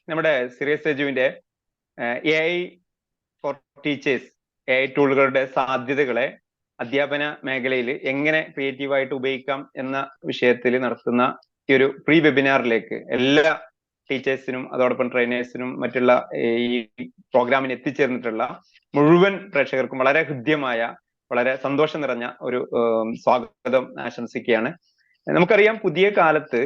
നമ്മുടെ സിറിയസ് എജുവിന്റെ AI for teachers AI ടൂളുകളുടെ സാധ്യതകളെ അധ്യാപന മേഖലയിൽ എങ്ങനെ ക്രിയേറ്റീവായിട്ട് ഉപയോഗിക്കാം എന്ന വിഷയത്തിൽ നടത്തുന്ന ഈ ഒരു പ്രീ വെബിനാറിലേക്ക് എല്ലാ ടീച്ചേഴ്സിനും അതോടൊപ്പം ട്രെയിനേഴ്സിനും മറ്റുള്ള ഈ പ്രോഗ്രാമിന് എത്തിച്ചേർന്നിട്ടുള്ള മുഴുവൻ പ്രേക്ഷകർക്കും വളരെ ഹൃദ്യമായ വളരെ സന്തോഷം നിറഞ്ഞ ഒരു സ്വാഗതം ആശംസിക്കുകയാണ്. നമുക്കറിയാം, പുതിയ കാലത്ത്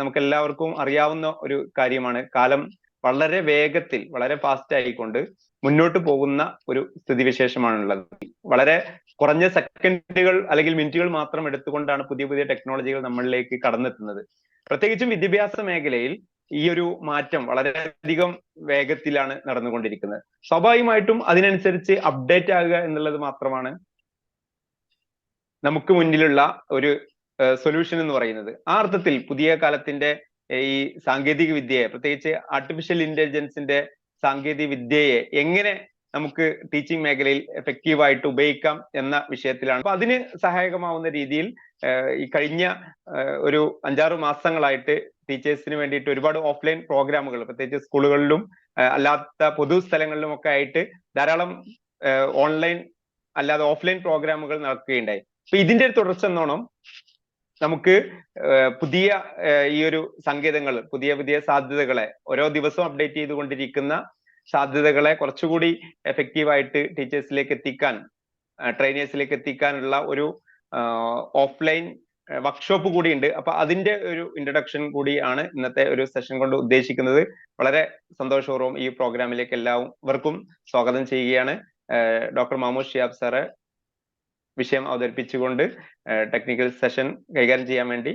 നമുക്ക് എല്ലാവർക്കും അറിയാവുന്ന ഒരു കാര്യമാണ്, കാലം വളരെ വേഗത്തിൽ വളരെ ഫാസ്റ്റ് ആയിക്കൊണ്ട് മുന്നോട്ട് പോകുന്ന ഒരു സ്ഥിതിവിശേഷമാണുള്ളത്. വളരെ കുറഞ്ഞ സെക്കൻഡുകൾ അല്ലെങ്കിൽ മിനിറ്റുകൾ മാത്രം എടുത്തുകൊണ്ടാണ് പുതിയ പുതിയ ടെക്നോളജികൾ നമ്മളിലേക്ക് കടന്നെത്തുന്നത്. പ്രത്യേകിച്ചും വിദ്യാഭ്യാസ മേഖലയിൽ ഈ ഒരു മാറ്റം വളരെയധികം വേഗത്തിലാണ് നടന്നുകൊണ്ടിരിക്കുന്നത്. സ്വാഭാവികമായിട്ടും അതിനനുസരിച്ച് അപ്ഡേറ്റ് ആകുക എന്നുള്ളത് മാത്രമാണ് നമുക്ക് മുന്നിലുള്ള ഒരു സൊല്യൂഷൻ എന്ന് പറയുന്നത്. ആ അർത്ഥത്തിൽ പുതിയ കാലത്തിന്റെ ഈ സാങ്കേതിക വിദ്യയെ, പ്രത്യേകിച്ച് ആർട്ടിഫിഷ്യൽ ഇന്റലിജൻസിന്റെ സാങ്കേതിക വിദ്യയെ എങ്ങനെ നമുക്ക് ടീച്ചിങ് മേഖലയിൽ എഫക്റ്റീവായിട്ട് ഉപയോഗിക്കാം എന്ന വിഷയത്തിലാണ്. അപ്പൊ അതിന് സഹായകമാവുന്ന രീതിയിൽ ഈ കഴിഞ്ഞ ഒരു 5-6 മാസങ്ങളായിട്ട് ടീച്ചേഴ്സിന് വേണ്ടിയിട്ട് ഒരുപാട് ഓഫ്ലൈൻ പ്രോഗ്രാമുകൾ, പ്രത്യേകിച്ച് സ്കൂളുകളിലും അല്ലാത്ത പൊതുസ്ഥലങ്ങളിലും ഒക്കെ ആയിട്ട് ധാരാളം ഓൺലൈൻ അല്ലാതെ ഓഫ്ലൈൻ പ്രോഗ്രാമുകൾ നടക്കുകയുണ്ടായി. അപ്പൊ ഇതിന്റെ ഒരു തുടർച്ച എന്നോണം നമുക്ക് പുതിയ ഈ ഒരു സങ്കേതങ്ങൾ, പുതിയ പുതിയ സാധ്യതകളെ ഓരോ ദിവസവും അപ്ഡേറ്റ് ചെയ്തുകൊണ്ടിരിക്കുന്ന സാധ്യതകളെ കുറച്ചുകൂടി എഫക്റ്റീവായിട്ട് ടീച്ചേഴ്സിലേക്ക് എത്തിക്കാൻ, ട്രെയിനേഴ്സിലേക്ക് എത്തിക്കാനുള്ള ഒരു ഓഫ്ലൈൻ വർക്ക്ഷോപ്പ് കൂടി ഉണ്ട്. അപ്പൊ അതിന്റെ ഒരു ഇൻട്രൊഡക്ഷൻ കൂടിയാണ് ഇന്നത്തെ ഒരു സെഷൻ കൊണ്ട് ഉദ്ദേശിക്കുന്നത്. വളരെ സന്തോഷപൂർവ്വം ഈ പ്രോഗ്രാമിലേക്ക് എല്ലാവർക്കും സ്വാഗതം ചെയ്യുകയാണ്. ഡോക്ടർ മാമൂദ് ഷിഹാബ് സാറ് വിഷയം അവതരിപ്പിച്ചുകൊണ്ട് ടെക്നിക്കൽ സെഷൻ കൈകാര്യം ചെയ്യാൻ വേണ്ടി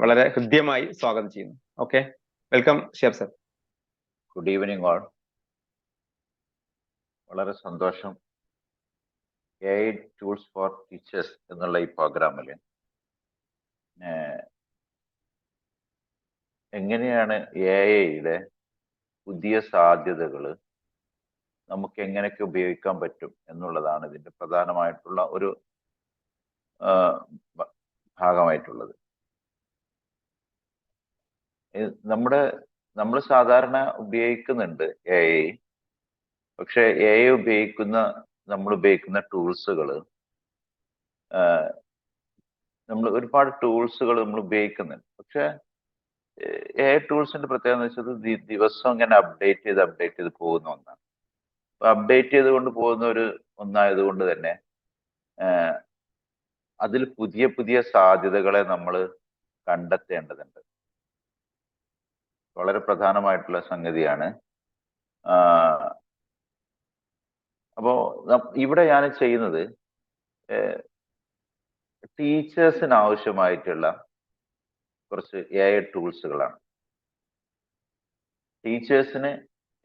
വളരെ ഹൃദ്യമായി സ്വാഗതം ചെയ്യുന്നു. Okay, welcome Shihab sir. Good evening all. വളരെ സന്തോഷം. A I tools four teachers എന്നുള്ള ഈ പ്രോഗ്രാമിൽ എങ്ങനെയാണ് എ ഐയുടെ പുതിയ സാധ്യതകൾ നമുക്ക് എങ്ങനെയൊക്കെ ഉപയോഗിക്കാൻ പറ്റും എന്നുള്ളതാണ് ഇതിൻ്റെ പ്രധാനമായിട്ടുള്ള ഒരു ഭാഗമായിട്ടുള്ളത്. നമ്മൾ സാധാരണ ഉപയോഗിക്കുന്നുണ്ട് എ ഐ. പക്ഷെ എ ഐ നമ്മൾ ഉപയോഗിക്കുന്ന ടൂൾസുകൾ, നമ്മൾ ഒരുപാട് ടൂൾസുകൾ നമ്മൾ ഉപയോഗിക്കുന്നുണ്ട്. പക്ഷെ എ ഐ ടൂൾസിന്റെ പ്രത്യേകത എന്ന് വെച്ചാൽ ദിവസം ഇങ്ങനെ അപ്ഡേറ്റ് ചെയ്ത് പോകുന്ന ഒന്നാണ്. അപ്പൊ അപ്ഡേറ്റ് ചെയ്തുകൊണ്ട് പോകുന്ന ഒന്നായതുകൊണ്ട് തന്നെ അതിൽ പുതിയ പുതിയ സാധ്യതകളെ നമ്മൾ കണ്ടെത്തേണ്ടതുണ്ട്. വളരെ പ്രധാനമായിട്ടുള്ള സംഗതിയാണ്. അപ്പോൾ ഇവിടെ ഞാൻ ചെയ്യുന്നത് ടീച്ചേഴ്സിന് ആവശ്യമായിട്ടുള്ള കുറച്ച് എ ഐ ടൂൾസുകളാണ്. ടീച്ചേഴ്സിന്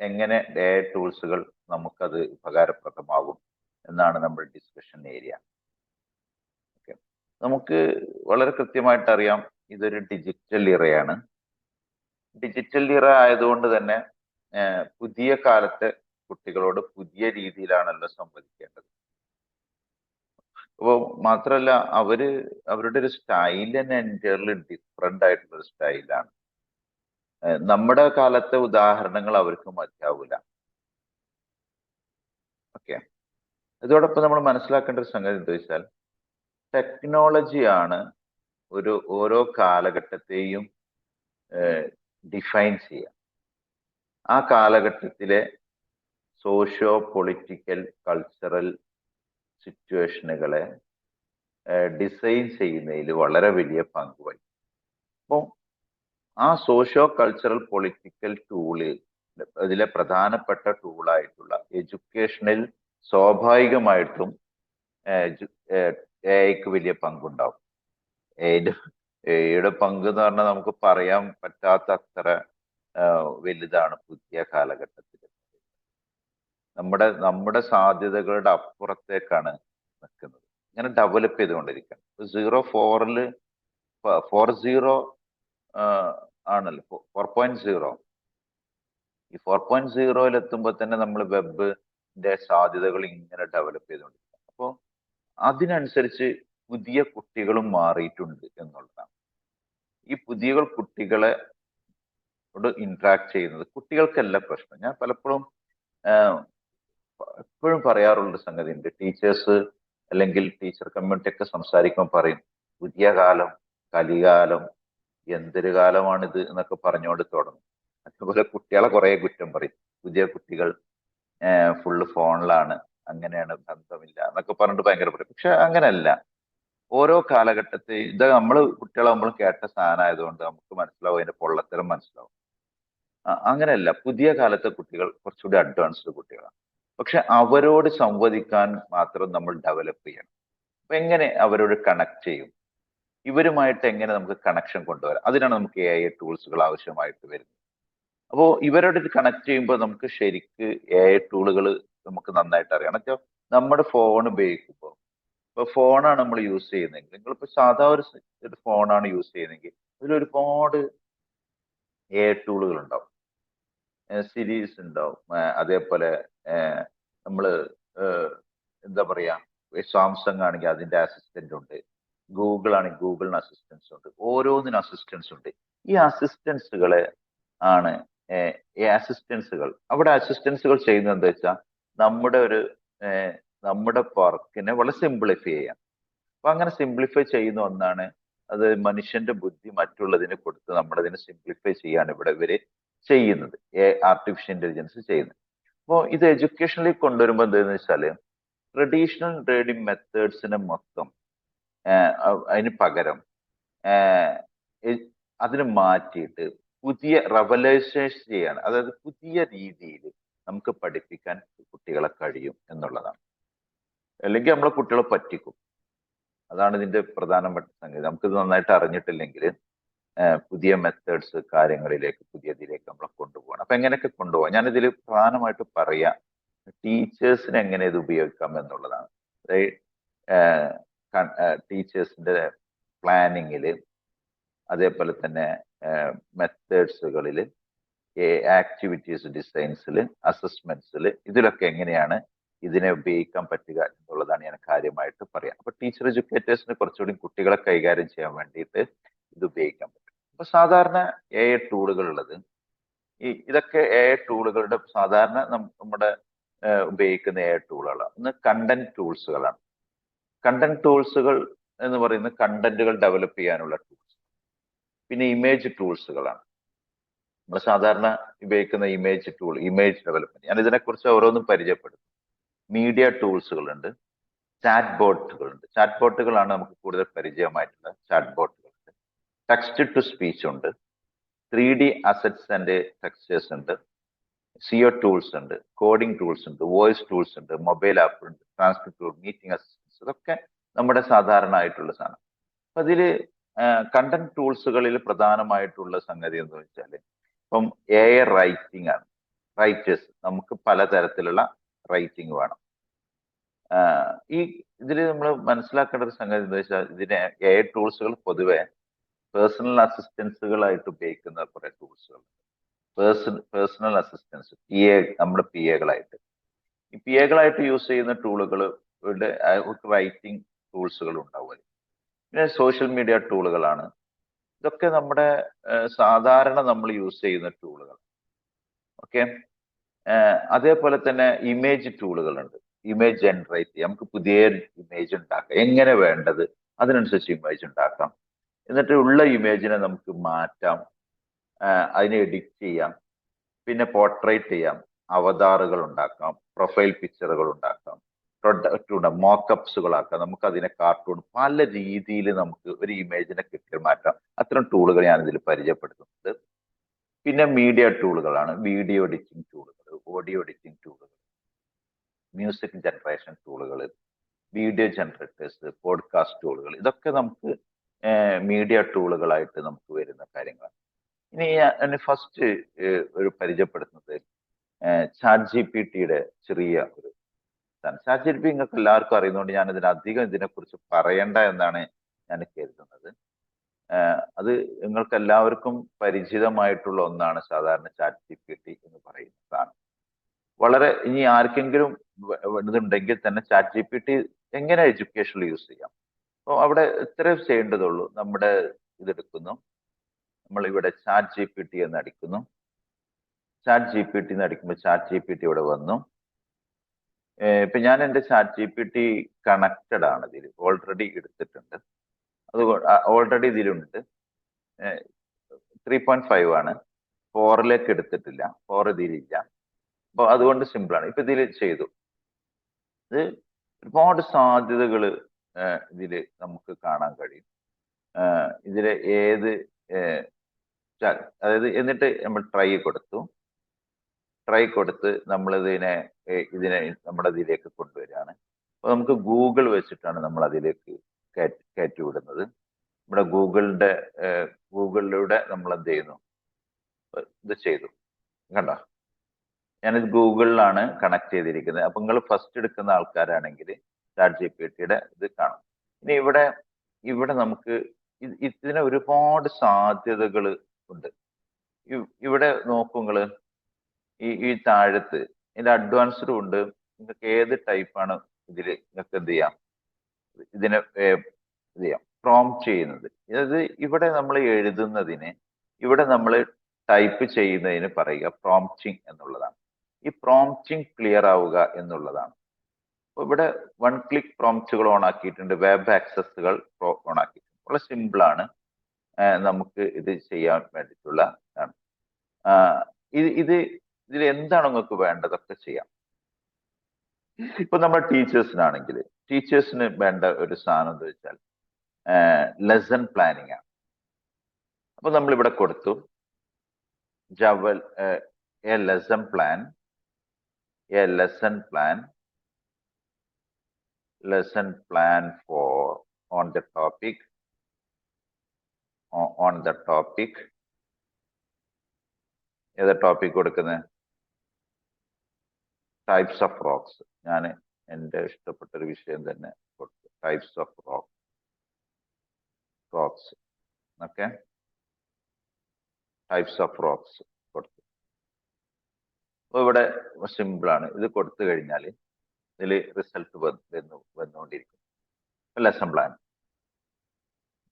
എങ്ങനെ എ ഐ ടൂൾസുകൾ നമുക്കത് ഉപകാരപ്രദമാകും എന്നാണ് നമ്മുടെ ഡിസ്കഷൻ ഏരിയ. ഓക്കെ, നമുക്ക് വളരെ കൃത്യമായിട്ട് അറിയാം, ഇതൊരു ഡിജിറ്റൽ ഇറയാണ്. ഡിജിറ്റൽ ഇറ ആയതുകൊണ്ട് തന്നെ പുതിയ കാലത്തെ കുട്ടികളോട് പുതിയ രീതിയിലാണല്ലോ സംവദിക്കേണ്ടത്. അപ്പോൾ മാത്രമല്ല, അവരുടെ ഒരു സ്റ്റൈൽ തന്നെ എൻറ്റയർലി ഡിഫറെൻ്റ് ആയിട്ടുള്ളൊരു സ്റ്റൈലാണ്. നമ്മുടെ കാലത്തെ ഉദാഹരണങ്ങൾ അവർക്ക് മതിയാവില്ല. ഓക്കെ, ഇതോടൊപ്പം നമ്മൾ മനസ്സിലാക്കേണ്ട ഒരു സംഗതി എന്താ വെച്ചാൽ, ടെക്നോളജിയാണ് ഓരോ കാലഘട്ടത്തെയും ഡിഫൈൻ ചെയ്യുക. ആ കാലഘട്ടത്തിലെ സോഷ്യോ പൊളിറ്റിക്കൽ കൾച്ചറൽ സിറ്റുവേഷനുകളെ ഡിസൈൻ ചെയ്യുന്നതിൽ വളരെ വലിയ പങ്ക് വഹിക്കും. അപ്പോൾ ആ സോഷ്യോ കൾച്ചറൽ പൊളിറ്റിക്കൽ അതിലെ പ്രധാനപ്പെട്ട ടൂളായിട്ടുള്ള എഡ്യൂക്കേഷനിൽ സ്വാഭാവികമായിട്ടും എ ഐക്ക് വലിയ പങ്കുണ്ടാവും. എയുടെ പങ്ക് എന്ന് പറഞ്ഞാൽ നമുക്ക് പറയാൻ പറ്റാത്ത അത്ര വലുതാണ് പുതിയ കാലഘട്ടത്തിൽ. നമ്മുടെ സാധ്യതകളുടെ അപ്പുറത്തേക്കാണ് നിൽക്കുന്നത്. ഇങ്ങനെ ഡെവലപ്പ് ചെയ്തുകൊണ്ടിരിക്കുകയാണ്. 4.0 ആണല്ലോ 4.0. ഈ 4.0 എത്തുമ്പോൾ തന്നെ നമ്മൾ വെബിന്റെ സാധ്യതകൾ ഇങ്ങനെ ഡെവലപ്പ് ചെയ്തുകൊണ്ടിരിക്കുകയാണ്. അപ്പോൾ അതിനനുസരിച്ച് പുതിയ കുട്ടികളും മാറിയിട്ടുണ്ട് എന്നുള്ളതാണ്. ഈ പുതിയ കുട്ടികളെ ഇന്ററാക്ട് ചെയ്യുന്നത്. കുട്ടികൾക്കല്ല പ്രശ്നം. ഞാൻ പലപ്പോഴും എപ്പോഴും പറയാറുള്ള സംഗതി ഉണ്ട്. ടീച്ചേഴ്സ് അല്ലെങ്കിൽ ടീച്ചർ കമ്മ്യൂണിറ്റി ഒക്കെ സംസാരിക്കുമ്പോൾ പറയും, പുതിയ കാലം, കലികാലം, എന്തൊരു കാലമാണിത് എന്നൊക്കെ പറഞ്ഞുകൊണ്ട് തുടങ്ങും. അതുപോലെ കുട്ടികളെ കുറെ കുറ്റം പറയും. പുതിയ കുട്ടികൾ ഫുള്ള് ഫോണിലാണ്, അങ്ങനെയാണ്, ബന്ധമില്ല എന്നൊക്കെ പറഞ്ഞിട്ട് ഭയങ്കര പറയും. പക്ഷെ അങ്ങനെയല്ല. ഓരോ കാലഘട്ടത്തെ ഇത് നമ്മൾ കുട്ടികളാകുമ്പോൾ കേട്ട സാധനമായതുകൊണ്ട് നമുക്ക് മനസ്സിലാവും, അതിന്റെ പൊള്ളത്തരം മനസ്സിലാവും. അങ്ങനെയല്ല. പുതിയ കാലത്തെ കുട്ടികൾ കുറച്ചുകൂടി അഡ്വാൻസ്ഡ് കുട്ടികളാണ്. പക്ഷെ അവരോട് സംവദിക്കാൻ മാത്രം നമ്മൾ ഡെവലപ്പ് ചെയ്യണം. അപ്പൊ എങ്ങനെ അവരോട് കണക്ട് ചെയ്യും, ഇവരുമായിട്ട് എങ്ങനെ നമുക്ക് കണക്ഷൻ കൊണ്ടുവരാം, അതിനാണ് നമുക്ക് AI ടൂൾസുകൾ ആവശ്യമായിട്ട് വരുന്നത്. അപ്പോൾ ഇവരോട് കണക്ട് ചെയ്യുമ്പോൾ നമുക്ക് ശരിക്ക് AI ടൂളുകൾ നമുക്ക് നന്നായിട്ട് അറിയാം. എന്നുവെച്ചാൽ നമ്മുടെ ഫോൺ ഉപയോഗിക്കുമ്പോൾ, ഇപ്പൊ ഫോണാണ് നമ്മൾ യൂസ് ചെയ്യുന്നതെങ്കിൽ, നിങ്ങളിപ്പോ സാധാ ഒരു ഫോണാണ് യൂസ് ചെയ്യുന്നതെങ്കിൽ അതിൽ ഒരുപാട് AI ടൂളുകൾ ഉണ്ടാവും. സിരീസ് ഉണ്ടാവും. അതേപോലെ നമ്മള് എന്താ പറയാ, സാംസങ് ആണെങ്കിൽ അതിന്റെ അസിസ്റ്റന്റ് ഉണ്ട്, ഗൂഗിൾ ആണെങ്കിൽ ഗൂഗിളിന് അസിസ്റ്റൻസ് ഉണ്ട്, ഓരോന്നിനും അസിസ്റ്റൻസ് ഉണ്ട്. ഈ അസിസ്റ്റൻസുകളെ ആണ് ഈ അസിസ്റ്റൻസുകൾ, അവിടെ അസിസ്റ്റൻസുകൾ ചെയ്യുന്നത് എന്താ വെച്ചാൽ നമ്മുടെ വർക്കിനെ വളരെ സിംപ്ലിഫൈ ചെയ്യാം. അപ്പൊ അങ്ങനെ സിംപ്ലിഫൈ ചെയ്യുന്ന ഒന്നാണ് അത്. മനുഷ്യന്റെ ബുദ്ധി മറ്റുള്ളതിന് കൊടുത്ത് നമ്മളതിനെ സിംപ്ലിഫൈ ചെയ്യാണ് ഇവിടെ ഇവര് ചെയ്യുന്നത്, ആർട്ടിഫിഷ്യൽ ഇന്റലിജൻസ് ചെയ്യുന്നത്. അപ്പോൾ ഇത് എഡ്യൂക്കേഷനിലേക്ക് കൊണ്ടുവരുമ്പോൾ എന്താണെന്ന് വെച്ചാല്, ട്രഡീഷണൽ ലേണിംഗ് മെത്തേഡ്സിനെ മൊത്തം അതിന് പകരം അതിന് മാറ്റിയിട്ട് പുതിയ റവലൈസേഷൻ ചെയ്യാണ്. അതായത് പുതിയ രീതിയിൽ നമുക്ക് പഠിപ്പിക്കാൻ കുട്ടികളെ കഴിയും എന്നുള്ളതാണ്. അല്ലെങ്കിൽ നമ്മളെ കുട്ടികളെ പറ്റിക്കും. അതാണ് ഇതിന്റെ പ്രധാനപ്പെട്ട സംഗതി. നമുക്കിത് നന്നായിട്ട് അറിഞ്ഞിട്ടില്ലെങ്കിൽ പുതിയ മെത്തേഡ്സ് കാര്യങ്ങളിലേക്ക്, പുതിയതിലേക്ക് നമ്മളെ കൊണ്ടുപോകണം. അപ്പൊ എങ്ങനെയൊക്കെ കൊണ്ടുപോകാം, ഞാനിതിൽ പ്രധാനമായിട്ട് പറയാം ടീച്ചേഴ്സിന് എങ്ങനെ ഇത് ഉപയോഗിക്കാം എന്നുള്ളതാണ്. ടീച്ചേഴ്സിന്റെ പ്ലാനിങ്ങില്, അതേപോലെ തന്നെ മെത്തേഡ്സുകളിൽ, ആക്ടിവിറ്റീസ് ഡിസൈൻസിൽ, അസസ്മെന്റ്സിൽ, ഇതിലൊക്കെ എങ്ങനെയാണ് ഇതിനെ ഉപയോഗിക്കാൻ പറ്റുക എന്നുള്ളതാണ് ഞാൻ കാര്യമായിട്ട് പറയാം. അപ്പൊ ടീച്ചർ എഡ്യൂക്കേറ്റേഴ്സിന് കുറച്ചുകൂടി കുട്ടികളെ കൈകാര്യം ചെയ്യാൻ വേണ്ടിയിട്ട് ഇത് ഉപയോഗിക്കാൻ പറ്റും. അപ്പൊ സാധാരണ AI ടൂളുകൾ ഉള്ളത്, ഇതൊക്കെ AI ടൂളുകളുടെ സാധാരണ നമ്മുടെ ഉപയോഗിക്കുന്ന AI ടൂളുകളാണ്. ഒന്ന് കണ്ടന്റ് ടൂൾസുകളാണ്. കണ്ടന്റ് ടൂൾസുകൾ എന്ന് പറയുന്നത് കണ്ടന്റുകൾ ഡെവലപ്പ് ചെയ്യാനുള്ള ടൂൾസ്. പിന്നെ ഇമേജ് ടൂൾസുകളാണ്. നമ്മൾ സാധാരണ ഉപയോഗിക്കുന്ന ഇമേജ് ടൂൾ, ഇമേജ് ഡെവലപ്മെന്റ്. ഞാൻ ഇതിനെക്കുറിച്ച് ഓരോന്നും പരിചയപ്പെടുത്തും. മീഡിയ ടൂൾസുകളുണ്ട്, ചാറ്റ് ബോട്ടുകളുണ്ട്. ചാറ്റ് ബോട്ടുകളാണ് നമുക്ക് കൂടുതൽ പരിചയമായിട്ടുള്ള ചാറ്റ് ബോട്ടുകളുണ്ട്. ടെക്സ്റ്റ് ടു സ്പീച്ച് ഉണ്ട്, 3D അസറ്റ്സ് ആൻഡ് ടെക്സ്റ്റേഴ്സ് ഉണ്ട്, SEO ടൂൾസ് ഉണ്ട്, കോഡിംഗ് ടൂൾസ് ഉണ്ട്, വോയിസ് ടൂൾസ് ഉണ്ട്, മൊബൈൽ ആപ്പ് ഉണ്ട്, ട്രാൻസ്ക്രിപ്റ്റ് ടൂൾ, മീറ്റിംഗ് അസിസ്റ്റൻസ്, ഇതൊക്കെ നമ്മുടെ സാധാരണ ആയിട്ടുള്ള സാധനം. അപ്പൊ അതില് കണ്ടന്റ് ടൂൾസുകളിൽ പ്രധാനമായിട്ടുള്ള സംഗതി എന്ന് വെച്ചാൽ, ഇപ്പം AI റൈറ്റിംഗ് ആണ്. റൈറ്റേഴ്സ്, നമുക്ക് പലതരത്തിലുള്ള റൈറ്റിംഗ് വേണം. ഈ ഇതിൽ നമ്മൾ മനസ്സിലാക്കേണ്ട ഒരു സംഗതി എന്താ വെച്ചാൽ, ഇതിനെ AI ടൂൾസുകൾ പൊതുവെ പേഴ്സണൽ അസിസ്റ്റൻസുകളായിട്ട് ഉപയോഗിക്കുന്ന കുറെ ടൂൾസുകൾ, പേഴ്സണൽ അസിസ്റ്റൻസ്, നമ്മുടെ PA കളായിട്ട്, ഈ PA കളായിട്ട് യൂസ് ചെയ്യുന്ന ടൂളുകൾ, റൈറ്റിംഗ് ടൂൾസുകൾ ഉണ്ടാവും. പിന്നെ സോഷ്യൽ മീഡിയ ടൂളുകളാണ്. ഇതൊക്കെ നമ്മുടെ സാധാരണ നമ്മൾ യൂസ് ചെയ്യുന്ന ടൂളുകൾ. ഓക്കെ. അതേപോലെ തന്നെ ഇമേജ് ടൂളുകളുണ്ട്. ഇമേജ് ജനറേറ്റ് ചെയ്യാം, നമുക്ക് പുതിയ ഇമേജ് ഉണ്ടാക്കാം, എങ്ങനെ വേണ്ടത് അതിനനുസരിച്ച് ഇമേജ് ഉണ്ടാക്കാം. എന്നിട്ട് ഉള്ള ഇമേജിനെ നമുക്ക് മാറ്റാം, അതിനെ എഡിറ്റ് ചെയ്യാം, പിന്നെ പോർട്രേറ്റ് ചെയ്യാം, അവതാറുകൾ ഉണ്ടാക്കാം, പ്രൊഫൈൽ പിക്ചറുകൾ ഉണ്ടാക്കാം, മോക്കപ്സുകളാക്കാം, നമുക്ക് അതിനെ കാർട്ടൂൺ, പല രീതിയിൽ നമുക്ക് ഒരു ഇമേജിനെ കിട്ടി മാറ്റാം. അത്തരം ടൂളുകൾ ഞാൻ ഇതിൽ പരിചയപ്പെടുത്തുന്നുണ്ട്. പിന്നെ മീഡിയ ടൂളുകളാണ്, വീഡിയോ എഡിറ്റിംഗ് ടൂളുകൾ, ഓഡിയോ എഡിറ്റിംഗ് ടൂളുകൾ, മ്യൂസിക് ജനറേഷൻ ടൂളുകൾ, വീഡിയോ ജനറേറ്റേഴ്സ്, പോഡ്കാസ്റ്റ് ടൂളുകൾ, ഇതൊക്കെ നമുക്ക് മീഡിയ ടൂളുകളായിട്ട് നമുക്ക് വരുന്ന കാര്യങ്ങളാണ്. ഇനി ഞാൻ ഫസ്റ്റ് ഒരു പരിചയപ്പെടുത്തുന്നത് ChatGPT-യുടെ ചെറിയ ഒരു ഇതാണ്. ChatGPT നിങ്ങൾക്ക് എല്ലാവർക്കും അറിയുന്നതുകൊണ്ട് ഞാൻ ഇതിനധികം ഇതിനെക്കുറിച്ച് പറയണ്ട എന്നാണ് ഞാൻ കരുതുന്നത്. അത് നിങ്ങൾക്ക് എല്ലാവർക്കും പരിചിതമായിട്ടുള്ള ഒന്നാണ് സാധാരണ ChatGPT എന്ന് പറയുന്നതാണ്. വളരെ, ഇനി ആർക്കെങ്കിലും ഇതുണ്ടെങ്കിൽ തന്നെ ChatGPT എങ്ങനെ എഡ്യൂക്കേഷനിൽ യൂസ് ചെയ്യാം. അപ്പോൾ അവിടെ ഇത്രയും ചെയ്യേണ്ടതുള്ളൂ. നമ്മുടെ ഇതെടുക്കുന്നു, നമ്മൾ ഇവിടെ ചാറ്റ് GPT എന്ന് അടിക്കുന്നു. ചാറ്റ് GPT എന്ന് അടിക്കുമ്പോൾ ചാറ്റ് GPT ഇവിടെ വന്നു. ഇപ്പൊ ഞാൻ എൻ്റെ ചാറ്റ് GPT കണക്റ്റഡ് ആണ്, ഇതിൽ ഓൾറെഡി എടുത്തിട്ടുണ്ട്. അത് ഓൾറെഡി ഇതിലുണ്ട്. 3.5 ആണ്, 4ലേക്ക് എടുത്തിട്ടില്ല, 4 ഇതിലില്ല. അപ്പൊ അതുകൊണ്ട് സിമ്പിളാണ്. ഇപ്പൊ ഇതിൽ ചെയ്തു. ഇത് ഒരുപാട് സാധ്യതകൾ ഇതിൽ നമുക്ക് കാണാൻ കഴിയും. ഇതിലെ ഏത് അതായത് എന്നിട്ട് നമ്മൾ ട്രൈ കൊടുത്ത് നമ്മൾ ഇതിനെ നമ്മുടെ ഇതിലേക്ക് കൊണ്ടുവരികയാണ്. അപ്പൊ നമുക്ക് ഗൂഗിൾ വെച്ചിട്ടാണ് നമ്മൾ അതിലേക്ക് കയറ്റി വിടുന്നത്. നമ്മുടെ ഗൂഗിളിലൂടെ നമ്മൾ എന്ത് ചെയ്യുന്നു, ഇത് ചെയ്തു. കണ്ടോ, ഞാനിത് ഗൂഗിളിലാണ് കണക്ട് ചെയ്തിരിക്കുന്നത്. അപ്പൊ നിങ്ങൾ ഫസ്റ്റ് എടുക്കുന്ന ആൾക്കാരാണെങ്കിൽ ചാറ്റ് GPTയുടെ ഇത് കാണും. ഇനി ഇവിടെ നമുക്ക് ഇതിന് ഒരുപാട് സാധ്യതകൾ ഉണ്ട്. ഇവിടെ നോക്കുങ്ങള് ഈ താഴത്ത് ഇതിന്റെ അഡ്വാൻസ്ഡും ഉണ്ട്. നിങ്ങൾക്ക് ഏത് ടൈപ്പാണ് ഇതിൽ നിങ്ങൾക്ക് എന്ത് ചെയ്യാം, ഇതിനെ ഇത് ചെയ്യാം, പ്രോംപ്റ്റ് ചെയ്യുന്നത്. അതായത് ഇവിടെ നമ്മൾ എഴുതുന്നതിന്, ഇവിടെ നമ്മൾ ടൈപ്പ് ചെയ്യുന്നതിന് പറയുക പ്രോംപ്റ്റിംഗ് എന്നുള്ളതാണ്. ഈ പ്രോംപ്റ്റിംഗ് ക്ലിയർ ആവുക എന്നുള്ളതാണ്. അപ്പൊ ഇവിടെ 1 ക്ലിക്ക് പ്രോംപ്റ്റുകൾ ഓൺ ആക്കിയിട്ടുണ്ട്, വെബ് ആക്സസുകൾ ഓൺ ആക്കിയിട്ടുണ്ട്. വളരെ സിമ്പിൾ ആണ്, നമുക്ക് ഇത് ചെയ്യാൻ വേണ്ടിയിട്ടുള്ള ആണ്. ഇതിൽ എന്താണ് നിങ്ങൾക്ക് വേണ്ടതൊക്കെ ചെയ്യാം. ഇപ്പൊ നമ്മുടെ ടീച്ചേഴ്സിന് വേണ്ട ഒരു സാധനം എന്താ വെച്ചാൽ ലെസൺ പ്ലാനിങ് ആണ്. അപ്പൊ നമ്മൾ ഇവിടെ കൊടുത്തു ജവൽ a lesson plan for on the topic ഏതാ ടോപ്പിക് കൊടുക്കുന്നത്, ടൈപ്സ് ഓഫ് റോക്സ്. ഞാൻ എൻ്റെ ഇഷ്ടപ്പെട്ട ഒരു വിഷയം തന്നെ കൊടുത്തു, types of rocks. Okay, types of rocks കൊടുത്തു. അപ്പോൾ ഇവിടെ സിമ്പിളാണ്. ഇത് കൊടുത്തു കഴിഞ്ഞാൽ ഇതിൽ റിസൾട്ട് വന്നുകൊണ്ടിരിക്കും. ലെസൺ പ്ലാൻ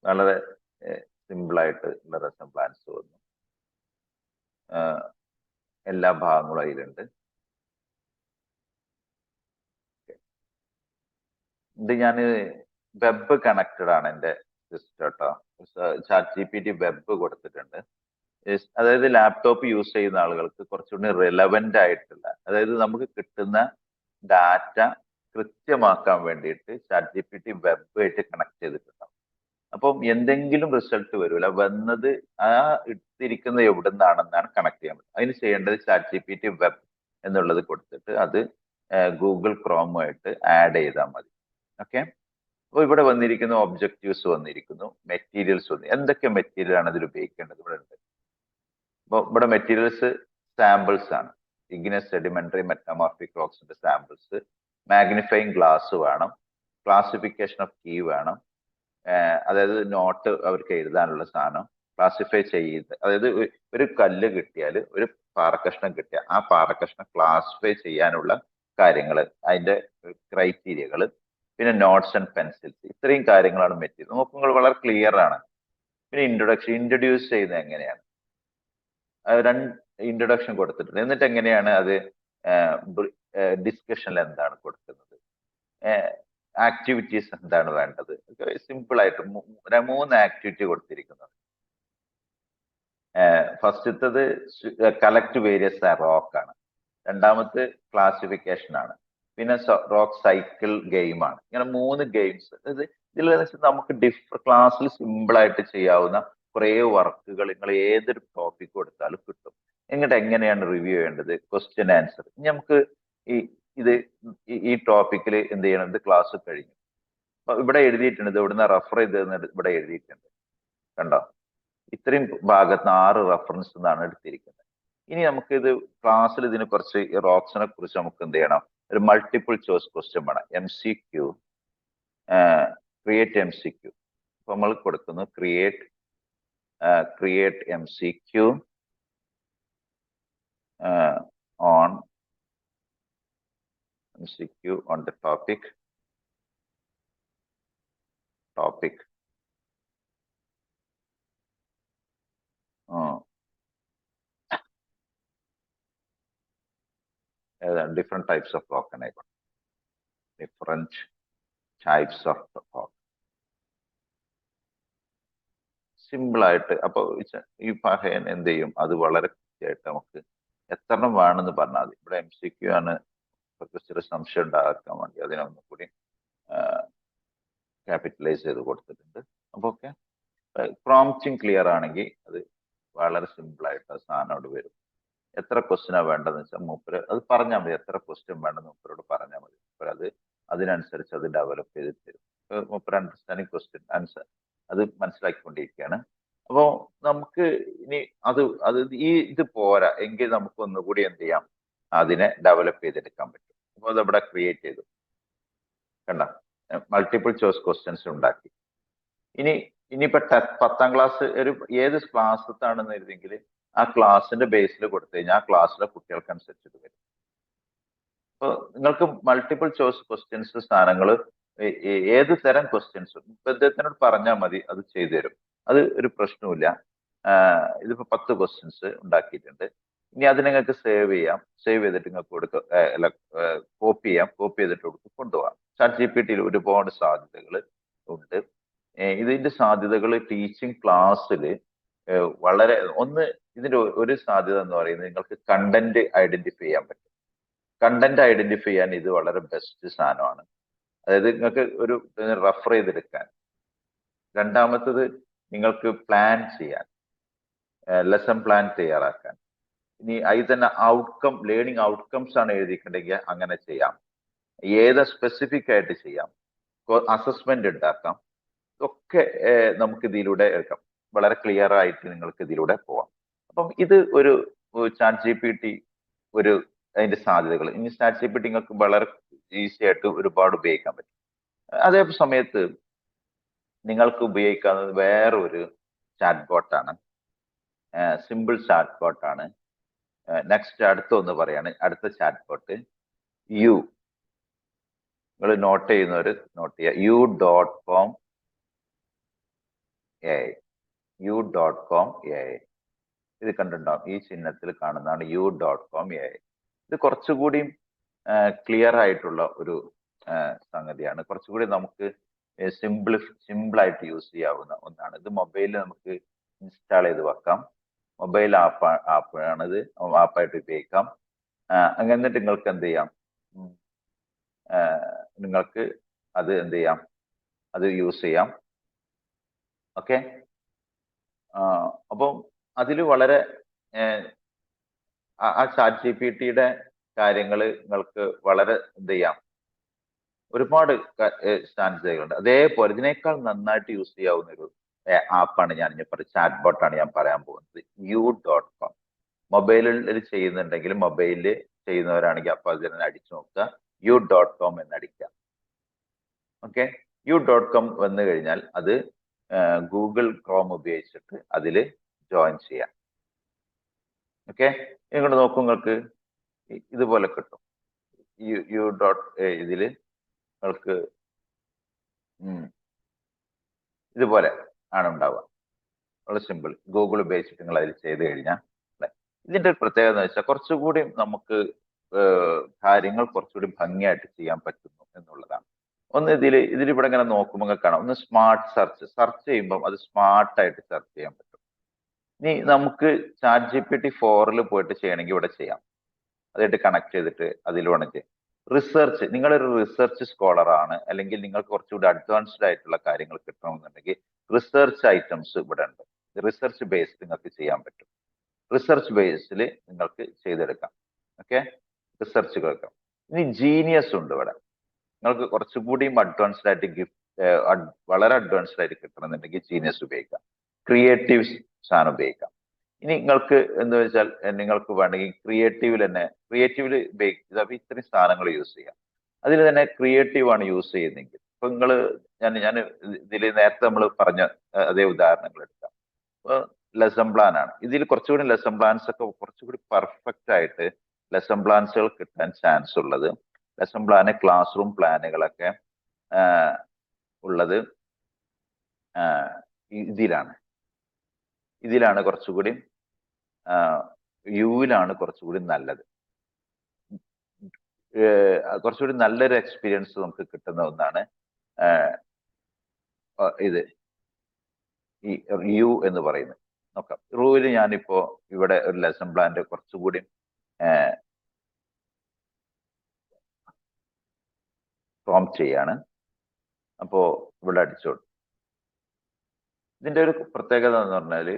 വളരെ സിമ്പിളായിട്ട് ഉള്ള ലെസൺ പ്ലാൻസ് വന്നു. എല്ലാ ഭാഗങ്ങളും അതിലുണ്ട്. ഇത് ഞാൻ വെബ് കണക്റ്റഡ് ആണ് എൻ്റെ സിസ്റ്റം കേട്ടോ. ചാറ്റ് GPT വെബ് കൊടുത്തിട്ടുണ്ട്. അതായത് ലാപ്ടോപ്പ് യൂസ് ചെയ്യുന്ന ആളുകൾക്ക് കുറച്ചുകൂടി റിലവൻ്റ് ആയിട്ടുള്ള, അതായത് നമുക്ക് കിട്ടുന്ന ഡാറ്റ കൃത്യമാക്കാൻ വേണ്ടിയിട്ട് ചാറ്റ് GPT വെബായിട്ട് കണക്ട് ചെയ്തിട്ടുണ്ടാവും. അപ്പം എന്തെങ്കിലും റിസൾട്ട് വരില്ല, വന്നത് ആ ഇട്ടിരിക്കുന്നത് എവിടെ നിന്നാണെന്നാണ് കണക്ട് ചെയ്യാൻ പറ്റും. അതിന് ചെയ്യേണ്ടത് ചാറ്റ് GPT വെബ് എന്നുള്ളത് കൊടുത്തിട്ട് അത് ഗൂഗിൾ ക്രോമുമായിട്ട് ആഡ് ചെയ്താൽ മതി. ഓക്കെ, അപ്പോൾ ഇവിടെ വന്നിരിക്കുന്ന ഒബ്ജക്റ്റീവ്സ് വന്നിരിക്കുന്നു, മെറ്റീരിയൽസ് വന്നു. എന്തൊക്കെ മെറ്റീരിയൽ ആണ് ഇതിൽ ഉപയോഗിക്കേണ്ടത് ഇവിടെ ഉണ്ട്. അപ്പോൾ ഇവിടെ മെറ്റീരിയൽസ് സാമ്പിൾസ് ആണ്. ഇഗ്നസ് സെഡിമെന്ററി മെറ്റമോർഫിക് റോക്സിന്റെ സാമ്പിൾസ്, മാഗ്നിഫൈങ് ഗ്ലാസ് വേണം, ക്ലാസിഫിക്കേഷൻ ഓഫ് കീ വേണം, അതായത് നോട്ട് അവർക്ക് എഴുതാനുള്ള സാധനം, ക്ലാസിഫൈ ചെയ്ത്, അതായത് ഒരു കല്ല് കിട്ടിയാൽ, ഒരു പാറക്കഷ്ണം കിട്ടിയാൽ ആ പാറക്കഷ്ണം ക്ലാസിഫൈ ചെയ്യാനുള്ള കാര്യങ്ങൾ, അതിന്റെ ക്രൈറ്റീരിയകൾ, പിന്നെ നോട്ട്സ് ആൻഡ് പെൻസിൽസ്, ഇത്രയും കാര്യങ്ങളാണ് മെറ്റീരിയൽ. നോക്കുമ്പോൾ വളരെ ക്ലിയർ ആണ്. പിന്നെ ഇൻട്രൊഡ്യൂസ് ചെയ്യുന്നത് എങ്ങനെയാണ്, ഇൻട്രൊഡക്ഷൻ കൊടുത്തിട്ടുണ്ട്. എന്നിട്ട് എങ്ങനെയാണ് അത് ഡിസ്കഷനിൽ എന്താണ് കൊടുക്കുന്നത്, ആക്ടിവിറ്റീസ് എന്താണ് വേണ്ടത്, സിമ്പിൾ ആയിട്ട് 3 ആക്ടിവിറ്റി കൊടുത്തിരിക്കുന്നത്. ഫസ്റ്റത്തത് കളക്ട് വേരിയസ് റോക്ക് ആണ്, രണ്ടാമത്തെ ക്ലാസിഫിക്കേഷൻ ആണ്, പിന്നെ റോക്ക് സൈക്കിൾ ഗെയിം ആണ്. ഇങ്ങനെ 3 ഗെയിംസ്. ഇതിൽ നമുക്ക് ക്ലാസ്സിൽ സിമ്പിൾ ആയിട്ട് ചെയ്യാവുന്ന കുറേ വർക്കുകൾ നിങ്ങൾ ഏതൊരു ടോപ്പിക് കൊടുത്താലും കിട്ടും. എന്നിട്ട് എങ്ങനെയാണ് റിവ്യൂ ചെയ്യേണ്ടത്, ക്വസ്റ്റ്യൻ ആൻസർ. നമുക്ക് ഈ ടോപ്പിക്കിൽ എന്ത് ചെയ്യണം, ഇത് ക്ലാസ് കഴിഞ്ഞു. അപ്പൊ ഇവിടെ എഴുതിയിട്ടുണ്ട്, ഇത് ഇവിടുന്ന് റെഫർ ചെയ്ത് ഇവിടെ എഴുതിയിട്ടുണ്ട്. കണ്ടോ, ഇത്രയും ഭാഗത്ത് 6 റെഫറൻസ് എന്നാണ് എടുത്തിരിക്കുന്നത്. ഇനി നമുക്ക് ഇത് ക്ലാസ്സിൽ ഇതിനെ കുറച്ച് റോക്സിനെ കുറിച്ച് നമുക്ക് എന്ത് ചെയ്യണം, ഒരു മൾട്ടിപ്പിൾ ചോയ്സ് ക്വസ്റ്റ്യൻ വേണം, MCQ, ക്രിയേറ്റ് MCQ. അപ്പൊ നമ്മൾ കൊടുക്കുന്നു create MCQ on the topic different types of token ആയിക്കോട്ടെ, different types of token simple ആയിട്ട്. അപ്പൊ ഈ ഫഹേൻ എന്ത് ചെയ്യും, അത് വളരെ കൃത്യമായിട്ട് നമുക്ക് എത്രണ്ണം വേണമെന്ന് പറഞ്ഞാൽ മതി. ഇവിടെ MCQ ആണ്, ചെറിയ സംശയം ഉണ്ടാക്കാൻ വേണ്ടി അതിനൊന്നും കൂടി ക്യാപിറ്റലൈസ് ചെയ്ത് കൊടുത്തിട്ടുണ്ട്. അപ്പൊ ഓക്കെ, പ്രോംപ്റ്റിംഗ് ക്ലിയർ ആണെങ്കിൽ അത് വളരെ സിമ്പിൾ ആയിട്ട് ആ സാധനം അവിടെ വരും. എത്ര ക്വസ്റ്റ്യനാ വേണ്ടതെന്ന് വെച്ചാൽ മൂപ്പര് അത് പറഞ്ഞാൽ മതി, എത്ര ക്വസ്റ്റ്യൻ വേണ്ടെന്ന് മൂപ്പരോട് പറഞ്ഞാൽ മതി. അത് അതിനനുസരിച്ച് അത് ഡെവലപ്പ് ചെയ്ത് തരും. മൂപ്പർ അണ്ടർസ്റ്റാൻഡിങ് ക്വസ്റ്റ്യൻ ആൻസർ അത് മനസ്സിലാക്കിക്കൊണ്ടിരിക്കുകയാണ്. അപ്പോൾ നമുക്ക് ഇനി അത് ഇത് പോരാ എങ്കിൽ നമുക്ക് ഒന്നുകൂടി എന്ത് ചെയ്യാം, അതിനെ ഡെവലപ്പ് ചെയ്തെടുക്കാൻ പറ്റും. അപ്പോൾ അതവിടെ ക്രിയേറ്റ് ചെയ്തു, കണ്ട മൾട്ടിപ്പിൾ ചോയ്സ് ക്വസ്റ്റ്യൻസ് ഉണ്ടാക്കി. ഇനിയിപ്പോ 10ാം ക്ലാസ് ഒരു ഏത് ക്ലാസ്സിലാണെന്ന് എഴുതിയെങ്കിൽ ആ ക്ലാസ്സിന്റെ ബേസിൽ കൊടുത്തു കഴിഞ്ഞാൽ ആ ക്ലാസ്സിലെ കുട്ടികൾക്കനുസരിച്ചിട്ട് വരും. അപ്പോൾ നിങ്ങൾക്ക് മൾട്ടിപ്പിൾ ചോയ്സ് ക്വസ്റ്റ്യൻസ് സ്ഥാനങ്ങൾ ഏത് തരം ക്വസ്റ്റ്യൻസും അദ്ദേഹത്തിനോട് പറഞ്ഞാൽ മതി, അത് ചെയ്തു തരും. അത് ഒരു പ്രശ്നവുമില്ല. ഇതിപ്പോ 10 ക്വസ്റ്റ്യൻസ് ഉണ്ടാക്കിയിട്ടുണ്ട്. ഇനി അത് നിങ്ങൾക്ക് സേവ് ചെയ്യാം, സേവ് ചെയ്തിട്ട് നിങ്ങൾക്ക് കൊടുക്കുക, അല്ല കോപ്പി ചെയ്യാം, കോപ്പി ചെയ്തിട്ട് കൊടുത്ത് കൊണ്ടുപോകാം. ChatGPT ഒരുപാട് സാധ്യതകൾ ഉണ്ട്. ഇതിന്റെ സാധ്യതകൾ ടീച്ചിങ് ക്ലാസ്സിൽ വളരെ ഇതിന്റെ ഒരു സാധ്യത എന്ന് പറയുന്നത് നിങ്ങൾക്ക് കണ്ടന്റ് ഐഡന്റിഫൈ ചെയ്യാൻ പറ്റും. കണ്ടന്റ് ഐഡന്റിഫൈ ചെയ്യാൻ ഇത് വളരെ ബെസ്റ്റ് സാധനമാണ്. അതായത് നിങ്ങൾക്ക് ഒരു റെഫർ ചെയ്തെടുക്കാൻ. രണ്ടാമത്തത് നിങ്ങൾക്ക് പ്ലാൻ ചെയ്യാൻ, ലെസൺ പ്ലാൻ തയ്യാറാക്കാൻ. ഇനി അതിൽ തന്നെ ലേണിംഗ് ഔട്ട്കംസ് ആണ് എഴുതിയിട്ടുണ്ടെങ്കിൽ അങ്ങനെ ചെയ്യാം. ഏത് സ്പെസിഫിക് ആയിട്ട് ചെയ്യാം, അസസ്മെന്റ് ഉണ്ടാക്കാം. ഇതൊക്കെ നമുക്ക് ഇതിലൂടെ എടുക്കാം. വളരെ ക്ലിയർ ആയിട്ട് നിങ്ങൾക്ക് ഇതിലൂടെ പോവാം. അപ്പം ഇത് ഒരു ChatGPT അതിന്റെ സാധ്യതകൾ. ഇനി ChatGPT നിങ്ങൾക്ക് വളരെ ഈസി ആയിട്ട് ഒരുപാട് ഉപയോഗിക്കാൻ പറ്റും. അതേ സമയത്ത് നിങ്ങൾക്ക് ഉപയോഗിക്കാവുന്നത് വേറൊരു ചാറ്റ് ബോട്ടാണ്, സിമ്പിൾ ചാറ്റ് ബോട്ടാണ്. നെക്സ്റ്റ് അടുത്തൊന്ന് പറയാണ്, അടുത്ത ചാറ്റ് ബോട്ട് നിങ്ങൾ നോട്ട് ചെയ്യുന്നവർ നോട്ട് ചെയ്യുക, u.com AI. u.com AI ഇത് കണ്ടിട്ടുണ്ടാവും, ഈ ചിഹ്നത്തിൽ കാണുന്നതാണ് u.com AI. ഇത് കുറച്ചുകൂടി ക്ലിയർ ആയിട്ടുള്ള ഒരു സംഗതിയാണ്. കുറച്ചുകൂടി നമുക്ക് സിമ്പിളായിട്ട് യൂസ് ചെയ്യാവുന്ന ഒന്നാണ്. ഇത് മൊബൈലിൽ നമുക്ക് ഇൻസ്റ്റാൾ ചെയ്ത് വെക്കാം. മൊബൈൽ ആപ്പാണിത്, ആപ്പായിട്ട് ഉപയോഗിക്കാം. അങ്ങനെ നിങ്ങൾക്ക് എന്ത് ചെയ്യാം, നിങ്ങൾക്ക് അത് എന്ത് ചെയ്യാം, അത് യൂസ് ചെയ്യാം. ഓക്കെ, അപ്പം അതിൽ വളരെ ആ ChatGPTയുടെ കാര്യങ്ങൾ നിങ്ങൾക്ക് വളരെ എന്ത് ചെയ്യാം, ഒരുപാട് സാധ്യതകളുണ്ട്. അതേപോലെ ഇതിനേക്കാൾ നന്നായിട്ട് യൂസ് ചെയ്യാവുന്ന ഒരു ആപ്പാണ് ചാറ്റ് ബോട്ടാണ് ഞാൻ പറയാൻ പോകുന്നത്, u.com. മൊബൈലിൽ ചെയ്യുന്നുണ്ടെങ്കിൽ, മൊബൈലിൽ ചെയ്യുന്നവരാണെങ്കിൽ അപ്പൊ അതിനെ അടിച്ചു നോക്കുക, u.com എന്നടിക്കുക. ഓക്കെ, u.com വന്നു കഴിഞ്ഞാൽ അത് ഗൂഗിൾ ക്രോം ഉപയോഗിച്ചിട്ട് അതിൽ ജോയിൻ ചെയ്യാം. ഓക്കെ, ഇങ്ങോട്ട് നോക്കൂ, നിങ്ങൾക്ക് ഇതുപോലെ കിട്ടും. ഇതിൽ നിങ്ങൾക്ക് ഇതുപോലെ ആണ് ഉണ്ടാവുക. വളരെ സിമ്പിൾ. ഗൂഗിൾ ഉപയോഗിച്ചിട്ട് നിങ്ങൾ അതിൽ ചെയ്ത് കഴിഞ്ഞാൽ ഇതിന്റെ ഒരു പ്രത്യേകത എന്ന് വെച്ചാൽ കുറച്ചുകൂടി നമുക്ക് കാര്യങ്ങൾ കുറച്ചുകൂടി ഭംഗിയായിട്ട് ചെയ്യാൻ പറ്റുന്നു എന്നുള്ളതാണ്. ഒന്ന് ഇതിലിവിടെ ഇങ്ങനെ നോക്കുമ്പോൾ കാണാം, ഒന്ന് സ്മാർട്ട് സെർച്ച് ചെയ്യുമ്പോൾ അത് സ്മാർട്ടായിട്ട് സെർച്ച് ചെയ്യാൻ പറ്റും. ഇനി നമുക്ക് ChatGPT 4 പോയിട്ട് ചെയ്യണമെങ്കിൽ ഇവിടെ ചെയ്യാം, അതായിട്ട് കണക്ട് ചെയ്തിട്ട് അതിൽ വേണം ചെയ്യാം. റിസർച്ച്, നിങ്ങളൊരു റിസർച്ച് സ്കോളർ ആണ്, അല്ലെങ്കിൽ നിങ്ങൾക്ക് കുറച്ചുകൂടി അഡ്വാൻസ്ഡ് ആയിട്ടുള്ള കാര്യങ്ങൾ കിട്ടണമെന്നുണ്ടെങ്കിൽ റിസർച്ച് ഐറ്റംസ് ഇവിടെ ഉണ്ട്. റിസർച്ച് ബേസ്ഡ് നിങ്ങൾക്ക് ചെയ്യാൻ പറ്റും. റിസർച്ച് ബേസിൽ നിങ്ങൾക്ക് ചെയ്തെടുക്കാം. ഓക്കെ, റിസർച്ചുകൾക്ക്. ഇനി ജീനിയസ് ഉണ്ട് ഇവിടെ. നിങ്ങൾക്ക് കുറച്ചുകൂടിയും അഡ്വാൻസ്ഡ് ആയിട്ട് വളരെ അഡ്വാൻസ്ഡ് ആയിട്ട് കിട്ടണമെന്നുണ്ടെങ്കിൽ ജീനിയസ് ഉപയോഗിക്കാം. ക്രിയേറ്റീവ് സാധനം ഉപയോഗിക്കാം. ഇനി നിങ്ങൾക്ക് എന്താ വെച്ചാൽ നിങ്ങൾക്ക് വേണമെങ്കിൽ ക്രിയേറ്റീവിൽ ഇത്രയും സാധനങ്ങൾ യൂസ് ചെയ്യാം. അതിൽ തന്നെ ക്രിയേറ്റീവ് ആണ് യൂസ് ചെയ്യുന്നതെങ്കിൽ ഇപ്പൊ ഞാൻ ഇതിൽ നേരത്തെ നമ്മൾ പറഞ്ഞ അതേ ഉദാഹരണങ്ങൾ എടുക്കാം. ലെസൺ പ്ലാൻ ആണ്. ഇതിൽ കുറച്ചുകൂടി ലെസൺ പ്ലാൻസ് ഒക്കെ കുറച്ചുകൂടി പെർഫെക്റ്റ് ആയിട്ട് ലെസൺ പ്ലാൻസുകൾ കിട്ടാൻ ചാൻസ് ഉള്ളത്, ലെസൺ പ്ലാന്, ക്ലാസ് റൂം പ്ലാനുകളൊക്കെ ഉള്ളത് ഇതിലാണ് കുറച്ചുകൂടി യുവിലാണ് കുറച്ചുകൂടി നല്ലത്. കുറച്ചുകൂടി നല്ലൊരു എക്സ്പീരിയൻസ് നമുക്ക് കിട്ടുന്ന ഒന്നാണ് ഇത് ഈ യു എന്ന് പറയുന്നത്. നോക്കാം, റൂവിൽ ഞാനിപ്പോ ഇവിടെ ഒരു ലെസൺ പ്ലാന്റ് കുറച്ചുകൂടി പ്രോംപ്റ്റ് ചെയ്യാണ്. അപ്പോ ഇവിടെ അടിച്ചോളൂ. ഇതിന്റെ ഒരു പ്രത്യേകത എന്ന് പറഞ്ഞാല്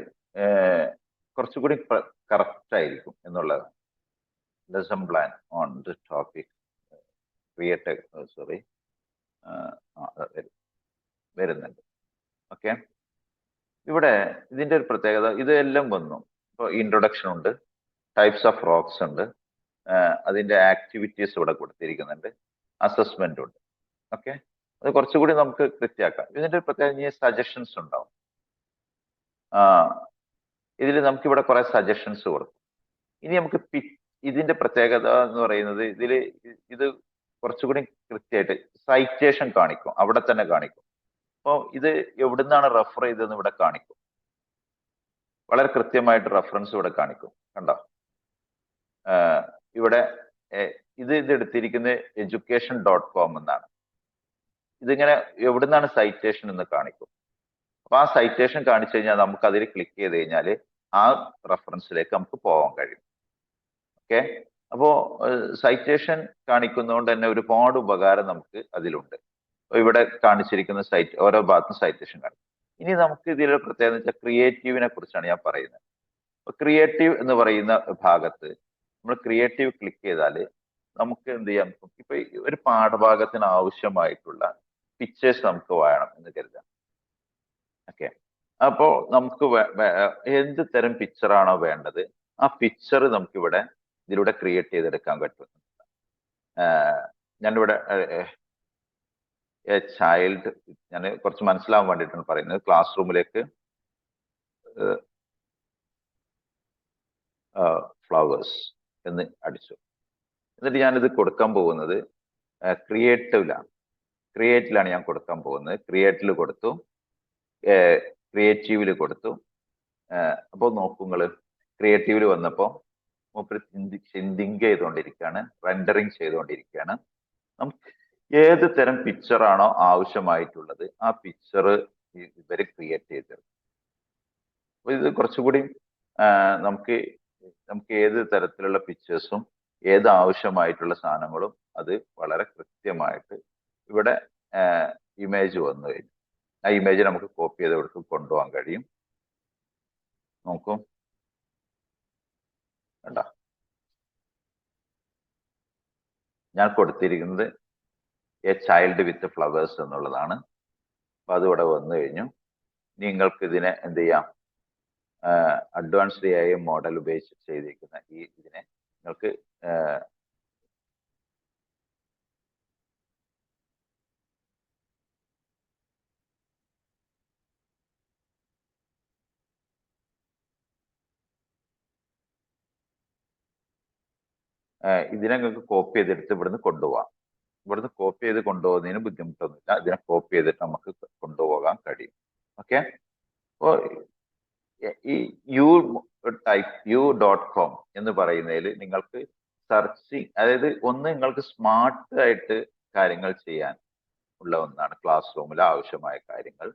കുറച്ചുകൂടി കറക്റ്റ് ആയിരിക്കും എന്നുള്ളത്. Lesson plan on the topic create, sorry, വരുന്നുണ്ട്. ഓക്കെ, ഇവിടെ ഇതിന്റെ ഒരു പ്രത്യേകത ഇതെല്ലാം വന്നു. ഇപ്പോൾ ഇൻട്രൊഡക്ഷൻ ഉണ്ട്, ടൈപ്സ് ഓഫ് റോക്സ് ഉണ്ട്, അതിന്റെ ആക്ടിവിറ്റീസ് ഇവിടെ കൊടുത്തിരിക്കുന്നുണ്ട്, അസസ്മെന്റ് ഉണ്ട്. ഓക്കെ, അത് കുറച്ചുകൂടി നമുക്ക് കൃത്യമാക്കാം. ഇതിന്റെ ഒരു പ്രത്യേകത സജഷൻസ് ഉണ്ടാവും. ഇതിൽ നമുക്കിവിടെ കുറെ സജഷൻസ് കൊടുക്കും. ഇനി നമുക്ക് ഇതിന്റെ പ്രത്യേകത എന്ന് പറയുന്നത് ഇത് കുറച്ചുകൂടി കൃത്യമായിട്ട് സൈറ്റേഷൻ കാണിക്കും, അവിടെ തന്നെ കാണിക്കും. അപ്പോൾ ഇത് എവിടുന്നാണ് റെഫർ ചെയ്തതെന്ന് ഇവിടെ കാണിക്കും. വളരെ കൃത്യമായിട്ട് റെഫറൻസ് ഇവിടെ കാണിക്കും. കണ്ടോ, ഇവിടെ ഇത് എടുത്തിരിക്കുന്നത് education.com എന്നാണ്. ഇതിങ്ങനെ എവിടുന്നാണ് സൈറ്റേഷൻ എന്ന് കാണിക്കും. അപ്പൊ ആ സൈറ്റേഷൻ കാണിച്ചു കഴിഞ്ഞാൽ നമുക്ക് അതിൽ ക്ലിക്ക് ചെയ്ത് കഴിഞ്ഞാൽ ആ റെഫറൻസിലേക്ക് നമുക്ക് പോകാൻ കഴിയും. ഓക്കെ, അപ്പോ സൈറ്റേഷൻ കാണിക്കുന്നതുകൊണ്ട് തന്നെ ഒരുപാട് ഉപകാരം നമുക്ക് അതിലുണ്ട്. ഇവിടെ കാണിച്ചിരിക്കുന്ന സൈറ്റ് ഓരോ ഭാഗത്തും സൈറ്റേഷൻ കാണിക്കും. ഇനി നമുക്ക് ഇതിലെ പ്രത്യേകത വെച്ചാൽ ക്രിയേറ്റീവിനെ കുറിച്ചാണ് ഞാൻ പറയുന്നത്. അപ്പൊ ക്രിയേറ്റീവ് എന്ന് പറയുന്ന ഭാഗത്ത് നമ്മൾ ക്രിയേറ്റീവ് ക്ലിക്ക് ചെയ്താൽ നമുക്ക് എന്ത് ചെയ്യാം, ഇപ്പൊ ഒരു പാഠഭാഗത്തിന് ആവശ്യമായിട്ടുള്ള പിക്ചേഴ്സ് നമുക്ക് വേണം എന്ന് കരുതാം. ഓക്കെ, അപ്പോ നമുക്ക് എന്ത് തരം പിക്ചറാണോ വേണ്ടത് ആ പിക്ചർ നമുക്കിവിടെ ഇതിലൂടെ ക്രിയേറ്റ് ചെയ്തെടുക്കാൻ പറ്റും. ഞാനിവിടെ ചൈൽഡ്, ഞാൻ കുറച്ച് മനസ്സിലാവാൻ വേണ്ടിയിട്ടാണ് പറയുന്നത്. ക്ലാസ് റൂമിലേക്ക് ഫ്ലവേഴ്സ് എന്ന് അടിച്ചു. എന്നിട്ട് ഞാനിത് കൊടുക്കാൻ പോകുന്നത് ക്രിയേറ്റിലാണ് ഞാൻ കൊടുക്കാൻ പോകുന്നത്. ക്രിയേറ്റിൽ കൊടുത്തു, ക്രിയേറ്റീവില് കൊടുത്തു. അപ്പോൾ നോക്കൂ നിങ്ങൾ, ക്രിയേറ്റീവില് വന്നപ്പോൾ മൂപ്പര് തിങ്ക് ചെയ്തുകൊണ്ടിരിക്കുകയാണ്, റെൻഡറിങ് ചെയ്തുകൊണ്ടിരിക്കുകയാണ്. നമുക്ക് ഏത് തരം പിക്ചറാണോ ആവശ്യമായിട്ടുള്ളത് ആ പിക്ചർ ഇവര് ക്രിയേറ്റ് ചെയ്തെടുക്കും. അപ്പൊ ഇത് കുറച്ചുകൂടി നമുക്ക് ഏത് തരത്തിലുള്ള പിക്ചേഴ്സും ഏത് ആവശ്യമായിട്ടുള്ള സാധനങ്ങളും അത് വളരെ കൃത്യമായിട്ട് ഇവിടെ ഇമേജ് വന്നു കഴിഞ്ഞു. ആ ഇമേജ് നമുക്ക് കോപ്പി ചെയ്ത് കൊടുത്ത് കൊണ്ടുപോകാൻ കഴിയും. നോക്കൂ, വേണ്ട, ഞാൻ കൊടുത്തിരിക്കുന്നത് എ ചൈൽഡ് വിത്ത് ഫ്ലവേഴ്സ് എന്നുള്ളതാണ്. അപ്പൊ അതിവിടെ വന്നു കഴിഞ്ഞു. നിങ്ങൾക്ക് ഇതിനെ എന്ത് ചെയ്യാം, അഡ്വാൻസ്ഡ് AI മോഡൽ ഉപയോഗിച്ച് ചെയ്തിരിക്കുന്ന ഇതിനെ നിങ്ങൾക്ക് ഇതിനെ നിങ്ങൾക്ക് കോപ്പി ചെയ്തെടുത്ത് ഇവിടുന്ന് കൊണ്ടുപോകാം. ഇവിടുന്ന് കോപ്പി ചെയ്ത് കൊണ്ടുപോകുന്നതിന് ബുദ്ധിമുട്ടൊന്നുമില്ല. ഇതിനെ കോപ്പി ചെയ്തിട്ട് നമുക്ക് കൊണ്ടുപോകാൻ കഴിയും. ഓക്കെ, അപ്പോൾ ഈ u.com എന്ന് പറയുന്നതിൽ നിങ്ങൾക്ക് സെർച്ചിങ്, അതായത് ഒന്ന് നിങ്ങൾക്ക് സ്മാർട്ട് ആയിട്ട് കാര്യങ്ങൾ ചെയ്യാൻ ഉള്ള ഒന്നാണ്, ക്ലാസ് റൂമിൽ ആവശ്യമായ കാര്യങ്ങൾ.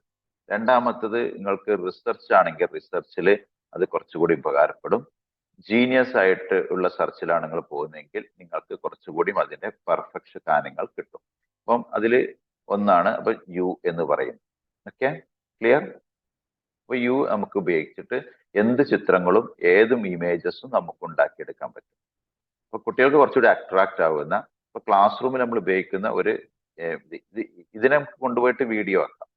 രണ്ടാമത്തത് നിങ്ങൾക്ക് റിസർച്ച് ആണെങ്കിൽ റിസർച്ചിൽ അത് കുറച്ചുകൂടി ഉപകാരപ്പെടും. ജീനിയസ് ആയിട്ട് ഉള്ള സെർച്ചിലാണ് നിങ്ങൾ പോകുന്നതെങ്കിൽ നിങ്ങൾക്ക് കുറച്ചുകൂടി അതിന്റെ പെർഫെക്ഷൻ കാര്യങ്ങൾ കിട്ടും. അപ്പം അതിൽ ഒന്നാണ് അപ്പൊ യു എന്ന് പറയും. Okay, clear? അപ്പൊ യു നമുക്ക് ഉപയോഗിച്ചിട്ട് എന്ത് ചിത്രങ്ങളും ഏതും ഇമേജസും നമുക്ക് ഉണ്ടാക്കിയെടുക്കാൻ പറ്റും. അപ്പൊ കുട്ടികൾക്ക് കുറച്ചുകൂടി അട്രാക്ട് ആവുന്ന, ഇപ്പൊ ക്ലാസ് റൂമിൽ നമ്മൾ ഉപയോഗിക്കുന്ന ഒരു ഇതിനെ നമുക്ക് കൊണ്ടുപോയിട്ട് വീഡിയോ ആക്കാം.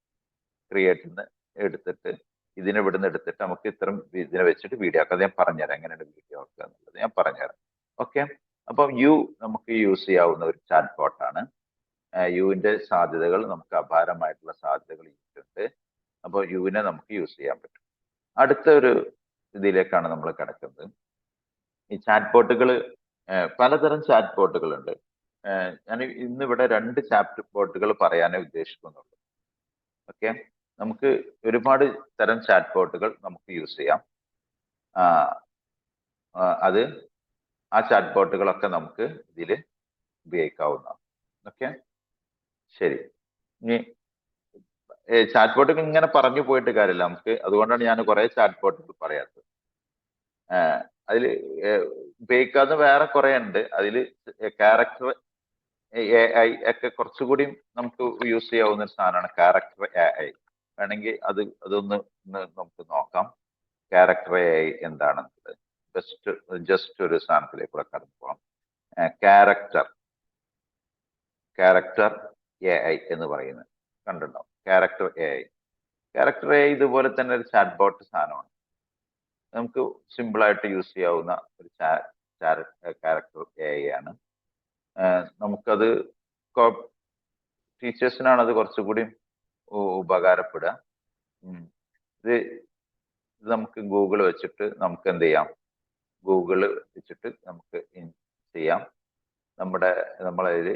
ക്രിയേറ്റ് എടുത്തിട്ട് ഇതിനെ ഇവിടുന്ന് എടുത്തിട്ട് നമുക്ക് ഇത്തരം ഇതിനെ വെച്ചിട്ട് വീഡിയോ ആക്കാം. അത് ഞാൻ പറഞ്ഞുതരാം എങ്ങനെയാണ് വീഡിയോ ആക്കുക എന്നുള്ളത് ഞാൻ പറഞ്ഞുതരാം. ഓക്കെ, അപ്പം യു നമുക്ക് യൂസ് ചെയ്യാവുന്ന ഒരു ചാറ്റ് ബോട്ടാണ്. യുവിന്റെ സാധ്യതകൾ നമുക്ക് അപാരമായിട്ടുള്ള സാധ്യതകൾ ഉണ്ട്. അപ്പോൾ യുവിനെ നമുക്ക് യൂസ് ചെയ്യാൻ പറ്റും. അടുത്ത ഒരു ഇതിലേക്കാണ് നമ്മൾ കിടക്കുന്നത്. ഈ ചാറ്റ് ബോട്ടുകൾ, പലതരം ചാറ്റ് ബോട്ടുകൾ ഉണ്ട്. ഞാൻ ഇന്നിവിടെ 2 ചാറ്റ് ബോട്ടുകൾ പറയാനേ ഉദ്ദേശിക്കുന്നുള്ളൂ. ഓക്കെ, നമുക്ക് ഒരുപാട് തരം ചാറ്റ് ബോട്ടുകൾ നമുക്ക് യൂസ് ചെയ്യാം. ആ ചാറ്റ് ബോട്ടുകളൊക്കെ നമുക്ക് ഇതിൽ ഉപയോഗിക്കാവുന്നതാണ്. ഓക്കെ, ശരി. ഇനി ചാറ്റ് ബോട്ടൊക്കെ ഇങ്ങനെ പറഞ്ഞു പോയിട്ട് കാര്യമില്ല നമുക്ക്, അതുകൊണ്ടാണ് ഞാൻ കുറെ ചാറ്റ് ബോട്ടുകൾ പറയാത്തത്. അതിൽ ഉപയോഗിക്കാതെ വേറെ കുറെ ഉണ്ട്. അതിൽ ക്യാരക്ടർ AI ഒക്കെ കുറച്ചുകൂടി നമുക്ക് യൂസ് ചെയ്യാവുന്ന ഒരു സാധനമാണ് ക്യാരക്ടർ AI. വേണമെങ്കിൽ അതൊന്ന് നമുക്ക് നോക്കാം. ക്യാരക്ടർ AI എന്താണെന്നുള്ളത് ജസ്റ്റ് ഒരു സാധനത്തിലേക്ക് കൂടെ കടന്നു പോകാം. ക്യാരക്ടർ AI എന്ന് പറയുന്നത് കണ്ടിട്ടുണ്ടാവും. ക്യാരക്ടർ AI ഇതുപോലെ തന്നെ ഒരു ചാറ്റ് ബോട്ട് സാധനമാണ്. നമുക്ക് സിമ്പിൾ ആയിട്ട് യൂസ് ചെയ്യാവുന്ന ഒരു ക്യാരക്ടർ AI ആണ്. നമുക്കത് ടീച്ചേഴ്സിനാണ് അത് കുറച്ചുകൂടി ഉപകാരപ്പെടുക. ഇത് നമുക്ക് ഗൂഗിൾ വെച്ചിട്ട് നമുക്ക് എന്ത് ചെയ്യാം, ഗൂഗിൾ വെച്ചിട്ട് നമുക്ക് ചെയ്യാം. നമ്മളതിൽ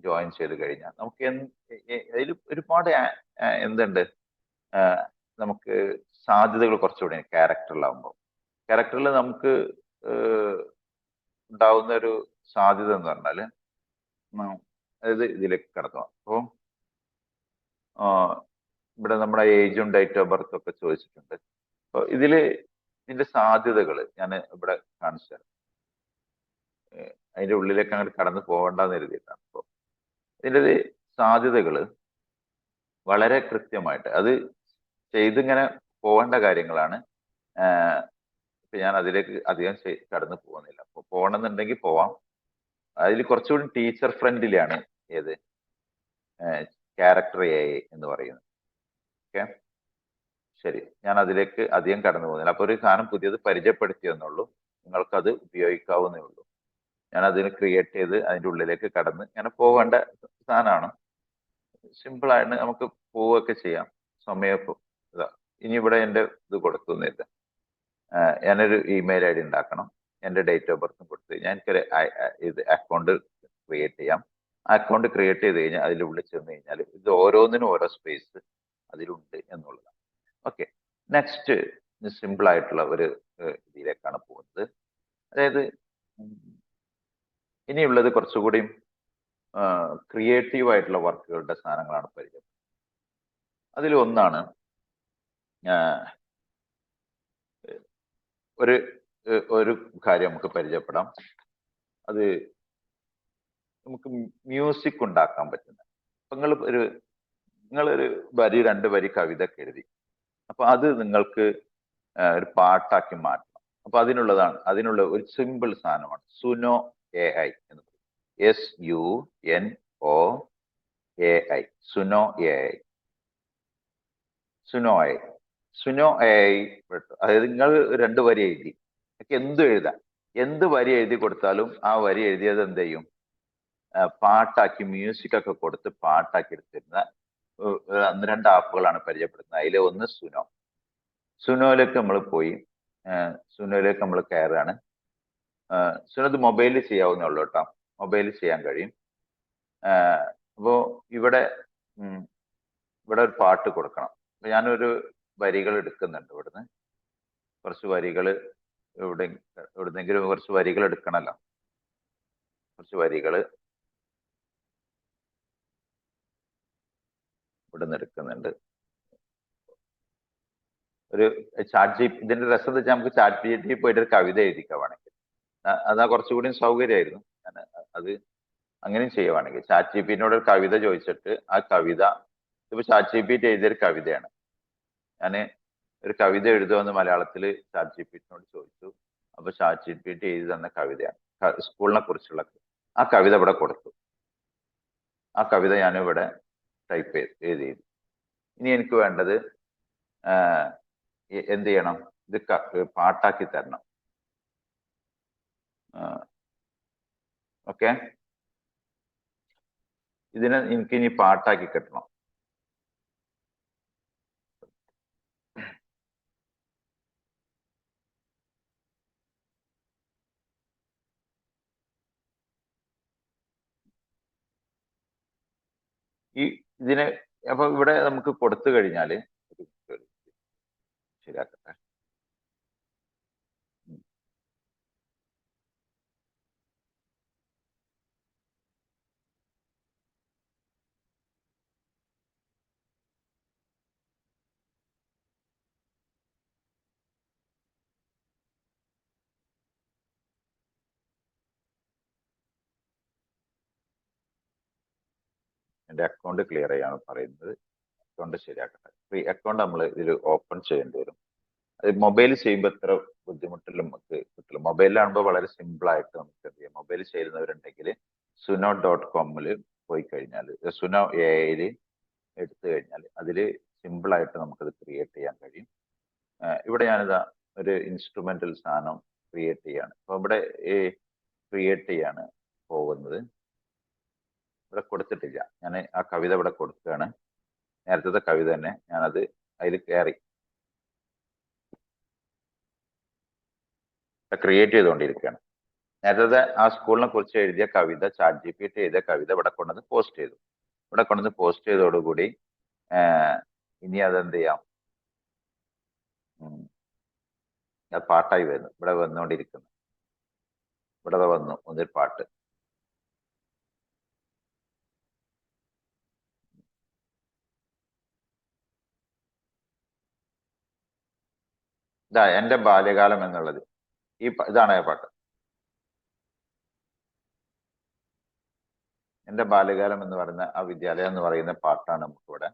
ജോയിൻ ചെയ്ത് കഴിഞ്ഞാൽ നമുക്ക് അതിൽ ഒരുപാട് എന്തുണ്ട്, നമുക്ക് സാധ്യതകൾ കുറച്ചുകൂടി ക്യാരക്ടറിൽ നമുക്ക് ഉണ്ടാവുന്ന ഒരു സാധ്യത എന്ന് പറഞ്ഞാൽ, അതായത് ഇതിലേക്ക് കടന്നു. അപ്പോൾ ഇവിടെ നമ്മുടെ ഏജും ഡേറ്റ് ഓഫ് ബർത്തും ഒക്കെ ചോദിച്ചിട്ടുണ്ട്. അപ്പോൾ ഇതിന്റെ സാധ്യതകൾ ഞാൻ ഇവിടെ കാണിച്ചു തരാം. അതിന്റെ ഉള്ളിലേക്ക് അങ്ങോട്ട് കടന്നു പോകണ്ടെന്ന് കരുതിയിട്ടാണ്. അപ്പോൾ ഇതിൻ്റെ സാധ്യതകൾ വളരെ കൃത്യമായിട്ട് അത് ചെയ്തിങ്ങനെ പോകേണ്ട കാര്യങ്ങളാണ്. ഇപ്പൊ ഞാൻ അതിലേക്ക് അധികം കടന്നു പോകുന്നില്ല. അപ്പോൾ പോകണമെന്നുണ്ടെങ്കിൽ പോവാം. അതിൽ കുറച്ചുകൂടി ടീച്ചർ ഫ്രണ്ട്ലി ആണ് ഏത് ക്യാരക്ടർ AI എന്ന് പറയുന്നത്. ഓക്കെ, ശരി. ഞാൻ അതിലേക്ക് അധികം കടന്നു പോകുന്നില്ല. അപ്പൊ ഒരു സാധനം പുതിയത് പരിചയപ്പെടുത്തിയെന്നുള്ളൂ, നിങ്ങൾക്കത് ഉപയോഗിക്കാവുന്നേ ഉള്ളൂ. ഞാൻ അതിന് ക്രിയേറ്റ് ചെയ്ത് അതിൻ്റെ ഉള്ളിലേക്ക് കടന്ന് ഇങ്ങനെ പോകേണ്ട സാധനമാണ്. സിമ്പിളായിട്ട് നമുക്ക് പോവുകയൊക്കെ ചെയ്യാം. സമയം ഇനി ഇവിടെ എൻ്റെ ഇത് കൊടുക്കുന്നില്ല. ഞാനൊരു ഇമെയിൽ ID ഉണ്ടാക്കണം. എൻ്റെ ഡേറ്റ് ഓഫ് ബർത്തും കൊടുത്തു കഴിഞ്ഞാൽ എനിക്കൊരു ഇത് അക്കൗണ്ട് ക്രിയേറ്റ് ചെയ്യാം. ആ അക്കൗണ്ട് ക്രിയേറ്റ് ചെയ്ത് കഴിഞ്ഞാൽ അതിലുള്ളിൽ ചെന്ന് കഴിഞ്ഞാൽ ഇത് ഓരോന്നിനും ഓരോ സ്പേസ് അതിലുണ്ട് എന്നുള്ളതാണ്. ഓക്കെ, നെക്സ്റ്റ് സിമ്പിൾ ആയിട്ടുള്ള ഒരു ഇതിലേക്കാണ് പോകുന്നത്. അതായത് ഇനിയുള്ളത് കുറച്ചുകൂടി ക്രിയേറ്റീവ് ആയിട്ടുള്ള വർക്കുകളുടെ സാധനങ്ങളാണ് പരിചയം. അതിലൊന്നാണ് ഒരു കാര്യം നമുക്ക് പരിചയപ്പെടാം. അത് നമുക്ക് മ്യൂസിക് ഉണ്ടാക്കാൻ പറ്റുന്ന. അപ്പൊ നിങ്ങളൊരു വരി 2 വരി കവിത ഒക്കെ എഴുതി, അപ്പൊ അത് നിങ്ങൾക്ക് ഒരു പാട്ടാക്കി മാറ്റണം. അപ്പൊ അതിനുള്ള ഒരു സിമ്പിൾ സാധനമാണ് സുനോ AI എന്ന് പറയും. SUNO Suno AI. Suno AI അതായത് നിങ്ങൾ 2 വരി എഴുതി, എഴുതാം. എന്ത് വരി എഴുതി കൊടുത്താലും ആ വരി എഴുതിയത് എന്ത് ചെയ്യും, പാട്ടാക്കി മ്യൂസിക് ഒക്കെ കൊടുത്ത് പാട്ടാക്കി എടുത്തിരുന്ന 1-2 ആപ്പുകളാണ് പരിചയപ്പെടുന്നത്. അതിലെ ഒന്ന് സുനോയിലേക്ക് നമ്മൾ പോയി. സുനോയിലേക്ക് നമ്മൾ കയറുകയാണ്. സുനോ ഇത് മൊബൈലിൽ ചെയ്യാവുന്നേ ഉള്ളൂ കേട്ടോ, മൊബൈലിൽ ചെയ്യാൻ കഴിയും. അപ്പോൾ ഇവിടെ ഒരു പാട്ട് കൊടുക്കണം. അപ്പൊ ഞാനൊരു വരികൾ എടുക്കുന്നുണ്ട്. ഇവിടുന്ന് കുറച്ച് വരികൾ എവിടുന്നെങ്കിലും കുറച്ച് വരികൾ എടുക്കണമല്ലോ. കുറച്ച് വരികൾ ഇവിടുന്ന് എടുക്കുന്നുണ്ട്. ഇതിന്റെ രസം എന്ന് വെച്ചാൽ നമുക്ക് ChatGPT പോയിട്ട് ഒരു കവിത എഴുതിക്കാൻ വേണമെങ്കിൽ അതാ കുറച്ചുകൂടി സൗകര്യമായിരുന്നു. അത് അങ്ങനെയും ചെയ്യുവാണെങ്കിൽ ChatGPT-നോട് ഒരു കവിത ചോദിച്ചിട്ട് ആ കവിത, ഇപ്പൊ ChatGPT എഴുതിയൊരു കവിതയാണ്. ഞാൻ ഒരു കവിത എഴുതുമെന്ന് മലയാളത്തിൽ ChatGPT-നോട് ചോദിച്ചു. അപ്പൊ ChatGPT എഴുതി തന്ന കവിതയാണ്, സ്കൂളിനെ കുറിച്ചുള്ള. ആ കവിത ഇവിടെ കൊടുത്തു. ആ കവിത ഞാനിവിടെ ടൈപ്പ് എഴുതി. ഇനി എനിക്ക് വേണ്ടത് എന്ത് ചെയ്യണം, ഇത് പാട്ടാക്കി തരണം. ഓക്കെ, ഇതിനെ എനിക്ക് ഇനി പാട്ടാക്കി കിട്ടണം. ഇതിനെ അപ്പൊ ഇവിടെ നമുക്ക് കൊടുത്തു കഴിഞ്ഞാല് ശരിയാക്കട്ടെ. എൻ്റെ അക്കൗണ്ട് ക്ലിയർ ചെയ്യാൻ പറയുന്നത്. അക്കൗണ്ട് ശരിയാക്കട്ടെ. ഫ്രീ അക്കൗണ്ട് നമ്മൾ ഇതിൽ ഓപ്പൺ ചെയ്യേണ്ടി വരും. അത് മൊബൈൽ ചെയ്യുമ്പോൾ എത്ര ബുദ്ധിമുട്ടില്ല നമുക്ക് കിട്ടില്ല. മൊബൈലിലാകുമ്പോൾ വളരെ സിമ്പിൾ ആയിട്ട് നമുക്ക് എന്ത് ചെയ്യാം. മൊബൈൽ ചെയ്യുന്നവരുണ്ടെങ്കിൽ suno.com പോയി കഴിഞ്ഞാൽ സുനോ AI എടുത്തു കഴിഞ്ഞാൽ അതിൽ സിമ്പിൾ ആയിട്ട് നമുക്കത് ക്രിയേറ്റ് ചെയ്യാൻ കഴിയും. ഇവിടെ ഞാനിതാ ഒരു ഇൻസ്ട്രുമെന്റൽ സാധനം ക്രിയേറ്റ് ചെയ്യാണ്. അപ്പൊ ഇവിടെ ക്രിയേറ്റ് ചെയ്യാണ് പോകുന്നത്. ഇവിടെ കൊടുത്തിട്ടില്ല, ഞാൻ ആ കവിത ഇവിടെ കൊടുക്കുകയാണ്. നേരത്തെ കവിത തന്നെ ഞാനത് അതിൽ കയറി ക്രിയേറ്റ് ചെയ്തുകൊണ്ടിരിക്കുകയാണ്. നേരത്തെ ആ സ്കൂളിനെ കുറിച്ച് എഴുതിയ കവിത ChatGPT എഴുതിയ കവിത ഇവിടെ കൊണ്ടുവന്ന് പോസ്റ്റ് ചെയ്തു. ഇവിടെ കൊണ്ടുവന്ന് പോസ്റ്റ് ചെയ്തതോടുകൂടി ഇനി അതെന്ത് ചെയ്യാം, അത് പാട്ടായി വരുന്നു. ഇവിടെ വന്നുകൊണ്ടിരിക്കുന്നു. ഇവിടെ വന്നു ഒന്നൊരു പാട്ട്. ഇതാ എൻ്റെ ബാല്യകാലം എന്നുള്ളത് ഇതാണ് ആ പാട്ട്. എൻ്റെ ബാല്യകാലം എന്ന് പറയുന്ന ആ വിദ്യാലയം എന്ന് പറയുന്ന പാട്ടാണ് നമുക്കിവിടെ.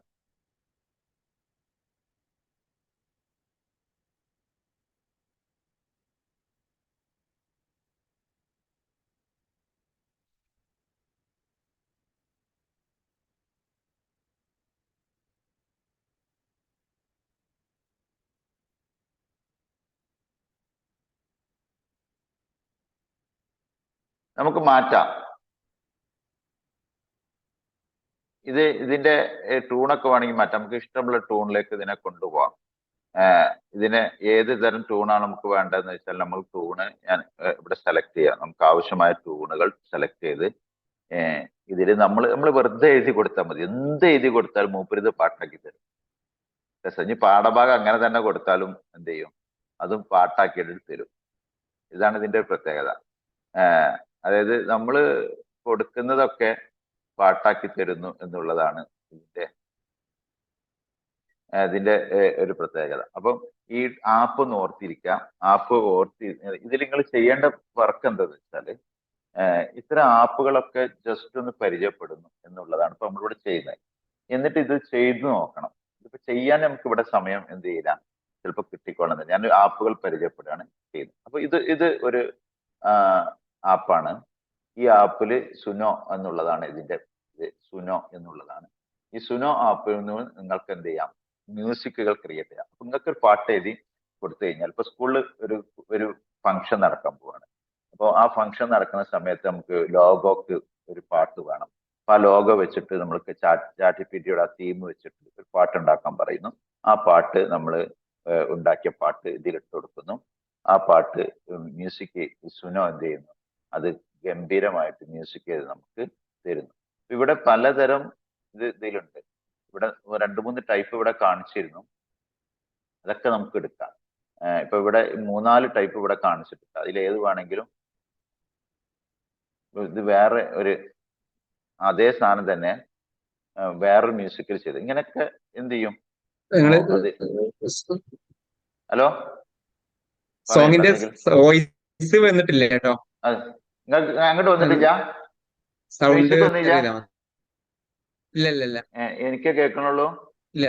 നമുക്ക് മാറ്റാം. ഇതിന്റെ ട്യൂണൊക്കെ വേണമെങ്കിൽ മാറ്റാം. നമുക്ക് ഇഷ്ടമുള്ള ട്യൂണിലേക്ക് ഇതിനെ കൊണ്ടുപോകാം. ഇതിന് ഏത് തരം ട്യൂണാണ് നമുക്ക് വേണ്ടതെന്ന് വെച്ചാൽ നമ്മൾ ട്യൂണ് ഞാൻ ഇവിടെ സെലക്ട് ചെയ്യാം. നമുക്ക് ആവശ്യമായ ട്യൂണുകൾ സെലക്ട് ചെയ്ത് ഇതിൽ നമ്മൾ വെറുതെ എഴുതി കൊടുത്താൽ മതി. എന്ത് എഴുതി കൊടുത്താലും മൂപ്പരിത് പാട്ടാക്കി തരും. ഇനി പാഠഭാഗം അങ്ങനെ തന്നെ കൊടുത്താലും എന്ത് ചെയ്യും, അതും പാട്ടാക്കിയിട്ട് തരും. ഇതാണ് ഇതിന്റെ പ്രത്യേകത. അതായത് നമ്മൾ കൊടുക്കുന്നതൊക്കെ പാട്ടാക്കി തരുന്നു എന്നുള്ളതാണ് ഇതിന്റെ ഒരു പ്രത്യേകത. അപ്പം ഈ ആപ്പ് ഒന്ന് ഓർത്തിരിക്കാം. ആപ്പ് ഇതിൽ നിങ്ങൾ ചെയ്യേണ്ട വർക്ക് എന്താന്ന് വെച്ചാല് ഇത്തരം ആപ്പുകളൊക്കെ ജസ്റ്റ് ഒന്ന് പരിചയപ്പെടുന്നു എന്നുള്ളതാണ് ഇപ്പൊ നമ്മളിവിടെ ചെയ്യുന്നത്. എന്നിട്ട് ഇത് ചെയ്തു നോക്കണം. ഇതിപ്പോ ചെയ്യാൻ നമുക്ക് ഇവിടെ സമയം എന്ത് ചെയ്യില്ല, ചിലപ്പോൾ കിട്ടിക്കൊള്ളുന്നത്. ഞാൻ ആപ്പുകൾ പരിചയപ്പെടുകയാണ് ചെയ്യുന്നത്. അപ്പൊ ഇത് ഒരു ആപ്പാണ്. ഈ ആപ്പില് സുനോ എന്നുള്ളതാണ് ഇതിന്റെ സുനോ എന്നുള്ളതാണ്. ഈ സുനോ ആപ്പിൽ നിന്ന് നിങ്ങൾക്ക് എന്ത് ചെയ്യാം, മ്യൂസിക്കുകൾ ക്രിയേറ്റ് ചെയ്യാം. അപ്പൊ നിങ്ങൾക്ക് ഒരു പാട്ട് എഴുതി കൊടുത്തു കഴിഞ്ഞാൽ ഇപ്പൊ സ്കൂളിൽ ഒരു ഫംഗ്ഷൻ നടക്കാൻ പോവാണ്. അപ്പോൾ ആ ഫംഗ്ഷൻ നടക്കുന്ന സമയത്ത് നമുക്ക് ലോഗോക്ക് ഒരു പാട്ട് വേണം. അപ്പൊ ആ ലോഗോ വെച്ചിട്ട് നമ്മൾക്ക് ChatGPTയുടെ ആ തീം വെച്ചിട്ട് ഒരു പാട്ട് ഉണ്ടാക്കാൻ പറയുന്നു. ആ പാട്ട് നമ്മൾ ഉണ്ടാക്കിയ പാട്ട് ഇതിലിട്ട് കൊടുക്കുന്നു. ആ പാട്ട് മ്യൂസിക് സുനോ എന്ത് ചെയ്യുന്നു, അത് ഗംഭീരമായിട്ട് മ്യൂസിക് ചെയ്ത് നമുക്ക് തരുന്നു. ഇവിടെ പലതരം ഇതിലുണ്ട്. ഇവിടെ 2-3 ടൈപ്പ് ഇവിടെ കാണിച്ചിരുന്നു. അതൊക്കെ നമുക്ക് എടുക്കാം. ഇപ്പൊ ഇവിടെ 3-4 ടൈപ്പ് ഇവിടെ കാണിച്ചിട്ടുണ്ട്. അതിലേത് വേണമെങ്കിലും ഇത് വേറെ ഒരു അതേ സാധനം തന്നെ വേറൊരു മ്യൂസിക്കിൽ ചെയ്ത് ഇങ്ങനെയൊക്കെ എന്ത് ചെയ്യും. ഹലോ, സോങ്ങിന്റെ വോയിസ് വന്നിട്ടില്ല കേട്ടോ. അങ്ങോട്ട് വന്നിട്ടില്ല, സൗണ്ട് വന്നില്ല. ഇല്ല എനിക്ക് കേൾക്കണുള്ളൂ. ഇല്ല.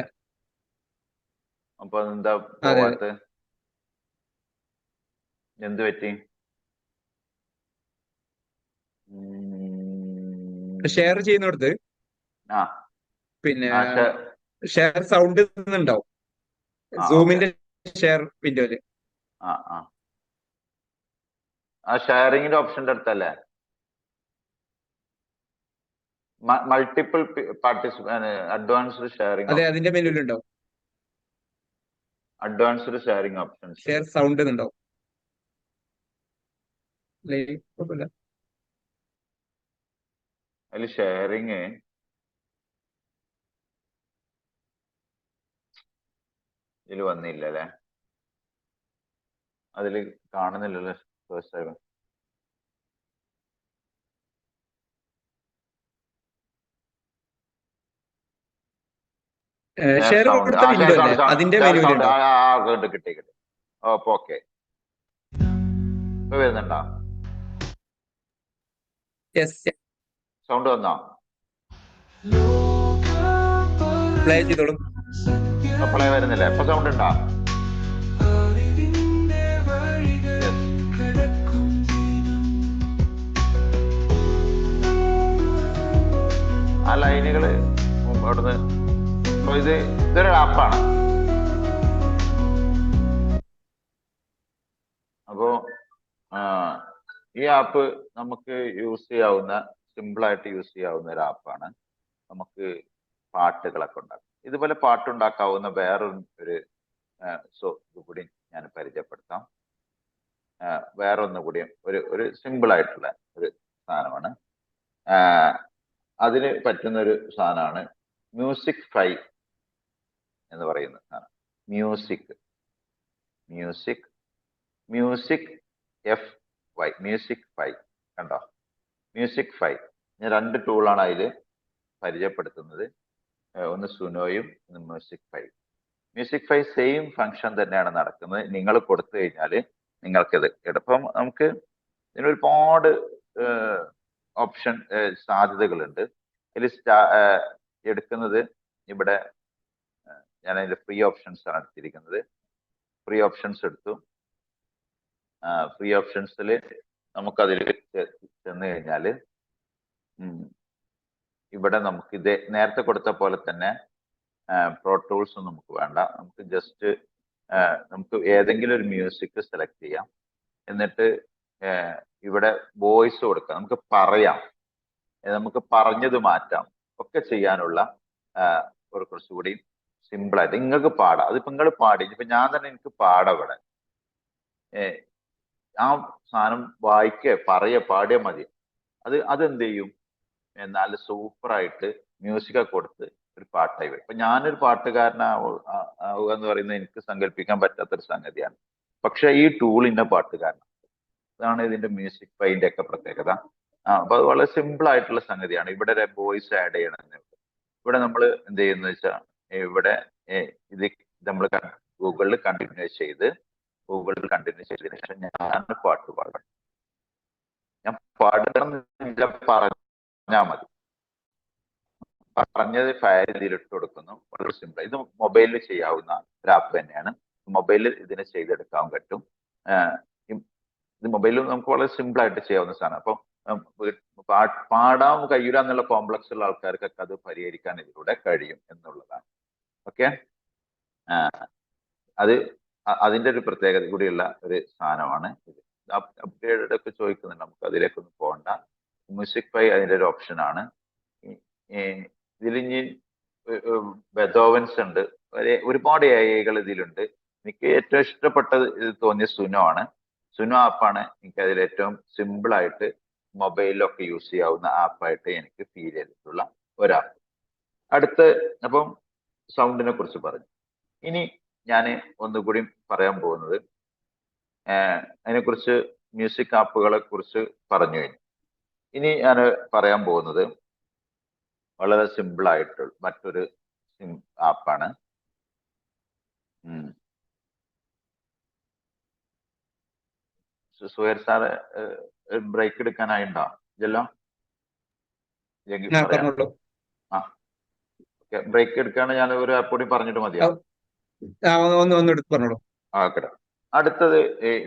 അപ്പൊ എന്താ പോവാത്ത, എന്ത് പറ്റി? ഷെയർ ചെയ്യുന്നിടത്ത് പിന്നെ ഷെയർ സൗണ്ട് ഉണ്ടാവും. സൂമിന്റെ ഷെയർ വിൻഡോയില് ആ ഷെയറിങ്ങിന്റെ ഓപ്ഷന്റെ അടുത്തല്ലേ മൾട്ടിപ്പിൾ അഡ്വാൻസ്ഡ് ഷെയറിംഗ്? അതെ, അതിന്റെ മെനുവിലുണ്ടാവും. Advanced sharing options, share sound ഉണ്ടാവും. അതിൽ ഷെയറിങ് ഇതിൽ വന്നില്ല അല്ലേ, അതിൽ കാണുന്നില്ലല്ലോ. ഷെയർ കൊടുത്ത വിൻഡോ അല്ലേ, അതിന്റെ മെനുവിലുണ്ടാവും. കിട്ടി. ഓക്കെ, വരുന്നുണ്ടോ? യെസ്, സൗണ്ട് വന്നോ? പ്ലേ ചെയ്തോളൂ. പ്ലേ വരുന്നില്ല. ഇപ്പൊ സൗണ്ട് ഉണ്ടോ? ആ ലൈനുകള് അവിടുന്ന് ഇതൊരു ആപ്പാണ്. അപ്പോ ഈ ആപ്പ് നമുക്ക് യൂസ് ചെയ്യാവുന്ന, സിമ്പിൾ ആയിട്ട് യൂസ് ചെയ്യാവുന്ന ഒരു ആപ്പാണ്. നമുക്ക് പാട്ടുകളൊക്കെ ഉണ്ടാക്കും. ഇതുപോലെ പാട്ടുണ്ടാക്കാവുന്ന വേറൊരു ഇത് കൂടി ഞാൻ പരിചയപ്പെടുത്താം. വേറൊന്നുകൂടി ഒരു സിമ്പിൾ ആയിട്ടുള്ള ഒരു സാധനമാണ്. അതിന് പറ്റുന്ന ഒരു സാധനമാണ് മ്യൂസിക് ഫൈ എന്ന് പറയുന്ന സാധനം. Musicfy FY, Musicfy. കണ്ടോ? Musicfy. ഞാൻ 2 ടൂളാണ് അതിൽ പരിചയപ്പെടുത്തുന്നത്. ഒന്ന് സുനോയും ഒന്ന് Musicfy. Musicfy same function തന്നെയാണ് നടക്കുന്നത്. നിങ്ങൾ കൊടുത്തു കഴിഞ്ഞാൽ നിങ്ങൾക്കിത് ഇപ്പം നമുക്ക് ഇതിന് ഒരുപാട് ഓപ്ഷൻ സാധ്യതകളുണ്ട്. ഇതിൽ എടുക്കുന്നത് ഇവിടെ ഞാൻ അതിന്റെ ഫ്രീ ഓപ്ഷൻസ് ആണ് എടുത്തിരിക്കുന്നത്. ഫ്രീ ഓപ്ഷൻസ് എടുത്തു. ഫ്രീ ഓപ്ഷൻസിൽ നമുക്കതിൽ ചെന്ന് കഴിഞ്ഞാൽ ഇവിടെ നമുക്ക് ഇത് നേരത്തെ കൊടുത്ത പോലെ തന്നെ പ്രോ ടൂൾസ് ഒന്നും നമുക്ക് വേണ്ട. നമുക്ക് ജസ്റ്റ് നമുക്ക് ഏതെങ്കിലും ഒരു മ്യൂസിക് സെലക്ട് ചെയ്യാം. എന്നിട്ട് ഇവിടെ വോയിസ് കൊടുക്കാം. നമുക്ക് പറയാം, നമുക്ക് പറഞ്ഞത് മാറ്റാം, ഒക്കെ ചെയ്യാനുള്ള ഒരു കുറച്ചുകൂടി സിമ്പിളായിട്ട് നിങ്ങൾക്ക് പാടാം. അതിപ്പോ നിങ്ങൾ പാടി, ഇപ്പൊ ഞാൻ തന്നെ എനിക്ക് പാടാം. ഇവിടെ ആ സാധനം പാടിയാൽ മതി. അതെന്ത് ചെയ്യും? നല്ല സൂപ്പറായിട്ട് മ്യൂസിക്കൊക്കെ കൊടുത്ത് ഒരു പാട്ടായി വരും. ഇപ്പൊ ഞാനൊരു പാട്ടുകാരനാവുക എന്ന് പറയുന്നത് എനിക്ക് സങ്കല്പിക്കാൻ പറ്റാത്തൊരു സംഗതിയാണ്. പക്ഷെ ഈ ടൂളിന്റെ പാട്ടുകാരനാണ്. അതാണ് ഇതിന്റെ മ്യൂസിക് ഫൈൻ്റെ ഒക്കെ പ്രത്യേകത. അപ്പൊ അത് വളരെ സിമ്പിൾ ആയിട്ടുള്ള സംഗതിയാണ്. ഇവിടെ വോയിസ് ആഡ് ചെയ്യണമെന്നേ ഉള്ളൂ. ഇവിടെ നമ്മൾ എന്ത് ചെയ്യുന്ന വെച്ചാൽ ഇവിടെ ഇത് നമ്മൾ ഗൂഗിളിൽ കണ്ടിന്യൂ ചെയ്തതിനു ശേഷം ഞാൻ പാട്ട് പാടണം. ഞാൻ പാടണം പറഞ്ഞാൽ മതി. പറഞ്ഞത് ഫയൽ ഇതിലിട്ട് കൊടുക്കുന്നു. വളരെ സിമ്പിൾ. ഇത് മൊബൈലിൽ ചെയ്യാവുന്ന ഒരു ആപ്പ് തന്നെയാണ്. മൊബൈലിൽ ഇതിനെ ചെയ്തെടുക്കാൻ പറ്റും. ഇത് മൊബൈലിൽ നമുക്ക് വളരെ സിമ്പിൾ ആയിട്ട് ചെയ്യാവുന്ന സാധനം. അപ്പം പാടാൻ കഴിയില്ല എന്നുള്ള കോംപ്ലക്സ് ഉള്ള ആൾക്കാർക്കൊക്കെ അത് പരിഹരിക്കാൻ ഇതിലൂടെ കഴിയും എന്നുള്ളതാണ്. ഓക്കെ, അതിന്റെ ഒരു പ്രത്യേകത കൂടിയുള്ള ഒരു സാധനമാണ് ഇത്. അപ്ഗ്രേഡ് ഒക്കെ ചോദിക്കുന്നുണ്ട്, നമുക്ക് അതിലേക്കൊന്നും പോകണ്ട. മ്യൂസിക് ഫൈ അതിന്റെ ഒരു ഓപ്ഷനാണ്. ഇതിലിഞ്ഞ് ബെതോവൻസ് ഉണ്ട്, ഒരുപാട് AI ഇതിലുണ്ട്. എനിക്ക് ഏറ്റവും ഇഷ്ടപ്പെട്ടത് തോന്നിയ സുനോ ആണ്. സുനോ ആപ്പാണ് എനിക്ക് അതിൽ ഏറ്റവും സിമ്പിൾ ആയിട്ട് മൊബൈലിലൊക്കെ യൂസ് ചെയ്യാവുന്ന ആപ്പായിട്ട് എനിക്ക് ഫീൽ ചെയ്തിട്ടുള്ള ഒരാപ്പ്. അപ്പം സൗണ്ടിനെ കുറിച്ച് പറഞ്ഞു. ഇനി ഞാൻ ഒന്നുകൂടി പറയാൻ പോകുന്നത് അതിനെക്കുറിച്ച് മ്യൂസിക് ആപ്പുകളെ കുറിച്ച് പറഞ്ഞു കഴിഞ്ഞു. ഇനി ഞാൻ പറയാൻ പോകുന്നത് വളരെ സിമ്പിൾ ആയിട്ടുള്ള മറ്റൊരു ആപ്പാണ്. സുഹേർ സാറ് ബ്രേക്ക് എടുക്കാനായിണ്ടോ? ഇല്ലല്ലോ. ബ്രേക്ക് എടുക്കാണ്. ഞാൻ ഒരു ആപ്പ് കൂടി പറഞ്ഞിട്ട് മതിയാവും. ഓക്കെ. അടുത്തത്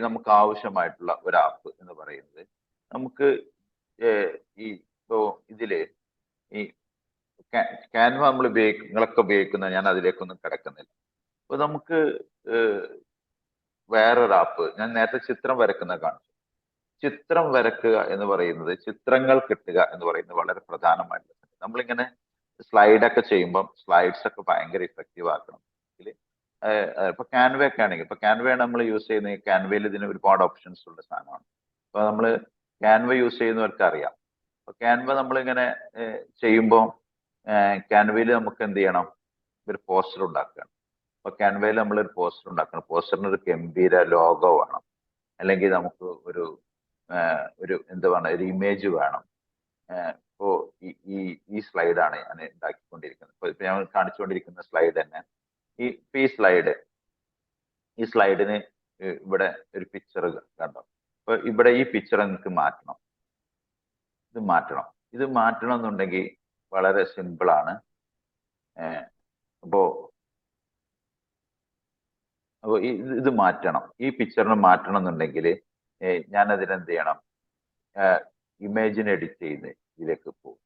നമുക്ക് ആവശ്യമായിട്ടുള്ള ഒരു ആപ്പ് എന്ന് പറയുന്നത്, നമുക്ക് ഇതില് ഈ ക്യാൻവ നമ്മൾ നിങ്ങളൊക്കെ ഉപയോഗിക്കുന്ന, ഞാൻ അതിലേക്കൊന്നും കിടക്കുന്നില്ല. അപ്പൊ നമുക്ക് വേറൊരു ആപ്പ്, ഞാൻ നേരത്തെ ചിത്രം വരക്കുന്ന കാണിച്ചു. ചിത്രം വരക്കുക എന്ന് പറയുന്നത്, ചിത്രങ്ങൾ കിട്ടുക എന്ന് പറയുന്നത് വളരെ പ്രധാനമായിട്ടുള്ള. നമ്മളിങ്ങനെ സ്ലൈഡൊക്കെ ചെയ്യുമ്പം സ്ലൈഡ്സ് ഒക്കെ ഭയങ്കര ഇഫക്റ്റീവ് ആക്കണം. ഇപ്പൊ ക്യാൻവ ഒക്കെ ആണെങ്കിൽ, ഇപ്പൊ ക്യാൻവയാണ് നമ്മൾ യൂസ് ചെയ്യുന്നത്. ക്യാൻവയിൽ ഇതിന് ഒരുപാട് ഓപ്ഷൻസ് ഉള്ള സാധനമാണ്. അപ്പൊ നമ്മൾ ക്യാൻവ യൂസ് ചെയ്യുന്നവർക്ക് അറിയാം. അപ്പൊ ക്യാൻവ നമ്മളിങ്ങനെ ചെയ്യുമ്പോൾ ക്യാൻവയിൽ നമുക്ക് എന്ത് ചെയ്യണം? ഒരു പോസ്റ്റർ ഉണ്ടാക്കുകയാണ്. അപ്പൊ ക്യാൻവയിൽ നമ്മൾ ഒരു പോസ്റ്റർ ഉണ്ടാക്കണം. പോസ്റ്ററിന് ഒരു ഗംഭീര ലോഗോ വേണം, അല്ലെങ്കിൽ നമുക്ക് ഒരു എന്താ പറയുക, ഒരു ഇമേജ് വേണം. ഇപ്പോ ഈ സ്ലൈഡാണ് ഞാൻ ഉണ്ടാക്കിക്കൊണ്ടിരിക്കുന്നത്. ഇപ്പൊ ഞാൻ കാണിച്ചുകൊണ്ടിരിക്കുന്ന സ്ലൈഡ് തന്നെ, ഈ സ്ലൈഡിന് ഇവിടെ ഒരു പിക്ചർ കണ്ടോ? അപ്പൊ ഇവിടെ ഈ പിക്ചർ നിങ്ങൾക്ക് മാറ്റണം. ഇത് മാറ്റണം എന്നുണ്ടെങ്കിൽ വളരെ സിമ്പിളാണ്. അപ്പോ ഇത് മാറ്റണം, ഈ പിക്ചറിന് മാറ്റണം എന്നുണ്ടെങ്കിൽ ഞാൻ അതിനെന്ത് ചെയ്യണം? ഇമേജിനെ എഡിറ്റ് ചെയ്ത് ഇതിലേക്ക് പോകും.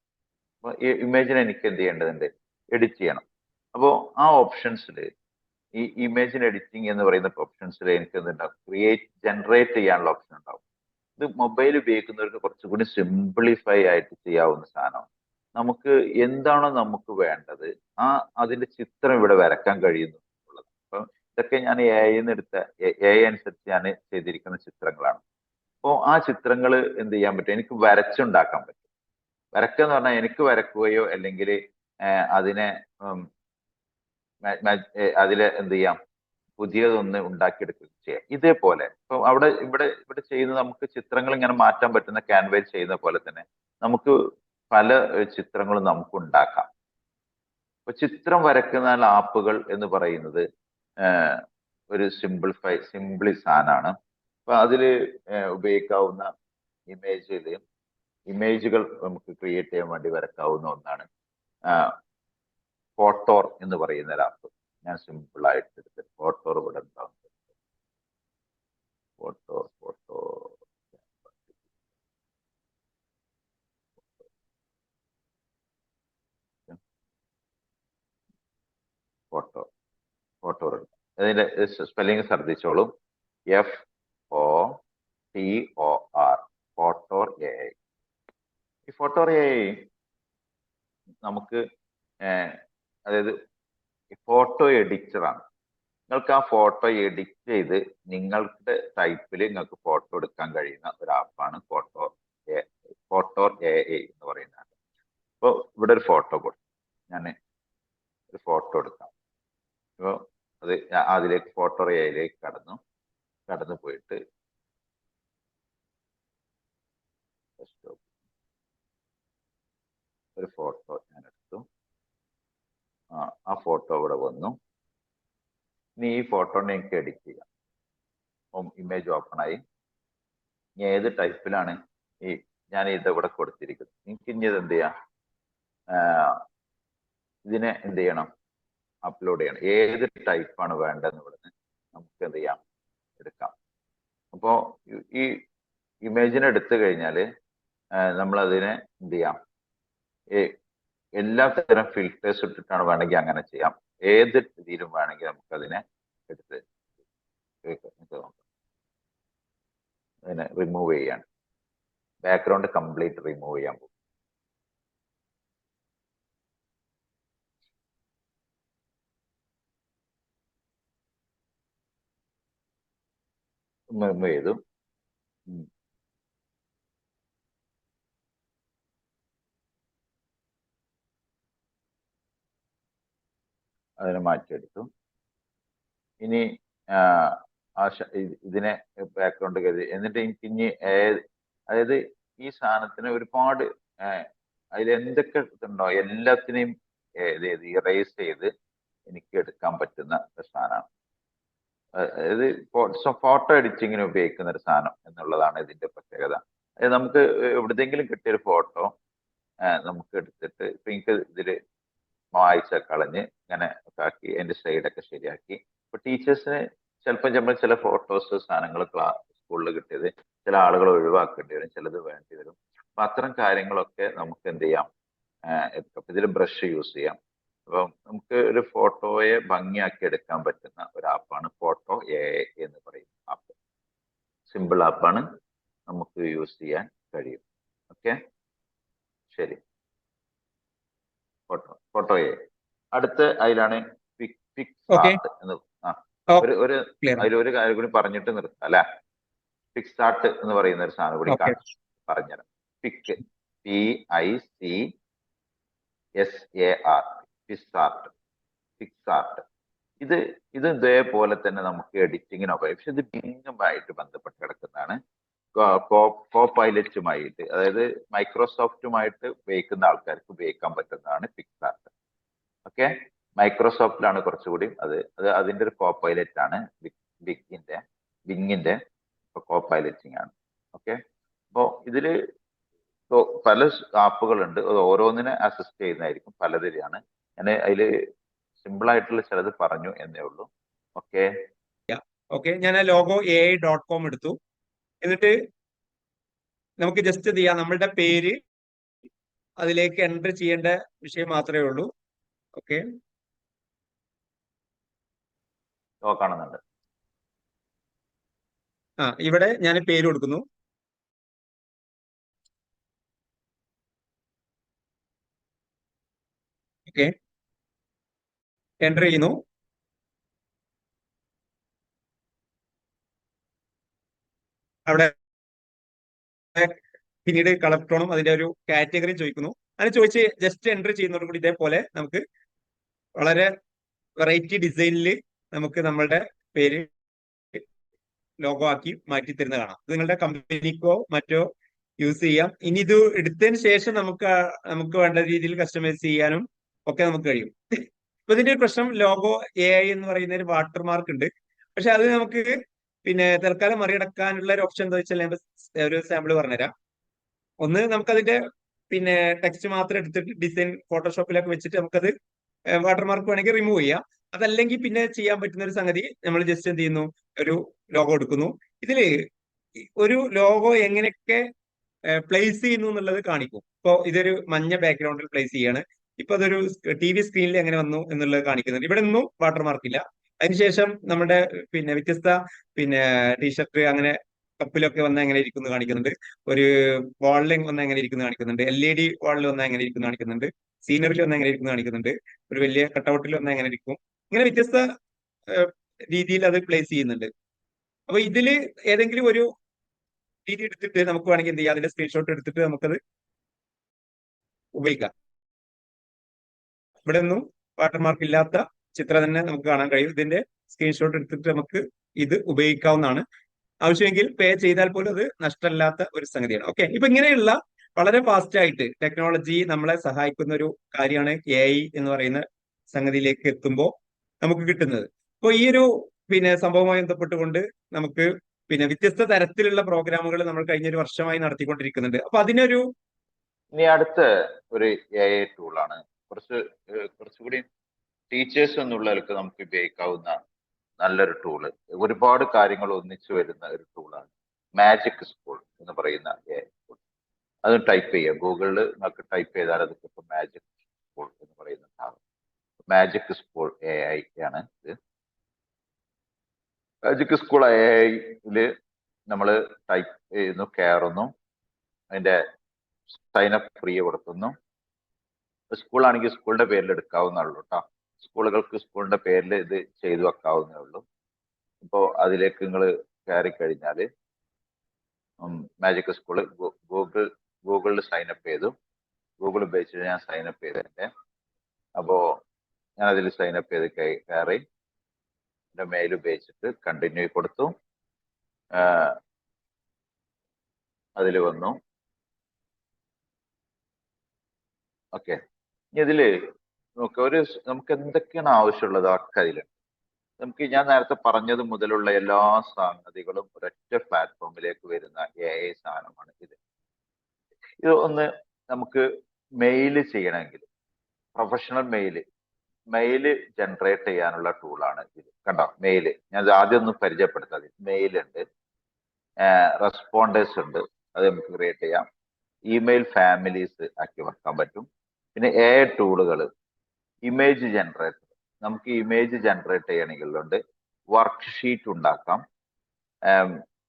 അപ്പൊ ഈ ഇമേജിനെ എനിക്ക് എന്ത് ചെയ്യേണ്ടതുണ്ട്? എഡിറ്റ് ചെയ്യണം. അപ്പോൾ ആ ഓപ്ഷൻസിൽ ഈ ഇമേജിന് എഡിറ്റിംഗ് എന്ന് പറയുന്ന ഓപ്ഷൻസിൽ എനിക്ക് എന്തുണ്ടാവും? ജനറേറ്റ് ചെയ്യാനുള്ള ഓപ്ഷൻ ഉണ്ടാവും. ഇത് മൊബൈൽ ഉപയോഗിക്കുന്നവർക്ക് കുറച്ചുകൂടി സിംപ്ലിഫൈ ആയിട്ട് ചെയ്യാവുന്ന സാധനമാണ്. നമുക്ക് എന്താണോ നമുക്ക് വേണ്ടത് അതിന്റെ ചിത്രം ഇവിടെ വരക്കാൻ കഴിയുന്നു എന്നുള്ളത്. അപ്പം ഇതൊക്കെ ഞാൻ എ അനുസരിച്ച് ഞാൻ ചെയ്തിരിക്കുന്ന ചിത്രങ്ങളാണ്. അപ്പോൾ ആ ചിത്രങ്ങൾ എന്ത് ചെയ്യാൻ പറ്റും? എനിക്ക് വരച്ചുണ്ടാക്കാൻ പറ്റും. വരക്കുക എന്ന് പറഞ്ഞാൽ എനിക്ക് വരക്കുകയോ അല്ലെങ്കിൽ അതിനെ അതിൽ എന്ത് ചെയ്യാം? പുതിയതൊന്ന് ഉണ്ടാക്കിയെടുക്കുകയും ചെയ്യാം. ഇതേപോലെ ഇപ്പൊ ഇവിടെ ചെയ്യുന്ന നമുക്ക് ചിത്രങ്ങൾ ഇങ്ങനെ മാറ്റാൻ പറ്റുന്ന ക്യാൻവയിൽ ചെയ്യുന്ന പോലെ തന്നെ നമുക്ക് പല ചിത്രങ്ങളും നമുക്ക് ഉണ്ടാക്കാം. ഇപ്പൊ ചിത്രം വരക്കുന്ന ആപ്പുകൾ എന്ന് പറയുന്നത് ഒരു സിംപിളി സാധനമാണ്. അപ്പൊ അതിൽ ഉപയോഗിക്കാവുന്ന ഇമേജുകൾ നമുക്ക് ക്രിയേറ്റ് ചെയ്യാൻ വേണ്ടി വരക്കാവുന്ന ഒന്നാണ് ഫോട്ടോർ എന്ന് പറയുന്ന ഒരു ആപ്പ്. ഞാൻ സിമ്പിൾ ആയിട്ട് എടുത്ത് ഫോട്ടോർ ഇവിടെ ഉണ്ടാവും. ഫോട്ടോ എടുക്കാം. അതിന്റെ സ്പെല്ലിംഗ് ശ്രദ്ധിച്ചോളൂ. FOTOR, ഫോട്ടോർ AI. ഈ ഫോട്ടോർ AI നമുക്ക് അതായത് ഫോട്ടോ എഡിറ്ററാണ്. നിങ്ങൾക്ക് ആ ഫോട്ടോ എഡിറ്റ് ചെയ്ത് നിങ്ങളുടെ ടൈപ്പിൽ നിങ്ങൾക്ക് ഫോട്ടോ എടുക്കാൻ കഴിയുന്ന ഒരു ആപ്പാണ് ഫോട്ടോർ AI എന്ന് പറയുന്നത്. അപ്പോൾ ഇവിടെ ഒരു ഫോട്ടോ കൊടുക്കും. ഞാൻ ഒരു ഫോട്ടോ എടുക്കാം. അപ്പോൾ അതിലേക്ക് ഫോട്ടോർ AIയിലേക്ക് കടന്നു പോയിട്ട് ഒരു ഫോട്ടോ ഞാൻ എടുത്തു. ആ ഫോട്ടോ ഇവിടെ വന്നു. ഇനി ഈ ഫോട്ടോനെ എനിക്ക് എഡിറ്റ് ചെയ്യാം. ഇമേജ് ഓപ്പൺ ആയി. ഇനി ഏത് ടൈപ്പിലാണ് ഞാൻ ഇതിവിടെ കൊടുത്തിരിക്കുന്നത്? എനിക്ക് ഇനി ഇത് എന്ത് ചെയ്യാം? ഇതിനെ എന്ത് ചെയ്യണം? അപ്ലോഡ് ചെയ്യണം. ഏത് ടൈപ്പാണ് വേണ്ടതെന്ന് ഇവിടുന്ന് നമുക്ക് എന്ത് ചെയ്യാം? എടുക്കാം. അപ്പോൾ ഈ ഇമേജിനെ എടുത്തു കഴിഞ്ഞാൽ നമ്മൾ അതിനെ എന്ത് ചെയ്യാം? എല്ലാ തരം ഫിൽറ്റേഴ്സ് ഇട്ടിട്ടാണ് വേണമെങ്കിൽ അങ്ങനെ ചെയ്യാം. ഏത് രീതിയിലും വേണമെങ്കിൽ നമുക്ക് അതിനെ എടുത്ത് അതിനെ റിമൂവ് ചെയ്യാൻ, ബാക്ക്ഗ്രൗണ്ട് കംപ്ലീറ്റ് റിമൂവ് ചെയ്യാൻ പോകും. റിമൂവ് ചെയ്തു. അതിനെ മാറ്റിയെടുത്തു. ഇനി ഇതിനെ ബാക്ക്ഗ്രൗണ്ട് കരുതി. എന്നിട്ട് എനിക്ക് ഇനി അതായത് ഈ സാധനത്തിന് ഒരുപാട് അതിലെന്തൊക്കെ ഉണ്ടോ എല്ലാത്തിനെയും ഇറേസ് ചെയ്ത് എനിക്ക് എടുക്കാൻ പറ്റുന്ന ഒരു സാധനമാണ്. അതായത് ഫോട്ടോ എഡിറ്റിങ്ങിന് ഉപയോഗിക്കുന്ന ഒരു സാധനം എന്നുള്ളതാണ് ഇതിന്റെ പ്രത്യേകത. അതായത് നമുക്ക് എവിടെയെങ്കിലും കിട്ടിയൊരു ഫോട്ടോ നമുക്ക് എടുത്തിട്ട് ഇപ്പൊ എനിക്ക് ഇതില് വായിച്ച കളഞ്ഞ് ഇങ്ങനെ ആക്കി അതിന്റെ സൈഡൊക്കെ ശരിയാക്കി. ഇപ്പൊ ടീച്ചേഴ്സിന് ചിലപ്പോൾ ചില ഫോട്ടോസ് സാധനങ്ങൾ സ്കൂളിൽ കിട്ടിയത് ചില ആളുകൾ ഒഴിവാക്കേണ്ടി വരും, ചിലത് വേണ്ടി വരും. അപ്പൊ അത്തരം കാര്യങ്ങളൊക്കെ നമുക്ക് എന്ത് ചെയ്യാം? ഇതിൽ ബ്രഷ് യൂസ് ചെയ്യാം. അപ്പം നമുക്ക് ഒരു ഫോട്ടോയെ ഭംഗിയാക്കി എടുക്കാൻ പറ്റുന്ന ഒരു ആപ്പാണ് ഫോട്ടോ AI എന്ന് പറയുന്ന ആപ്പ്. സിമ്പിൾ ആപ്പാണ്, നമുക്ക് യൂസ് ചെയ്യാൻ കഴിയും. ഓക്കെ, ശരി. Photo AI. അടുത്ത അതിലാണ് പിക്സാർട്ട് എന്ന് അതിലൊരു കാര്യം കൂടി പറഞ്ഞിട്ട് നിർത്താം അല്ലെ. പിക്സാർട്ട് എന്ന് പറയുന്ന ഒരു സാധനം കൂടി പറഞ്ഞുതരാം. PICSAR, Picsart. ഇത് ഇതേപോലെ തന്നെ നമുക്ക് എഡിറ്റിങ്ങിനൊക്കെ, പക്ഷെ ഇത് ബിങ്ങുമായിട്ട് ബന്ധപ്പെട്ട് കിടക്കുന്നതാണ്. കോപൈലറ്റുമായിട്ട്, അതായത് മൈക്രോസോഫ്റ്റുമായിട്ട് ഉപയോഗിക്കുന്ന ആൾക്കാർക്ക് ഉപയോഗിക്കാൻ പറ്റുന്നതാണ് പിക്സാർട്ട്. ഓക്കെ, മൈക്രോസോഫ്റ്റിലാണ് കുറച്ചുകൂടി അതിന്റെ ഒരു കോപൈലറ്റ് ആണ് ബിങ്ങിന്റെ കോപൈലറ്റിംഗ് ആണ്. ഓക്കെ, അപ്പോൾ ഇതില് പല ആപ്പുകളുണ്ട്. അത് ഓരോന്നിനെ അസിസ്റ്റ് ചെയ്യുന്നതായിരിക്കും, പലതിലാണ്. ഞാൻ അതിൽ സിമ്പിൾ ആയിട്ടുള്ള ചിലത് പറഞ്ഞു എന്നേ ഉള്ളൂ. ഓക്കെ ഓക്കെ, ഞാൻ ആ ലോഗോ AI.com എടുത്തു. എന്നിട്ട് നമുക്ക് ജസ്റ്റ് ചെയ്യാം, നമ്മളുടെ പേര് അതിലേക്ക് എൻ്റർ ചെയ്യേണ്ട വിഷയം മാത്രമേ ഉള്ളൂ. ഓക്കെ, കാണുന്നുണ്ട്. ഇവിടെ ഞാൻ പേര് കൊടുക്കുന്നു. ഓക്കെ, എൻ്റർ ചെയ്യുന്നു. അവിടെ പിന്നീട് കളർ ടോണും അതിന്റെ ഒരു കാറ്റഗറിയും ചോദിക്കുന്നു. അങ്ങനെ ചോദിച്ച് ജസ്റ്റ് എൻ്റർ ചെയ്യുന്നതോടുകൂടി ഇതേപോലെ നമുക്ക് വളരെ വെറൈറ്റി ഡിസൈനിൽ നമുക്ക് നമ്മളുടെ പേര് ലോഗോ ആക്കി മാറ്റി തരുന്ന കാണാം. ഇത് നിങ്ങളുടെ കമ്പനിക്കോ മറ്റോ യൂസ് ചെയ്യാം. ഇനി ഇത് എടുത്തതിന് ശേഷം നമുക്ക് വേണ്ട രീതിയിൽ കസ്റ്റമൈസ് ചെയ്യാനും ഒക്കെ നമുക്ക് കഴിയും. ഇപ്പൊ ഇതിന്റെ ഒരു പ്രശ്നം, ലോഗോ AI എന്ന് പറയുന്ന ഒരു വാട്ടർമാർക്ക് ഉണ്ട്. പക്ഷെ അത് നമുക്ക് പിന്നെ തൽക്കാലം മറികടക്കാനുള്ള ഒരു ഓപ്ഷൻ എന്താ വെച്ചാൽ ഞാൻ ഒരു സാമ്പിൾ പറഞ്ഞുതരാം. ഒന്ന്, നമുക്കതിന്റെ പിന്നെ ടെക്സ്റ്റ് മാത്രം എടുത്തിട്ട് ഡിസൈൻ ഫോട്ടോഷോപ്പിലൊക്കെ വെച്ചിട്ട് നമുക്കത് വാട്ടർമാർക്ക് വേണമെങ്കിൽ റിമൂവ് ചെയ്യാം. അതല്ലെങ്കിൽ പിന്നെ ചെയ്യാൻ പറ്റുന്ന ഒരു സംഗതി, നമ്മൾ ജസ്റ്റ് എന്ത് ചെയ്യുന്നു, ഒരു ലോഗോ എടുക്കുന്നു. ഇതില് ഒരു ലോഗോ എങ്ങനെയൊക്കെ പ്ലേസ് ചെയ്യുന്നു എന്നുള്ളത് കാണിക്കും. ഇപ്പൊ ഇതൊരു മഞ്ഞ ബാക്ക്ഗ്രൗണ്ടിൽ പ്ലേസ് ചെയ്യാണ്. ഇപ്പൊ അതൊരു TV സ്ക്രീനിൽ എങ്ങനെ വന്നു എന്നുള്ളത് കാണിക്കുന്നുണ്ട്. ഇവിടെ ഒന്നും വാട്ടർമാർക്ക് ഇല്ല. അതിനുശേഷം നമ്മുടെ പിന്നെ വ്യത്യസ്ത പിന്നെ ടീഷർട്ട് അങ്ങനെ കപ്പിലൊക്കെ വന്ന എങ്ങനെ ഇരിക്കുന്നു കാണിക്കുന്നുണ്ട്. ഒരു വാളിൽ വന്ന എങ്ങനെ ഇരിക്കുന്നു കാണിക്കുന്നുണ്ട്. LED വാളിൽ വന്ന എങ്ങനെ ഇരിക്കുന്നു കാണിക്കുന്നുണ്ട്. സീനറിൽ വന്ന എങ്ങനെ ഇരിക്കുന്നു കാണിക്കുന്നുണ്ട്. ഒരു വലിയ കട്ടൗട്ടിൽ വന്ന എങ്ങനെ ഇരിക്കും. ഇങ്ങനെ വ്യത്യസ്ത രീതിയിൽ അത് പ്ലേസ് ചെയ്യുന്നുണ്ട്. അപ്പൊ ഇതില് ഏതെങ്കിലും ഒരു രീതി എടുത്തിട്ട് നമുക്ക് വേണമെങ്കിൽ എന്ത് ചെയ്യാം, അതിന്റെ സ്ക്രീൻഷോട്ട് എടുത്തിട്ട് നമുക്കത് ഉപയോഗിക്കാം. ഇവിടെ ഒന്നും വാട്ടർമാർക്ക് ഇല്ലാത്ത ചിത്രം തന്നെ നമുക്ക് കാണാൻ കഴിയും. ഇതിന്റെ സ്ക്രീൻഷോട്ട് എടുത്തിട്ട് നമുക്ക് ഇത് ഉപയോഗിക്കാവുന്നതാണ്. ആവശ്യമെങ്കിൽ പേ ചെയ്താൽ പോലും അത് നഷ്ടമല്ലാത്ത ഒരു സംഗതിയാണ്. ഓക്കെ, ഇപ്പൊ ഇങ്ങനെയുള്ള വളരെ ഫാസ്റ്റ് ആയിട്ട് ടെക്നോളജി നമ്മളെ സഹായിക്കുന്ന ഒരു കാര്യമാണ് AI എന്ന് പറയുന്ന സംഗതിയിലേക്ക് എത്തുമ്പോൾ നമുക്ക് കിട്ടുന്നത്. അപ്പോൾ ഈ ഒരു പിന്നെ സംഭവവുമായി ബന്ധപ്പെട്ടുകൊണ്ട് നമുക്ക് പിന്നെ വ്യത്യസ്ത തരത്തിലുള്ള പ്രോഗ്രാമുകൾ നമ്മൾ കഴിഞ്ഞൊരു വർഷമായി നടത്തിക്കൊണ്ടിരിക്കുന്നുണ്ട്. അപ്പൊ അതിനൊരു ഇനി അടുത്ത ഒരു AI ടൂളാണ്, കുറച്ചുകൂടി ടീച്ചേഴ്സ് എന്നുള്ളവർക്ക് നമുക്ക് ഉപയോഗിക്കാവുന്ന നല്ലൊരു ടൂള്, ഒരുപാട് കാര്യങ്ങൾ ഒന്നിച്ചു വരുന്ന ഒരു ടൂളാണ് മാജിക് സ്കൂൾ എന്ന് പറയുന്ന AI ടൂൾ. അത് ടൈപ്പ് ചെയ്യുക, ഗൂഗിളിൽ നമുക്ക് ടൈപ്പ് ചെയ്താൽ അത് കിട്ടും, മാജിക് സ്കൂൾ എന്ന് പറയുന്ന സാധനം. മാജിക് സ്കൂൾ AI ആണ് ഇത്. മാജിക് സ്കൂൾ AIയില് നമ്മൾ ടൈപ്പ് ചെയ്യുന്നു, കയറുന്നു, അതിന്റെ സൈനപ്പ് ഫ്രീ കൊടുക്കുന്നു. സ്കൂളാണെങ്കിൽ സ്കൂളിന്റെ പേരിൽ എടുക്കാവുന്നേ ഉള്ളൂ കേട്ടോ. സ്കൂളുകൾക്ക് സ്കൂളിന്റെ പേരിൽ ഇത് ചെയ്തു വെക്കാവുന്നേ ഉള്ളൂ. ഇപ്പോൾ അതിലേക്ക് നിങ്ങൾ കയറി കഴിഞ്ഞാൽ മാജിക് സ്കൂള് ഗൂഗിളിൽ സൈനപ്പ് ചെയ്തു. ഗൂഗിൾ ഉപയോഗിച്ചിട്ട് ഞാൻ സൈനപ്പ് ചെയ്തതിൻ്റെ. അപ്പോൾ ഞാൻ അതിൽ സൈനപ്പ് ചെയ്ത് കയറി എൻ്റെ മെയിൽ ഉപയോഗിച്ചിട്ട് കണ്ടിന്യൂ കൊടുത്തു. അതിൽ വന്നു. ഓക്കെ, ഇനി ഇതിൽ നമുക്ക് എന്തൊക്കെയാണ് ആവശ്യമുള്ളത് ഒക്കെ അതിലുണ്ട്. നമുക്ക് ഞാൻ നേരത്തെ പറഞ്ഞത് മുതലുള്ള എല്ലാ സംഗതികളും ഒരൊറ്റ പ്ലാറ്റ്ഫോമിലേക്ക് വരുന്ന AI സാധനമാണ് ഇത്. ഇത് ഒന്ന് നമുക്ക് മെയില് ചെയ്യണമെങ്കിൽ, പ്രൊഫഷണൽ മെയില് ജനറേറ്റ് ചെയ്യാനുള്ള ടൂളാണ് ഇത്. കണ്ടോ, മെയില് ഞാൻ ആദ്യം ഒന്ന് പരിചയപ്പെടുത്താം. മെയിലുണ്ട്, റെസ്പോണ്ടേഴ്സ് ഉണ്ട്, അത് നമുക്ക് ക്രിയേറ്റ് ചെയ്യാം. ഇമെയിൽ ഫാമിലീസ് ആക്കി വെക്കാൻ പറ്റും. പിന്നെ AI ടൂളുകൾ, ഇമേജ് ജനറേറ്റർ, നമുക്ക് ഇമേജ് ജനറേറ്റ് ചെയ്യണമെങ്കിലുണ്ട്. വർക്ക് ഷീറ്റ് ഉണ്ടാക്കാം,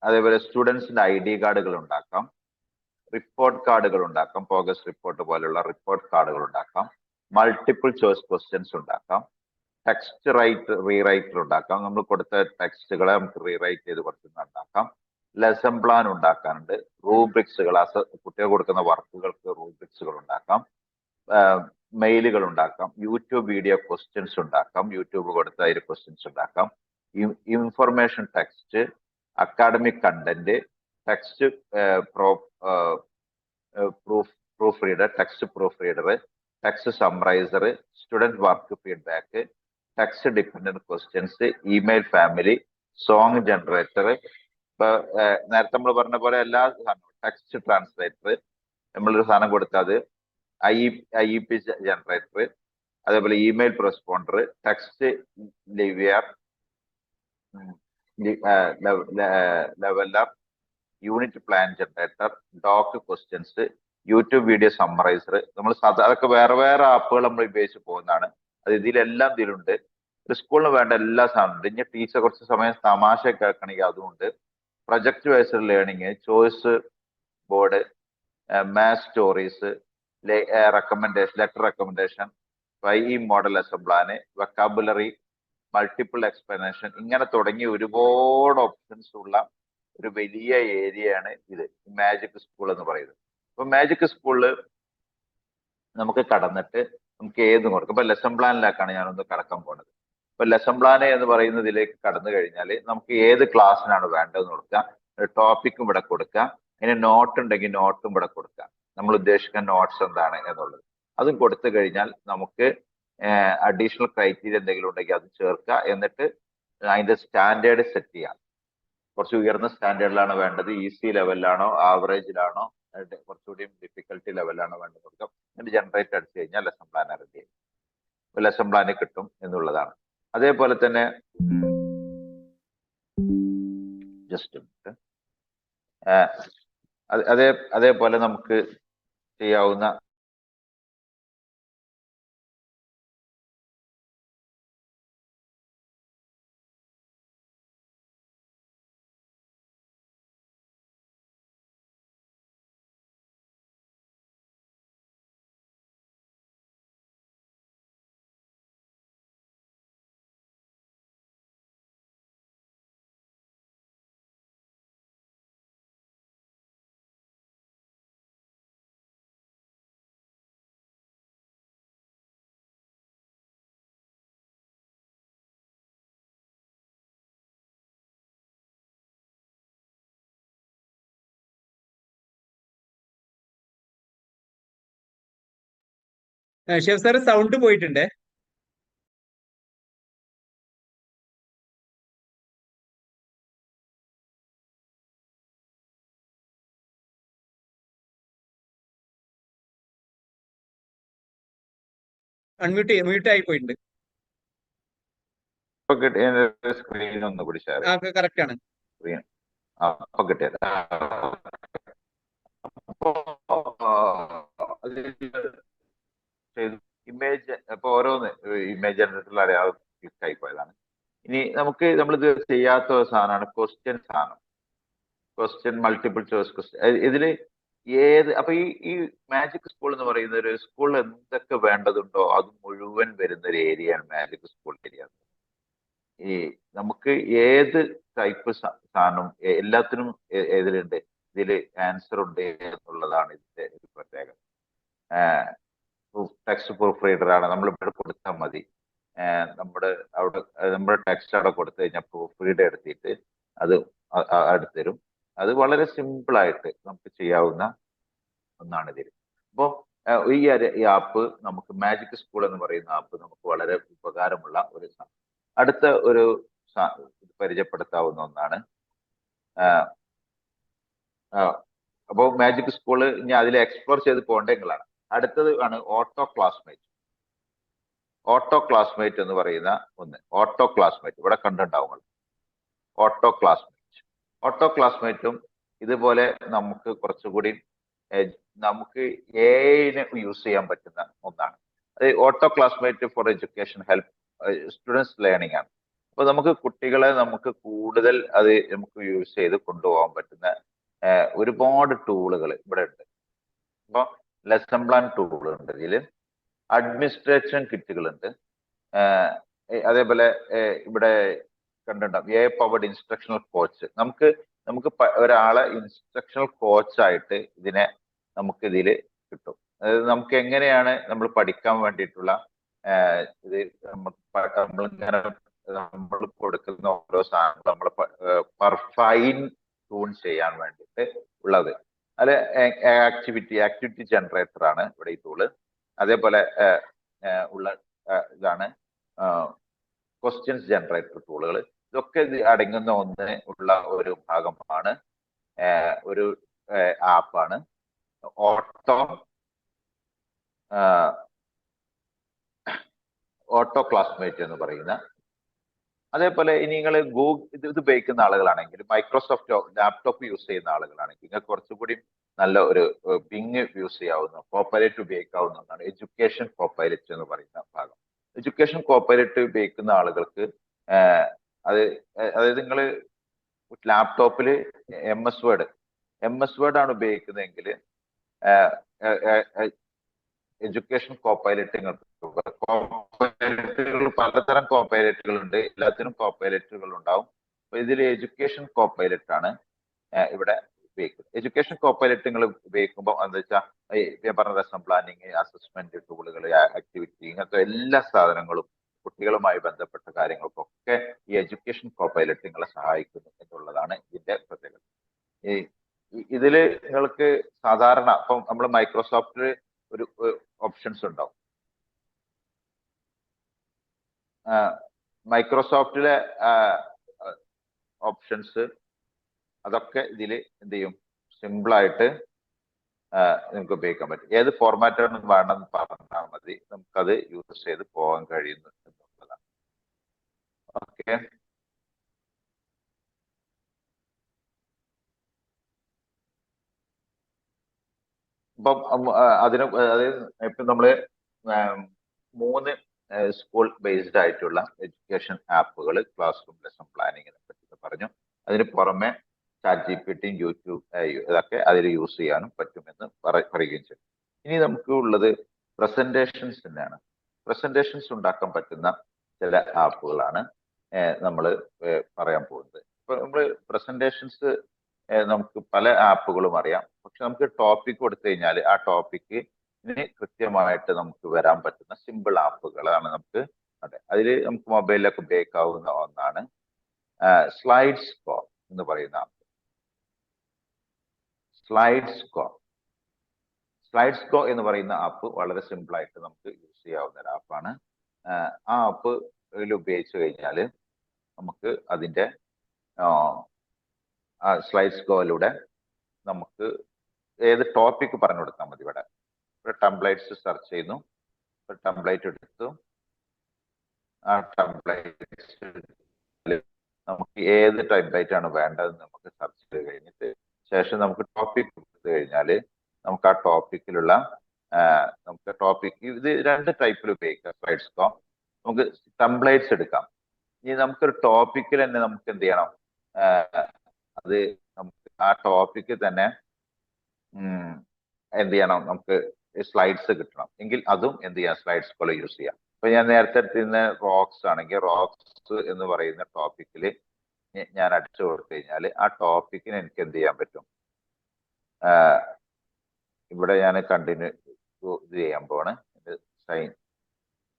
അതേപോലെ സ്റ്റുഡൻസിന്റെ ID കാർഡുകൾ ഉണ്ടാക്കാം, റിപ്പോർട്ട് കാർഡുകൾ ഉണ്ടാക്കാം, പ്രോഗ്രസ് റിപ്പോർട്ട് പോലുള്ള റിപ്പോർട്ട് കാർഡുകൾ ഉണ്ടാക്കാം, മൾട്ടിപ്പിൾ ചോയ്സ് ക്വസ്റ്റ്യൻസ് ഉണ്ടാക്കാം, ടെക്സ്റ്റ് റീറൈറ്റർ ഉണ്ടാക്കാം, നമ്മൾ കൊടുത്ത ടെക്സ്റ്റുകളെ നമുക്ക് റീറൈറ്റ് ചെയ്ത് കൊടുക്കുന്ന ഉണ്ടാക്കാം, ലെസൺ പ്ലാൻ ഉണ്ടാക്കാനുണ്ട്, റൂബ്രിക്സുകൾ, കുട്ടികൾ കൊടുക്കുന്ന വർക്കുകൾക്ക് റൂബ്രിക്സുകൾ ഉണ്ടാക്കാം, മെയിലുകൾ ഉണ്ടാക്കാം, യൂട്യൂബ് വീഡിയോ ക്വസ്റ്റ്യൻസ് ഉണ്ടാക്കാം, യൂട്യൂബ് കൊടുത്ത അതിൽ ക്വസ്റ്റ്യൻസ് ഉണ്ടാക്കാം, information text, academic content, text proofreader, text proofreader, text summariser, student work feedback, text dependent questions, email family, song generator. ഇപ്പൊ നേരത്തെ നമ്മൾ പറഞ്ഞ പോലെ എല്ലാ സാധനവും, ടെക്സ്റ്റ് ട്രാൻസ്ലേറ്റർ, നമ്മളൊരു സാധനം കൊടുത്താൽ അത് IEP ജനറേറ്റർ, അതേപോലെ email responder, text leveller, leveller, unit plan generator, DOK questions, YouTube video summariser. നമ്മൾ അതൊക്കെ വേറെ വേറെ ആപ്പുകൾ നമ്മൾ ഉപയോഗിച്ച് പോകുന്നതാണ്. അത് ഇതിലെല്ലാം ഇതിലുണ്ട്. ഒരു സ്കൂളിന് വേണ്ട എല്ലാ സാധനവും ഉണ്ട്. ഇനി ടീച്ചർ കുറച്ച് സമയം തമാശ കേൾക്കണമെങ്കിൽ അതുമുണ്ട്. Project based learning, choice board, maths stories, recommendation, letter recommendation, model അസംബ്ലാന്, വെക്കാബുലറി, മൾട്ടിപ്പിൾ എക്സ്പ്ലനേഷൻ, ഇങ്ങനെ തുടങ്ങി ഒരുപാട് ഓപ്ഷൻസ് ഉള്ള ഒരു വലിയ ഏരിയയാണ് ഇത് മാജിക് സ്കൂൾ എന്ന് പറയുന്നത്. അപ്പൊ മാജിക് സ്കൂളിൽ നമുക്ക് കടന്നിട്ട് നമുക്ക് ഏത് കൊടുക്കും. ഇപ്പൊ ലെസൺ പ്ലാനിലേക്കാണ് ഞാനൊന്ന് കടക്കാൻ പോണത്. ഇപ്പൊ ലെസൺ പ്ലാൻ എന്ന് പറയുന്നതിലേക്ക് കടന്നു കഴിഞ്ഞാൽ നമുക്ക് ഏത് ക്ലാസ്സിനാണ് വേണ്ടതെന്ന് കൊടുക്കുക, ടോപ്പിക്കും ഇവിടെ കൊടുക്കുക, അതിന് നോട്ട് ഉണ്ടെങ്കിൽ നോട്ടും ഇവിടെ കൊടുക്കുക, നമ്മൾ ഉദ്ദേശിക്കുന്ന നോട്ട്സ് എന്താണ് എന്നുള്ളത് അതും കൊടുത്തു കഴിഞ്ഞാൽ നമുക്ക് അഡീഷണൽ ക്രൈറ്റീരിയ എന്തെങ്കിലും ഉണ്ടെങ്കിൽ അത് ചേർക്കുക. എന്നിട്ട് അതിന്റെ സ്റ്റാൻഡേർഡ് സെറ്റ് ചെയ്യാം. കുറച്ച് ഉയർന്ന സ്റ്റാൻഡേർഡിലാണ് വേണ്ടത്, ഈസി ലെവലിലാണോ, ആവറേജിലാണോ, കുറച്ചുകൂടി ഡിഫിക്കൽട്ടി ലെവലിലാണോ വേണ്ടത് കൊടുക്കാം. എന്നിട്ട് ജനറേറ്റ് അടിച്ചു കഴിഞ്ഞാൽ ലെസൺ പ്ലാൻ റെഡി ആയി, ലെസൺ പ്ലാന് കിട്ടും എന്നുള്ളതാണ്. അതേപോലെ തന്നെ ജസ്റ്റ് അതേപോലെ നമുക്ക് ചെയ്യാവുന്ന ഷെഫ് സാറ് സൗണ്ട് പോയിട്ടുണ്ട്. മ്യൂട്ട് ആയി പോയിട്ടുണ്ട്. സ്ക്രീൻ ഒന്ന് കൂടി ഷെയർ കറക്റ്റ് ആണ്. കിട്ടിയത് ഇമേജ് ഇപ്പൊ ഓരോന്ന് ഇമേജ് ജനറേറ്ററിൽ അറിയാതെ ക്ലിക്ക് ആയി പോയതാണ്. ഇനി നമുക്ക് നമ്മളിത് ചെയ്യാത്ത ഒരു സാധനമാണ് ക്വസ്റ്റ്യൻ സാധനം. Question multiple choice question. ഇതില് അപ്പൊ ഈ മാജിക് സ്കൂൾ എന്ന് പറയുന്ന ഒരു സ്കൂളിൽ എന്തൊക്കെ വേണ്ടതുണ്ടോ അത് മുഴുവൻ വരുന്ന ഒരു ഏരിയയാണ് മാജിക് സ്കൂൾ ഏരിയ. ഈ നമുക്ക് ഏത് ടൈപ്പ് സാധനം എല്ലാത്തിനും ഇതിലുണ്ട്, ഇതില് ആൻസർ ഉണ്ട് എന്നുള്ളതാണ് ഇതിന്റെ ഒരു പ്രത്യേകത. ടെക്സ്റ്റ് പ്രൂഫ് റീഡർ ആണ്, നമ്മൾ ഇവിടെ കൊടുത്താൽ മതി. നമ്മുടെ ടെക്സ്റ്റ് അവിടെ കൊടുത്തു കഴിഞ്ഞാൽ പ്രൂഫ് റീഡ് എടുത്തിട്ട് അത് എടുത്തരും. അത് വളരെ സിമ്പിൾ ആയിട്ട് നമുക്ക് ചെയ്യാവുന്ന ഒന്നാണ് ഇതിൽ. അപ്പോൾ ഈ ആപ്പ് നമുക്ക് മാജിക് സ്കൂൾ എന്ന് പറയുന്ന ആപ്പ് നമുക്ക് വളരെ ഉപകാരമുള്ള ഒരു സാധനം. അടുത്ത ഒരു പരിചയപ്പെടുത്താവുന്ന ഒന്നാണ്. അപ്പോൾ മാജിക് സ്കൂള് ഇനി അതിൽ എക്സ്പ്ലോർ ചെയ്ത് പോകേണ്ടതാണ്. അടുത്തത് ആണ് ഓട്ടോ ക്ലാസ്മേറ്റ്. ഓട്ടോ ക്ലാസ്മേറ്റ് എന്ന് പറയുന്ന ഒന്ന്. ഓട്ടോ ക്ലാസ്മേറ്റ് ഇവിടെ കണ്ടിട്ടുണ്ടാവും. ഓട്ടോ ക്ലാസ്മേറ്റും ഇതുപോലെ നമുക്ക് കുറച്ചുകൂടി നമുക്ക് എഐനെ യൂസ് ചെയ്യാൻ പറ്റുന്ന ഒന്നാണ്. അത് auto classmate for education help students learning ആണ്. അപ്പൊ നമുക്ക് കുട്ടികളെ നമുക്ക് കൂടുതൽ അത് നമുക്ക് യൂസ് ചെയ്ത് കൊണ്ടുപോകാൻ പറ്റുന്ന ഒരുപാട് ടൂളുകൾ ഇവിടെ ഉണ്ട്. അപ്പൊ ലെസൺ പ്ലാൻ ടൂൾ ഉണ്ട്, ഇതിൽ അഡ്മിനിസ്ട്രേഷൻ കിറ്റുകളുണ്ട്. അതേപോലെ ഇവിടെ കണ്ടിട്ടുണ്ടാവും എ പവർഡ് ഇൻസ്ട്രക്ഷണൽ കോച്ച്. നമുക്ക് ഒരാളെ ഇൻസ്ട്രക്ഷണൽ കോച്ചായിട്ട് ഇതിനെ നമുക്ക് ഇതിൽ കിട്ടും. അതായത് നമുക്ക് എങ്ങനെയാണ് നമ്മൾ പഠിക്കാൻ വേണ്ടിയിട്ടുള്ള ഇത് നമ്മൾ കൊടുക്കുന്ന ഓരോ സാധനങ്ങളും നമ്മൾ ഫൈൻ ട്യൂൺ ചെയ്യാൻ വേണ്ടിയിട്ട് ഉള്ളത്. അത് ആക്ടിവിറ്റി ജനറേറ്റർ ആണ് ഇവിടെ ഈ ടൂള്. അതേപോലെ ഉള്ള ഇതാണ് ക്വസ്റ്റ്യൻസ് ജനറേറ്റർ ടൂളുകൾ. ഇതൊക്കെ അടങ്ങുന്ന ഒന്ന് ഉള്ള ഒരു ഭാഗമാണ്, ഒരു ആപ്പാണ് ഓട്ടോ ഓട്ടോ ക്ലാസ്മേറ്റ് എന്ന് പറയുന്ന, അതേപോലെ ഇനി നിങ്ങൾ ഇത് ഉപയോഗിക്കുന്ന ആളുകളാണെങ്കിൽ, മൈക്രോസോഫ്റ്റ് ലാപ്ടോപ്പ് യൂസ് ചെയ്യുന്ന ആളുകളാണെങ്കിൽ നിങ്ങൾക്ക് കുറച്ചുകൂടി നല്ല ഒരു ബിങ് യൂസ് ചെയ്യാവുന്ന, കോപ്പൈലറ്റ് ഉപയോഗിക്കാവുന്ന ഒന്നാണ് എഡ്യൂക്കേഷൻ കോപ്പൈലറ്റ് എന്ന് പറയുന്ന ഭാഗം. എഡ്യൂക്കേഷൻ കോപ്പൈലറ്റ് ഉപയോഗിക്കുന്ന ആളുകൾക്ക് അതായത് നിങ്ങൾ ലാപ്ടോപ്പിൽ എം എസ് വേർഡ് ആണ് ഉപയോഗിക്കുന്നതെങ്കിൽ എഡ്യൂക്കേഷൻ കോപ്പൈലറ്റുകൾ പലതരം കോപ്പൈലറ്റുകൾ ഉണ്ട്, എല്ലാത്തിനും കോപ്പൈലറ്റുകൾ ഉണ്ടാവും. അപ്പൊ ഇതിൽ എഡ്യൂക്കേഷൻ കോപ്പൈലറ്റ് ആണ് ഇവിടെ ഉപയോഗിക്കുന്നത്. എഡ്യൂക്കേഷൻ കോപ്പൈലറ്റ് നിങ്ങൾ ഉപയോഗിക്കുമ്പോൾ എന്താ വെച്ചാൽ ഞാൻ പറഞ്ഞ ലെസൺ പ്ലാനിങ്, അസസ്മെന്റ് ടൂളുകൾ, ആക്ടിവിറ്റി, ഇങ്ങനത്തെ എല്ലാ സാധനങ്ങളും കുട്ടികളുമായി ബന്ധപ്പെട്ട കാര്യങ്ങൾക്കൊക്കെ ഈ എഡ്യൂക്കേഷൻ കോപ്പൈലറ്റ് നിങ്ങളെ സഹായിക്കുന്നു എന്നുള്ളതാണ് ഇതിന്റെ പ്രത്യേകത. ഇതില് നിങ്ങൾക്ക് സാധാരണ ഇപ്പം നമ്മൾ മൈക്രോസോഫ്റ്റിൽ ഒരു ഓപ്ഷൻസ് ഉണ്ടാവും. മൈക്രോസോഫ്റ്റിലെ ഓപ്ഷൻസ് അതൊക്കെ ഇതിൽ എന്ത് ചെയ്യും, സിമ്പിളായിട്ട് നിങ്ങൾക്ക് ഉപയോഗിക്കാൻ പറ്റും. ഏത് ഫോർമാറ്റാണ് വേണമെന്ന് പറഞ്ഞാൽ മതി, നമുക്കത് യൂസ് ചെയ്ത് പോകാൻ കഴിയുന്നു എന്നുള്ളതാണ്. ഓക്കെ, അപ്പം അതായത് ഇപ്പം നമ്മള് 3 സ്കൂൾ ബേസ്ഡ് ആയിട്ടുള്ള എഡ്യൂക്കേഷൻ ആപ്പുകൾ ക്ലാസ് റൂം ലെസൺ പ്ലാനിങ്ങിനെ പറ്റി പറഞ്ഞു. അതിന് പുറമെ ChatGPT, യൂട്യൂബ് ഇതൊക്കെ അതിൽ യൂസ് ചെയ്യാനും പറ്റുമെന്ന് പറയുകയും ചെയ്യും. ഇനി നമുക്ക് ഉള്ളത് പ്രസന്റേഷൻസ് തന്നെയാണ്. പ്രസന്റേഷൻസ് ഉണ്ടാക്കാൻ പറ്റുന്ന ചില ആപ്പുകളാണ് നമ്മൾ പറയാൻ പോകുന്നത്. ഇപ്പൊ നമ്മൾ പ്രസന്റേഷൻസ് നമുക്ക് പല ആപ്പുകളും അറിയാം. പക്ഷെ നമുക്ക് ടോപ്പിക് കൊടുത്തു കഴിഞ്ഞാൽ ആ ടോപ്പിക്കിന് കൃത്യമായിട്ട് നമുക്ക് വരാൻ പറ്റുന്ന സിമ്പിൾ ആപ്പുകളാണ് നമുക്ക്. അതെ, അതിൽ നമുക്ക് മൊബൈലിലൊക്കെ ഉപയോഗിക്കാവുന്ന ഒന്നാണ് സ്ലൈഡ്സ്കോ എന്ന് പറയുന്ന ആപ്പ്. സ്ലൈഡ്സ്കോ എന്ന് പറയുന്ന ആപ്പ് വളരെ സിമ്പിൾ ആയിട്ട് നമുക്ക് യൂസ് ചെയ്യാവുന്ന ഒരു ആപ്പാണ്. ആ ആപ്പ് ഉപയോഗിച്ച് കഴിഞ്ഞാൽ നമുക്ക് അതിന്റെ സ്ലൈഡ്സ്കോയിലൂടെ നമുക്ക് ഏത് ടോപ്പിക് പറഞ്ഞു കൊടുത്താൽ മതി. ഇവിടെ ടെംപ്ലേറ്റ്സ് സെർച്ച് ചെയ്യുന്നു, ടെംപ്ലേറ്റ് എടുത്തു, ആ ടെംപ്ലേറ്റ്സ് നമുക്ക് ഏത് ടെംപ്ലേറ്റ് ആണ് വേണ്ടതെന്ന് നമുക്ക് സെർച്ച് ചെയ്ത് കഴിഞ്ഞിട്ട് ശേഷം നമുക്ക് ടോപ്പിക് കൊടുത്തു കഴിഞ്ഞാൽ നമുക്ക് ആ ടോപ്പിക്കിലുള്ള നമുക്ക് ടോപ്പിക് ഇത് 2 ടൈപ്പിൽ ഉപയോഗിക്കാം. സ്ലൈഡ്സ്കോ നമുക്ക് ടെംപ്ലേറ്റ്സ് എടുക്കാം. ഇനി നമുക്കൊരു ടോപ്പിക്കിൽ തന്നെ നമുക്ക് എന്ത് ചെയ്യണം, അത് നമുക്ക് ആ ടോപ്പിക്ക് തന്നെ എന്ത് ചെയ്യണം, നമുക്ക് സ്ലൈഡ്സ് കിട്ടണം എങ്കിൽ അതും എന്ത് ചെയ്യാം, സ്ലൈഡ്സ്കോ യൂസ് ചെയ്യാം. ഇപ്പൊ ഞാൻ നേരത്തെ എടുത്തിരുന്ന റോക്സ് ആണെങ്കിൽ റോക്സ് എന്ന് പറയുന്ന ടോപ്പിക്കിൽ ഞാൻ അടിച്ചു കൊടുത്തു കഴിഞ്ഞാൽ ആ ടോപ്പിക്കിന് എനിക്ക് എന്ത് ചെയ്യാൻ പറ്റും, ഇവിടെ ഞാൻ കണ്ടിന്യൂ ഇത് ചെയ്യാൻ പോവാണ്.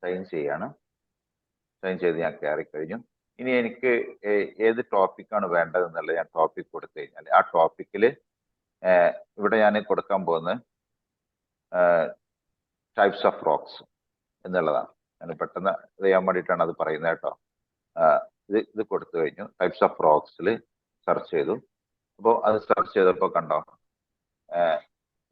സൈൻ ചെയ്യാണ്. സൈൻ ചെയ്ത് ഞാൻ കയറി കഴിഞ്ഞു. ഇനി എനിക്ക് ഏത് ടോപ്പിക്കാണ് വേണ്ടതെന്നുള്ളത് ഞാൻ ടോപ്പിക് കൊടുത്തു കഴിഞ്ഞാൽ ആ ടോപ്പിക്കിൽ ഇവിടെ ഞാൻ കൊടുക്കാൻ പോകുന്നത് ടൈപ്സ് ഓഫ് റോക്സ് എന്നുള്ളതാണ്. ഞാൻ പെട്ടെന്ന് ഇത് ചെയ്യാൻ വേണ്ടിയിട്ടാണ് അത് പറയുന്നത് കേട്ടോ. ഇത് കൊടുത്തു കഴിഞ്ഞു. ടൈപ്സ് ഓഫ് റോക്സിൽ സെർച്ച് ചെയ്തു. അപ്പോൾ അത് സെർച്ച് ചെയ്തപ്പോൾ കണ്ടോ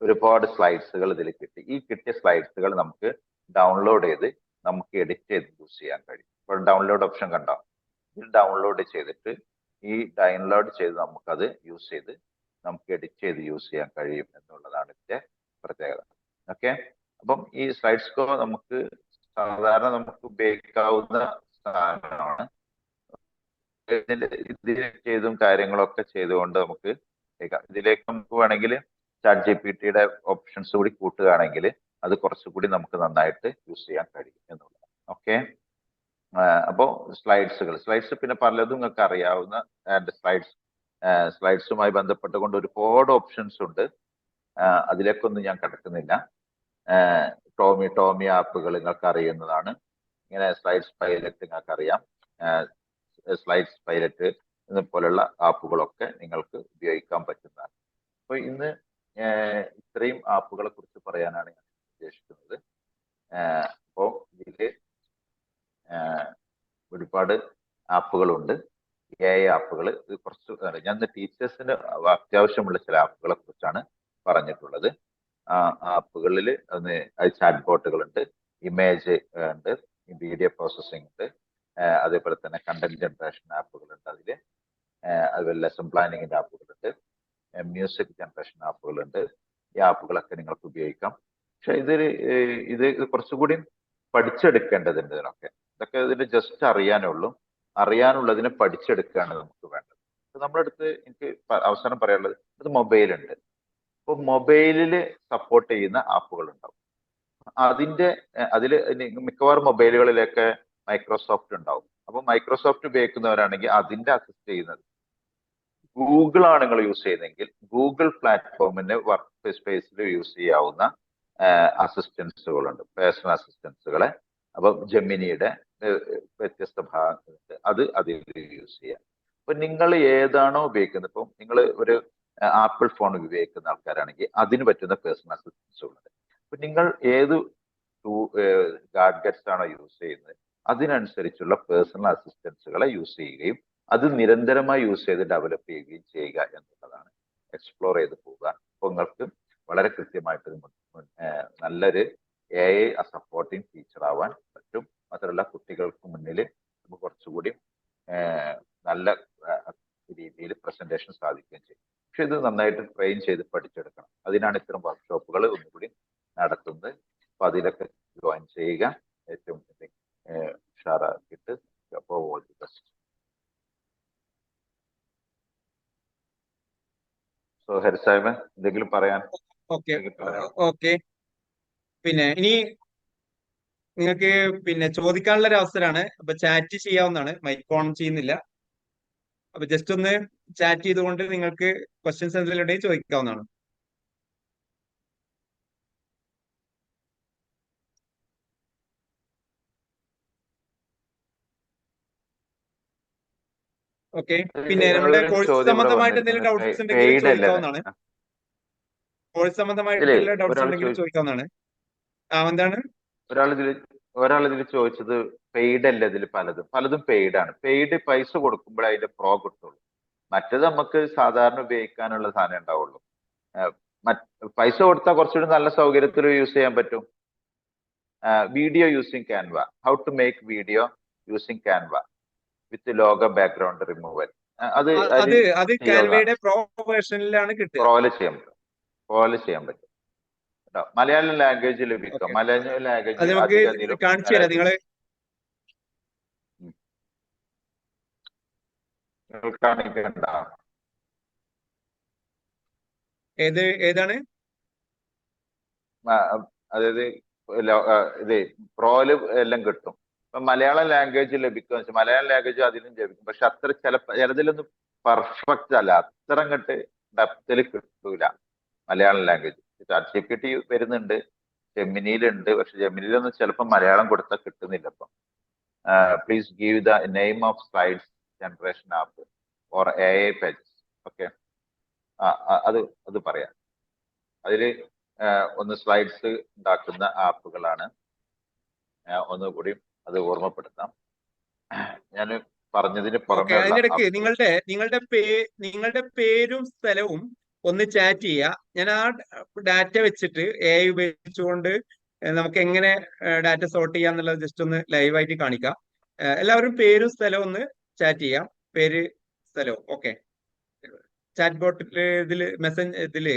ഒരുപാട് സ്ലൈഡ്സുകൾ ഇതിൽ കിട്ടി. ഈ കിട്ടിയ സ്ലൈഡ്സുകൾ നമുക്ക് ഡൗൺലോഡ് ചെയ്ത് നമുക്ക് എഡിറ്റ് ചെയ്ത് യൂസ് ചെയ്യാൻ കഴിയും. ഇപ്പോൾ ഡൗൺലോഡ് ഓപ്ഷൻ കണ്ടോ, ഇത് ഡൗൺലോഡ് ചെയ്തിട്ട് ഈ ഡൗൺലോഡ് ചെയ്ത് നമുക്കത് യൂസ് ചെയ്ത് നമുക്ക് എഡിറ്റ് ചെയ്ത് യൂസ് ചെയ്യാൻ കഴിയും എന്നുള്ളതാണ് ഇതിന്റെ പ്രത്യേകത. ഓക്കെ, അപ്പം ഈ സ്ലൈഡ്സ്കോ നമുക്ക് സാധാരണ നമുക്ക് ഉപയോഗിക്കാവുന്ന സാധനമാണ്. ഇതിൽ ചെയ്തും കാര്യങ്ങളൊക്കെ ചെയ്തുകൊണ്ട് നമുക്ക് ഇതിലേക്ക് നമുക്ക് വേണമെങ്കിൽ ChatGPTയുടെ ഓപ്ഷൻസ് കൂടി കൂട്ടുകയാണെങ്കിൽ അത് കുറച്ചുകൂടി നമുക്ക് നന്നായിട്ട് യൂസ് ചെയ്യാൻ കഴിയും എന്നുള്ളതാണ്. ഓക്കെ, അപ്പോൾ സ്ലൈഡ്സ് പിന്നെ പലതും നിങ്ങൾക്ക് അറിയാവുന്ന സ്ലൈഡ്സുമായി ബന്ധപ്പെട്ടുകൊണ്ട് ഒരുപാട് ഓപ്ഷൻസ് ഉണ്ട്. അതിലേക്കൊന്നും ഞാൻ കിടക്കുന്നില്ല. ടോമി ആപ്പുകൾ നിങ്ങൾക്ക് അറിയുന്നതാണ്. ഇങ്ങനെ സ്ലൈഡ്സ് പൈലറ്റ് നിങ്ങൾക്ക് അറിയാം. സ്ലൈഡ്സ് പൈലറ്റ് പോലുള്ള ആപ്പുകളൊക്കെ നിങ്ങൾക്ക് ഉപയോഗിക്കാൻ പറ്റുന്നതാണ്. അപ്പൊ ഇന്ന് ഇത്രയും ആപ്പുകളെ കുറിച്ച് പറയാനാണ് ഞാൻ ഉദ്ദേശിക്കുന്നത്. അപ്പോൾ ഇതില് ഒരുപാട് ആപ്പുകളുണ്ട്. AI ആപ്പുകൾ. ഇത് കുറച്ച് ഞാൻ ടീച്ചേഴ്സിന് അത്യാവശ്യമുള്ള ചില ആപ്പുകളെ കുറിച്ചാണ് പറഞ്ഞിട്ടുള്ളത്. ആ ആപ്പുകളിൽ ചാറ്റ് ബോട്ടുകളുണ്ട്, ഇമേജ് ഉണ്ട്, വീഡിയോ പ്രോസസ്സിംഗ് ഉണ്ട്, അതേപോലെ തന്നെ കണ്ടന്റ് ജനറേഷൻ ആപ്പുകളുണ്ട്, അതുപോലെ ലെസൺ പ്ലാനിങ്ങിന്റെ ആപ്പുകളുണ്ട്, മ്യൂസിക് ജനറേഷൻ ആപ്പുകളുണ്ട്. ഈ ആപ്പുകളൊക്കെ നിങ്ങൾക്ക് ഉപയോഗിക്കാം. പക്ഷെ ഇത് കുറച്ചുകൂടി പഠിച്ചെടുക്കേണ്ടതുണ്ട്. ഇതൊക്കെ ഇതിന് ജസ്റ്റ് അറിയാനുള്ളതിനെ പഠിച്ചെടുക്കുകയാണ് നമുക്ക് വേണ്ടത്. നമ്മുടെ അടുത്ത് എനിക്ക് അവസാനം പറയാനുള്ളത്, ഇത് മൊബൈൽ ഉണ്ട്. അപ്പോൾ മൊബൈലിൽ സപ്പോർട്ട് ചെയ്യുന്ന ആപ്പുകൾ ഉണ്ടാവും. അതിൽ മിക്കവാറും മൊബൈലുകളിലൊക്കെ മൈക്രോസോഫ്റ്റ് ഉണ്ടാവും. അപ്പൊ മൈക്രോസോഫ്റ്റ് ഉപയോഗിക്കുന്നവരാണെങ്കിൽ അതിന്റെ അസിസ്റ്റ് ചെയ്യുന്നത് ഗൂഗിൾ ആണ് നിങ്ങൾ യൂസ് ചെയ്യുന്നതെങ്കിൽ ഗൂഗിൾ പ്ലാറ്റ്ഫോമിന്റെ വർക്ക് സ്പേസിൽ യൂസ് ചെയ്യാവുന്ന അസിസ്റ്റൻസുകളുണ്ട്, പേഴ്സണൽ അസിസ്റ്റൻസുകളെ. അപ്പൊ ജെമിനിയുടെ വ്യത്യസ്ത ഭാഗങ്ങളുണ്ട്, അതിൽ യൂസ് ചെയ്യാം. അപ്പൊ നിങ്ങൾ ഏതാണോ ഉപയോഗിക്കുന്നത്, ഇപ്പം നിങ്ങൾ ഒരു ആപ്പിൾ ഫോൺ ഉപയോഗിക്കുന്ന ആൾക്കാരാണെങ്കിൽ അതിന് പറ്റുന്ന പേഴ്സണൽ അസിസ്റ്റൻസുകളുണ്ട്. അപ്പൊ നിങ്ങൾ ഏത് ഗാഡ്ഗറ്റ്സ് ആണോ യൂസ് ചെയ്യുന്നത് അതിനനുസരിച്ചുള്ള പേഴ്സണൽ അസിസ്റ്റൻസുകളെ യൂസ് ചെയ്യുകയും അത് നിരന്തരമായി യൂസ് ചെയ്ത് ഡെവലപ്പ് ചെയ്യുകയും ചെയ്യുക എന്നുള്ളതാണ്. എക്സ്പ്ലോർ ചെയ്ത് പോവുക. അപ്പൊ നിങ്ങൾക്ക് വളരെ കൃത്യമായിട്ട് നല്ലൊരു AI സപ്പോർട്ടിങ് ഫീച്ചർ ആവാൻ പറ്റും. മാത്രമല്ല കുട്ടികൾക്ക് മുന്നിൽ നമുക്ക് കുറച്ചുകൂടി നല്ല രീതിയിൽ പ്രസന്റേഷൻ സാധിക്കുകയും ചെയ്യും. പക്ഷെ ഇത് നന്നായിട്ട് ട്രെയിൻ ചെയ്ത് പഠിച്ചെടുക്കണം. അതിനാണ് ഇത്തരം വർക്ക്ഷോപ്പുകൾ ഒന്നുകൂടി നടത്തുന്നത്. അപ്പൊ അതിലൊക്കെ ജോയിൻ ചെയ്യുക. ഏറ്റവും ഉഷാറാക്കിയിട്ട് അപ്പോൾ ഓൾ ദി ബെസ്റ്റ്. സോ ഹരിസാഹിബ് എന്തെങ്കിലും പറയാൻ? ഓക്കെ. പിന്നെ ഇനി നിങ്ങൾക്ക് പിന്നെ ചോദിക്കാനുള്ള ഒരു അവസരമാണ്. അപ്പൊ ചാറ്റ് ചെയ്യാവുന്നതാണ്, മൈക്ക് ഓൺ ചെയ്യുന്നില്ല. അപ്പൊ ജസ്റ്റ് ഒന്ന് ചാറ്റ് ചെയ്തുകൊണ്ട് നിങ്ങൾക്ക് ക്വസ്റ്റ്യൻസ് എന്തെങ്കിലും ഉണ്ടെങ്കിൽ ചോദിക്കാവുന്നതാണ്. ഓക്കെ. പിന്നെ നമ്മുടെ കോഴ്സ് സംബന്ധമായിട്ട് എന്തെങ്കിലും ഡൗട്ട്സ് ഉണ്ടെങ്കിൽ ചോദിക്കാവുന്നതാണ്. കോഴ്സ് സംബന്ധമായിട്ടുള്ള ഡൗട്ട്സ് ഉണ്ടെങ്കിൽ ചോദിക്കാവുന്നതാണ്. എന്താണ് ഒരാളിതിൽ ചോദിച്ചത് പെയ്ഡ് അല്ല, ഇതിൽ പലതും പെയ്ഡ് ആണ്. പെയ്ഡ് പൈസ കൊടുക്കുമ്പോഴേ അതിന്റെ പ്രോ കിട്ടുള്ളൂ. മറ്റേത് നമുക്ക് സാധാരണ ഉപയോഗിക്കാനുള്ള സാധനം ഉണ്ടാവുള്ളൂ. പൈസ കൊടുത്താൽ കുറച്ചുകൂടി നല്ല സൗകര്യത്തിൽ യൂസ് ചെയ്യാൻ പറ്റും. Video using Canva, how to make video using Canva with logo background removal. അത് കാൻവയുടെ പ്രോ വേർഷനിലാണ് കിട്ടുക. പ്രോയിൽ ചെയ്യാൻ പറ്റും. മലയാളം ലാംഗ്വേജ് ലഭിക്കും. മലയാളം ലാംഗ്വേജ് കാണിച്ചു തരാം. നിങ്ങൾ ഏതാണ് അതായത് ഇത് പ്രോയില് എല്ലാം കിട്ടും. ഇപ്പൊ മലയാളം ലാംഗ്വേജ് ലഭിക്കുക, മലയാളം ലാംഗ്വേജ് അതിലും ലഭിക്കും. പക്ഷെ അത്ര ചിലതിലൊന്നും പെർഫെക്റ്റ് അല്ല, അത്ര അങ്ങോട്ട് ഡെപ്തിൽ കിട്ടൂല മലയാളം ലാംഗ്വേജ്. ChatGPT വരുന്നുണ്ട്, ജെമിനിയിലുണ്ട്. പക്ഷെ ജെമിനിയിലൊന്നും ചിലപ്പോൾ മലയാളം കൊടുത്താൽ കിട്ടുന്നില്ല. ഇപ്പം please give the name of slides generation app or AI pages. Okay, അത് പറയാം. അതിൽ ഒന്ന് സ്ലൈഡ്സ് ഉണ്ടാക്കുന്ന ആപ്പുകളാണ്. ഒന്നുകൂടി അത് ഓർമ്മപ്പെടുത്താം. ഞാൻ പറഞ്ഞതിന് പുറമെ അതിനിടയ്ക്ക് നിങ്ങളുടെ പേരും സ്ഥലവും ഒന്ന് ചാറ്റ് ചെയ്യുക. ഞാൻ ആ ഡാറ്റ വെച്ചിട്ട് AI ഉപയോഗിച്ചുകൊണ്ട് നമുക്ക് എങ്ങനെ ഡാറ്റ സോർട്ട് ചെയ്യാം എന്നുള്ളത് ജസ്റ്റ് ഒന്ന് ലൈവായിട്ട് കാണിക്കാം. എല്ലാവരും പേരും സ്ഥലവും ഒന്ന് ചാറ്റ് ചെയ്യാം. പേര് സ്ഥലവും. ഓക്കെ, ചാറ്റ് ബോട്ടിൽ ഇതില്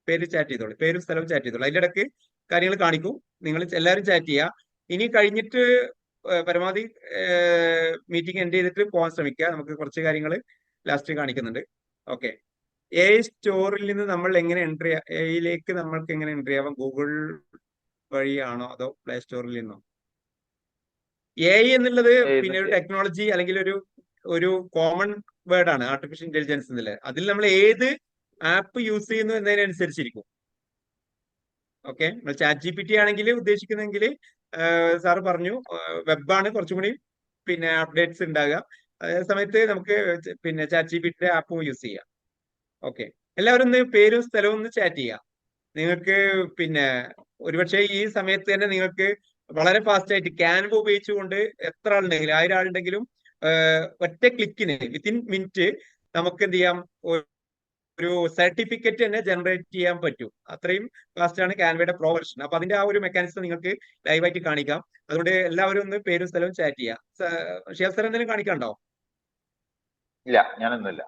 പേര് ചാറ്റ് ചെയ്തോളൂ, പേരും സ്ഥലവും ചാറ്റ് ചെയ്തോളൂ. അതിന്റെ ഇടയ്ക്ക് കാര്യങ്ങൾ കാണിക്കും. നിങ്ങൾ എല്ലാവരും ചാറ്റ് ചെയ്യുക. ഇനി കഴിഞ്ഞിട്ട് പരമാവധി മീറ്റിംഗ് എൻഡ് ചെയ്തിട്ട് പോകാൻ ശ്രമിക്കുക. നമുക്ക് കുറച്ച് കാര്യങ്ങൾ ലാസ്റ്റ് കാണിക്കുന്നുണ്ട്. ഓക്കെ, AI സ്റ്റോറിൽ നിന്ന് നമ്മൾ എങ്ങനെ AIയിലേക്ക് നമ്മൾക്ക് എങ്ങനെ എൻട്രി ആവാം? ഗൂഗിൾ വഴിയാണോ അതോ പ്ലേ സ്റ്റോറിൽ നിന്നോ? AI എന്നുള്ളത് പിന്നെ ഒരു ടെക്നോളജി അല്ലെങ്കിൽ ഒരു കോമൺ വേർഡ് ആണ്, ആർട്ടിഫിഷ്യൽ ഇന്റലിജൻസ് എന്നുള്ളത്. അതിൽ നമ്മൾ ഏത് ആപ്പ് യൂസ് ചെയ്യുന്നു എന്നതിനനുസരിച്ചിരിക്കും. ഓക്കെ, ChatGPT ആണെങ്കിൽ ഉദ്ദേശിക്കുന്നെങ്കിൽ സാറ് പറഞ്ഞു വെബാണ് കുറച്ചും കൂടി പിന്നെ അപ്ഡേറ്റ്സ് ഉണ്ടാകുക. അതേ സമയത്ത് നമുക്ക് പിന്നെ ChatGPT ആപ്പും യൂസ് ചെയ്യാം. ഓക്കെ, എല്ലാവരും ഒന്ന് പേരും സ്ഥലവും ഒന്ന് ചാറ്റ് ചെയ്യാം. നിങ്ങൾക്ക് പിന്നെ ഒരുപക്ഷെ ഈ സമയത്ത് തന്നെ നിങ്ങൾക്ക് വളരെ ഫാസ്റ്റ് ആയിട്ട് ക്യാൻവ ഉപയോഗിച്ചുകൊണ്ട് എത്ര ആളുണ്ടെങ്കിലും 1000 ആളുണ്ടെങ്കിലും ഒറ്റ ക്ലിക്കിന് വിത്തിൻ മിനിറ്റ് നമുക്ക് എന്ത് ചെയ്യാം, ഒരു സർട്ടിഫിക്കറ്റ് തന്നെ ജനറേറ്റ് ചെയ്യാൻ പറ്റും. അത്രയും ഫാസ്റ്റ് ആണ് ക്യാൻവയുടെ പ്രോ വെർഷൻ. അപ്പൊ അതിന്റെ ആ ഒരു മെക്കാനിസം നിങ്ങൾക്ക് ലൈവായിട്ട് കാണിക്കാം. അതുകൊണ്ട് എല്ലാവരും ഒന്ന് പേരും സ്ഥലവും ചാറ്റ് ചെയ്യാം. ഷിയാസ് സർ എന്തെങ്കിലും കാണിക്കാണ്ടോ? ഇല്ല, ഞാനൊന്നുമില്ല.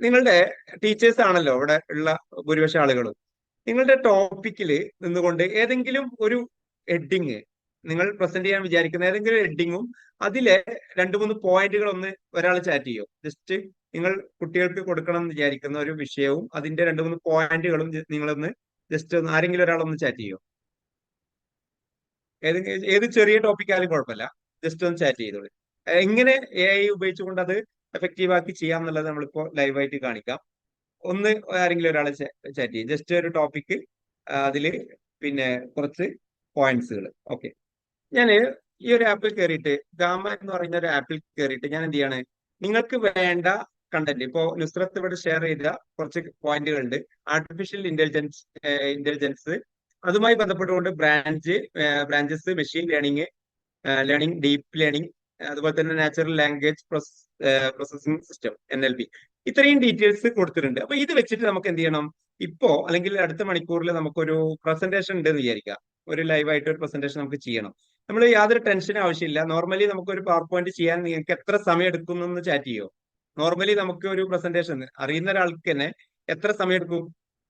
നിങ്ങളുടെ ടീച്ചേഴ്സ് ആണല്ലോ ഇവിടെ ഉള്ള ഭൂരിപക്ഷ ആളുകളും. നിങ്ങളുടെ ടോപ്പിക്കിൽ നിന്നുകൊണ്ട് ഏതെങ്കിലും ഒരു ഹെഡിങ് നിങ്ങൾ പ്രസന്റ് ചെയ്യാൻ വിചാരിക്കുന്ന ഏതെങ്കിലും ഹെഡിങ്ങും അതിലെ 2-3 പോയിന്റുകൾ ഒന്ന് ഒരാൾ ചാറ്റ് ചെയ്യും. ജസ്റ്റ് നിങ്ങൾ കുട്ടികൾക്ക് കൊടുക്കണം എന്ന് വിചാരിക്കുന്ന ഒരു വിഷയവും അതിന്റെ 2-3 പോയിന്റുകളും നിങ്ങളൊന്ന് ജസ്റ്റ് ഒന്ന് ആരെങ്കിലും ഒരാളൊന്ന് ചാറ്റ് ചെയ്യും. ഏത് ചെറിയ ടോപ്പിക് ആയാലും കുഴപ്പമില്ല, ജസ്റ്റ് ഒന്ന് ചാറ്റ് ചെയ്തോളൂ. എങ്ങനെ AI ഉപയോഗിച്ചുകൊണ്ട് അത് എഫക്റ്റീവ് ആക്കി ചെയ്യാം എന്നുള്ളത് നമ്മളിപ്പോ ലൈവായിട്ട് കാണിക്കാം. ഒന്ന് ആരെങ്കിലും ഒരാളെ ചാറ്റ് ചെയ്യും. ജസ്റ്റ് ഒരു ടോപ്പിക്ക്, അതില് പിന്നെ കുറച്ച് പോയിന്റ്സുകൾ. ഓക്കെ, ഞാൻ ഈ ഒരു ആപ്പിൽ കയറിയിട്ട് ഗാമ എന്ന് പറയുന്ന ഒരു ആപ്പിൽ കയറിയിട്ട് ഞാൻ എന്ത് ചെയ്യാണ്, നിങ്ങൾക്ക് വേണ്ട കണ്ടന്റ് ഇപ്പോ നുസ്രത്ത് ഇവിടെ ഷെയർ ചെയ്ത കുറച്ച് പോയിന്റുകൾ ഉണ്ട്. ആർട്ടിഫിഷ്യൽ ഇന്റലിജൻസ് അതുമായി ബന്ധപ്പെട്ടുകൊണ്ട് branches, machine learning, deep learning, അതുപോലെ തന്നെ natural language processing system NLP, ഇത്രയും ഡീറ്റെയിൽസ് കൊടുത്തിട്ടുണ്ട്. അപ്പൊ ഇത് വെച്ചിട്ട് നമുക്ക് എന്ത് ചെയ്യണം, ഇപ്പോ അല്ലെങ്കിൽ അടുത്ത മണിക്കൂറിൽ നമുക്കൊരു പ്രസന്റേഷൻ ഉണ്ടെന്ന് വിചാരിക്കാം. ഒരു ലൈവായിട്ട് ഒരു പ്രസന്റേഷൻ നമുക്ക് ചെയ്യണം. നമ്മൾ യാതൊരു ടെൻഷനും ആവശ്യമില്ല. നോർമലി നമുക്ക് ഒരു പവർ പോയിന്റ് ചെയ്യാൻ നിങ്ങൾക്ക് എത്ര സമയം എടുക്കുന്നു ചാറ്റ് ചെയ്യോ. നോർമലി നമുക്ക് ഒരു പ്രസന്റേഷൻ അറിയുന്ന ഒരാൾക്ക് തന്നെ എത്ര സമയം എടുക്കും,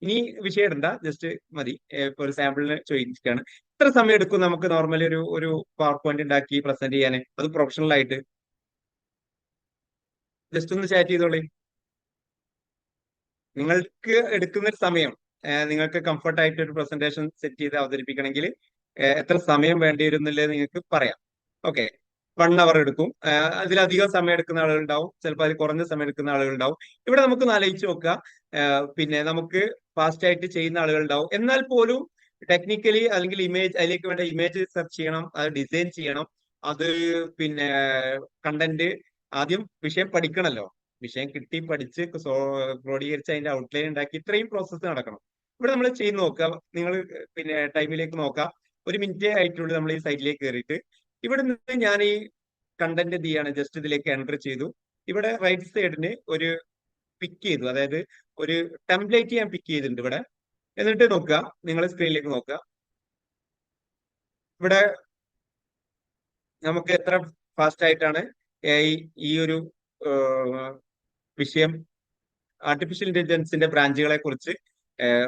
ഇനി വിഷയം ഇടണ്ട, ജസ്റ്റ് മതി. ഇപ്പൊ ഒരു സാമ്പിളിന് ചോദിക്കുകയാണ്, എത്ര സമയം എടുക്കും നമുക്ക് നോർമലി ഒരു പവർ പോയിന്റ് ഉണ്ടാക്കി പ്രസന്റ് ചെയ്യാൻ, അത് പ്രൊഫഷണൽ ആയിട്ട്? ജസ്റ്റ് ഒന്ന് ചാറ്റ് ചെയ്തോളി. നിങ്ങൾക്ക് എടുക്കുന്ന ഒരു സമയം, നിങ്ങൾക്ക് കംഫർട്ട് ആയിട്ട് ഒരു പ്രസന്റേഷൻ സെറ്റ് ചെയ്ത് അവതരിപ്പിക്കണമെങ്കിൽ എത്ര സമയം വേണ്ടി വരും എന്നുള്ളത് നിങ്ങൾക്ക് പറയാം. ഓക്കെ, 1 hour എടുക്കും. അതിലധികം സമയം എടുക്കുന്ന ആളുകളുണ്ടാവും, ചിലപ്പോൾ അതിൽ കുറഞ്ഞ സമയം എടുക്കുന്ന ആളുകളുണ്ടാവും. ഇവിടെ നമുക്ക് ആലോചിച്ച് നോക്കാം. പിന്നെ നമുക്ക് ഫാസ്റ്റ് ആയിട്ട് ചെയ്യുന്ന ആളുകളുണ്ടാവും. എന്നാൽ പോലും ടെക്നിക്കലി അല്ലെങ്കിൽ അതിലേക്ക് വേണ്ട ഇമേജ് സെർച്ച് ചെയ്യണം, അത് ഡിസൈൻ ചെയ്യണം, അത് പിന്നെ കണ്ടന്റ് ആദ്യം വിഷയം പഠിക്കണമല്ലോ. വിഷയം കിട്ടി പഠിച്ച് ക്രോഡീകരിച്ച് അതിന്റെ ഔട്ട്ലൈൻ ഉണ്ടാക്കി ഇത്രയും പ്രോസസ്സ് നടക്കണം. ഇവിടെ നമ്മൾ ചെയ്ത് നോക്കുക. നിങ്ങൾ പിന്നെ ടൈമിലേക്ക് നോക്കാം. 1 മിനിറ്റേ ആയിട്ടുള്ളൂ നമ്മൾ ഈ സൈറ്റിലേക്ക് കയറിയിട്ട്. ഇവിടെ നിന്ന് ഞാൻ ഈ കണ്ടന്റ് എന്ത് ചെയ്യാണ്, ജസ്റ്റ് ഇതിലേക്ക് എൻ്റർ ചെയ്തു. ഇവിടെ റൈറ്റ് സൈഡിന് ഒരു പിക്ക് ചെയ്തു, അതായത് ഒരു ടെംപ്ലേറ്റ് ഞാൻ പിക്ക് ചെയ്തിട്ടുണ്ട് ഇവിടെ. എന്നിട്ട് നോക്കുക, നിങ്ങൾ സ്ക്രീനിലേക്ക് നോക്കുക. ഇവിടെ നമുക്ക് എത്ര ഫാസ്റ്റ് ആയിട്ടാണ് AI ഈ ഒരു വിഷയം ആർട്ടിഫിഷ്യൽ ഇന്റലിജൻസിന്റെ ബ്രാഞ്ചുകളെ കുറിച്ച്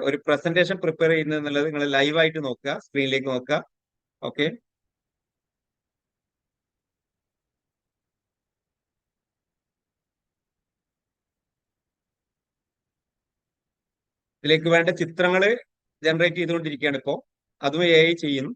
ഒരു പ്രസന്റേഷൻ പ്രിപ്പയർ ചെയ്യുന്നത് എന്നുള്ളത് നിങ്ങൾ ലൈവായിട്ട് നോക്കുക, സ്ക്രീനിലേക്ക് നോക്കുക. ഓക്കെ, ഇതിലേക്ക് വേണ്ട ചിത്രങ്ങൾ ജനറേറ്റ് ചെയ്തുകൊണ്ടിരിക്കുകയാണ് ഇപ്പോ. അതും AI ചെയ്യുന്നു.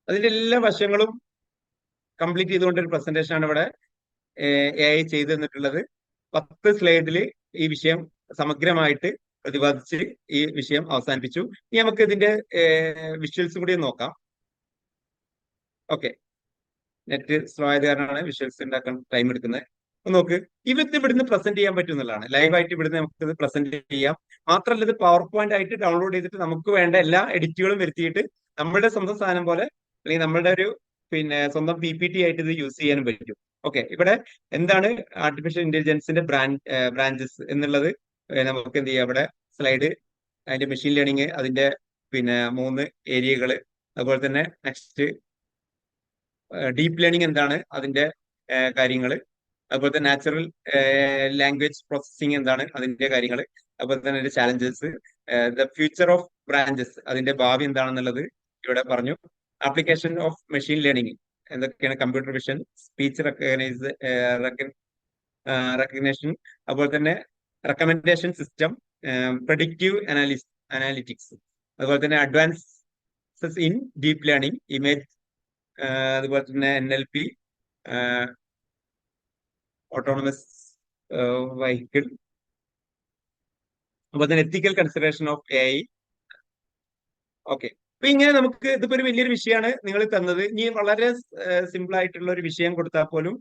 അതിന്റെ എല്ലാ വശങ്ങളും കംപ്ലീറ്റ് ചെയ്തുകൊണ്ട് ഒരു പ്രസന്റേഷൻ ആണ് ഇവിടെ AI ചെയ്തു തന്നിട്ടുള്ളത്. 10 സ്ലൈഡിൽ ഈ വിഷയം സമഗ്രമായിട്ട് പ്രതിപാദിച്ച് ഈ വിഷയം അവസാനിപ്പിച്ചു. ഇനി നമുക്ക് ഇതിന്റെ വിഷ്വൽസും കൂടി നോക്കാം. ഓക്കെ, നെറ്റ് സ്ലോ ആയത് കാരണമാണ് വിഷ്വൽസ് ഉണ്ടാക്കാൻ ടൈം എടുക്കുന്നത്. നോക്ക്, ഇവിടുന്ന് പ്രസന്റ് ചെയ്യാൻ പറ്റുന്നതാണ്. ലൈവായിട്ട് ഇവിടുന്ന് നമുക്ക് ഇത് പ്രസന്റ് ചെയ്യാം. മാത്രമല്ല ഇത് പവർ പോയിന്റ് ആയിട്ട് ഡൗൺലോഡ് ചെയ്തിട്ട് നമുക്ക് വേണ്ട എല്ലാ എഡിറ്റുകളും വരുത്തിയിട്ട് നമ്മുടെ സ്വന്തം സാധനം പോലെ അല്ലെങ്കിൽ നമ്മുടെ ഒരു പിന്നെ സ്വന്തം PPT ആയിട്ട് ഇത് യൂസ് ചെയ്യാനും പറ്റും. ഓക്കെ, ഇവിടെ എന്താണ് ആർട്ടിഫിഷ്യൽ ഇന്റലിജൻസിന്റെ ബ്രാഞ്ചസ് എന്നുള്ളത് നമുക്ക് എന്ത് ചെയ്യാം, ഇവിടെ സ്ലൈഡ്, അതിന്റെ മെഷീൻ ലേണിംഗ്, അതിന്റെ പിന്നെ 3 ഏരിയകൾ, അതുപോലെ തന്നെ നെക്സ്റ്റ് ഡീപ്പ് ലേണിംഗ് എന്താണ് അതിന്റെ കാര്യങ്ങൾ, അതുപോലെ തന്നെ നാച്ചുറൽ ലാംഗ്വേജ് പ്രോസസ്സിംഗ് എന്താണ് അതിന്റെ കാര്യങ്ങൾ, അതുപോലെ തന്നെ അതിന്റെ challenges, the future of branches അതിന്റെ ഭാവി എന്താണെന്നുള്ളത് ഇവിടെ പറഞ്ഞു. ആപ്ലിക്കേഷൻ ഓഫ് മെഷീൻ ലേണിംഗ് എന്തൊക്കെയാണ്, കമ്പ്യൂട്ടർ വിഷൻ, സ്പീച്ച് റെക്കഗ്നേഷൻ, അതുപോലെ തന്നെ റെക്കമെൻഡേഷൻ സിസ്റ്റം, പ്രഡിക്റ്റീവ് അനാലിറ്റിക്സ്, അതുപോലെ തന്നെ advances in deep learning, image, അതുപോലെ തന്നെ NLP, ഓട്ടോണമസ് വെഹിക്കിൾ, അപ്പൊ അതിന് ethical consideration of AI. Okay, അപ്പൊ ഇങ്ങനെ നമുക്ക് ഇതിപ്പോ ഒരു വലിയൊരു വിഷയമാണ് നിങ്ങൾ തന്നത്. ഇനി വളരെ സിമ്പിൾ ആയിട്ടുള്ള ഒരു വിഷയം കൊടുത്താൽ പോലും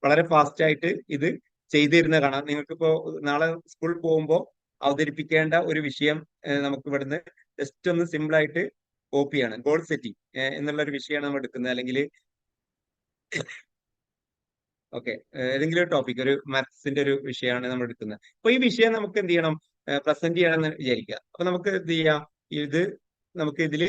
വളരെ ഫാസ്റ്റ് ആയിട്ട് ഇത് ചെയ്തിരുന്ന കാണാം. നിങ്ങൾക്കിപ്പോ നാളെ സ്കൂളിൽ പോകുമ്പോൾ അവതരിപ്പിക്കേണ്ട ഒരു വിഷയം നമുക്ക് ഇവിടുന്ന് ജസ്റ്റ് ഒന്ന് സിമ്പിൾ ആയിട്ട് കോപ്പിയാണ്. ഗോൾ സെറ്റിംഗ് എന്നുള്ള ഒരു വിഷയമാണ് നമ്മൾ എടുക്കുന്നത്. അല്ലെങ്കിൽ ഓക്കെ, ഏതെങ്കിലും ഒരു ടോപ്പിക്, ഒരു മാത്സിന്റെ ഒരു വിഷയമാണ് നമ്മൾ എടുക്കുന്നത്. അപ്പൊ ഈ വിഷയം നമുക്ക് എന്ത് ചെയ്യണം, പ്രസന്റ് ചെയ്യണമെന്ന് വിചാരിക്കുക. അപ്പൊ നമുക്ക് എന്ത് ചെയ്യാം, ഇത് നമുക്ക് ഇതില്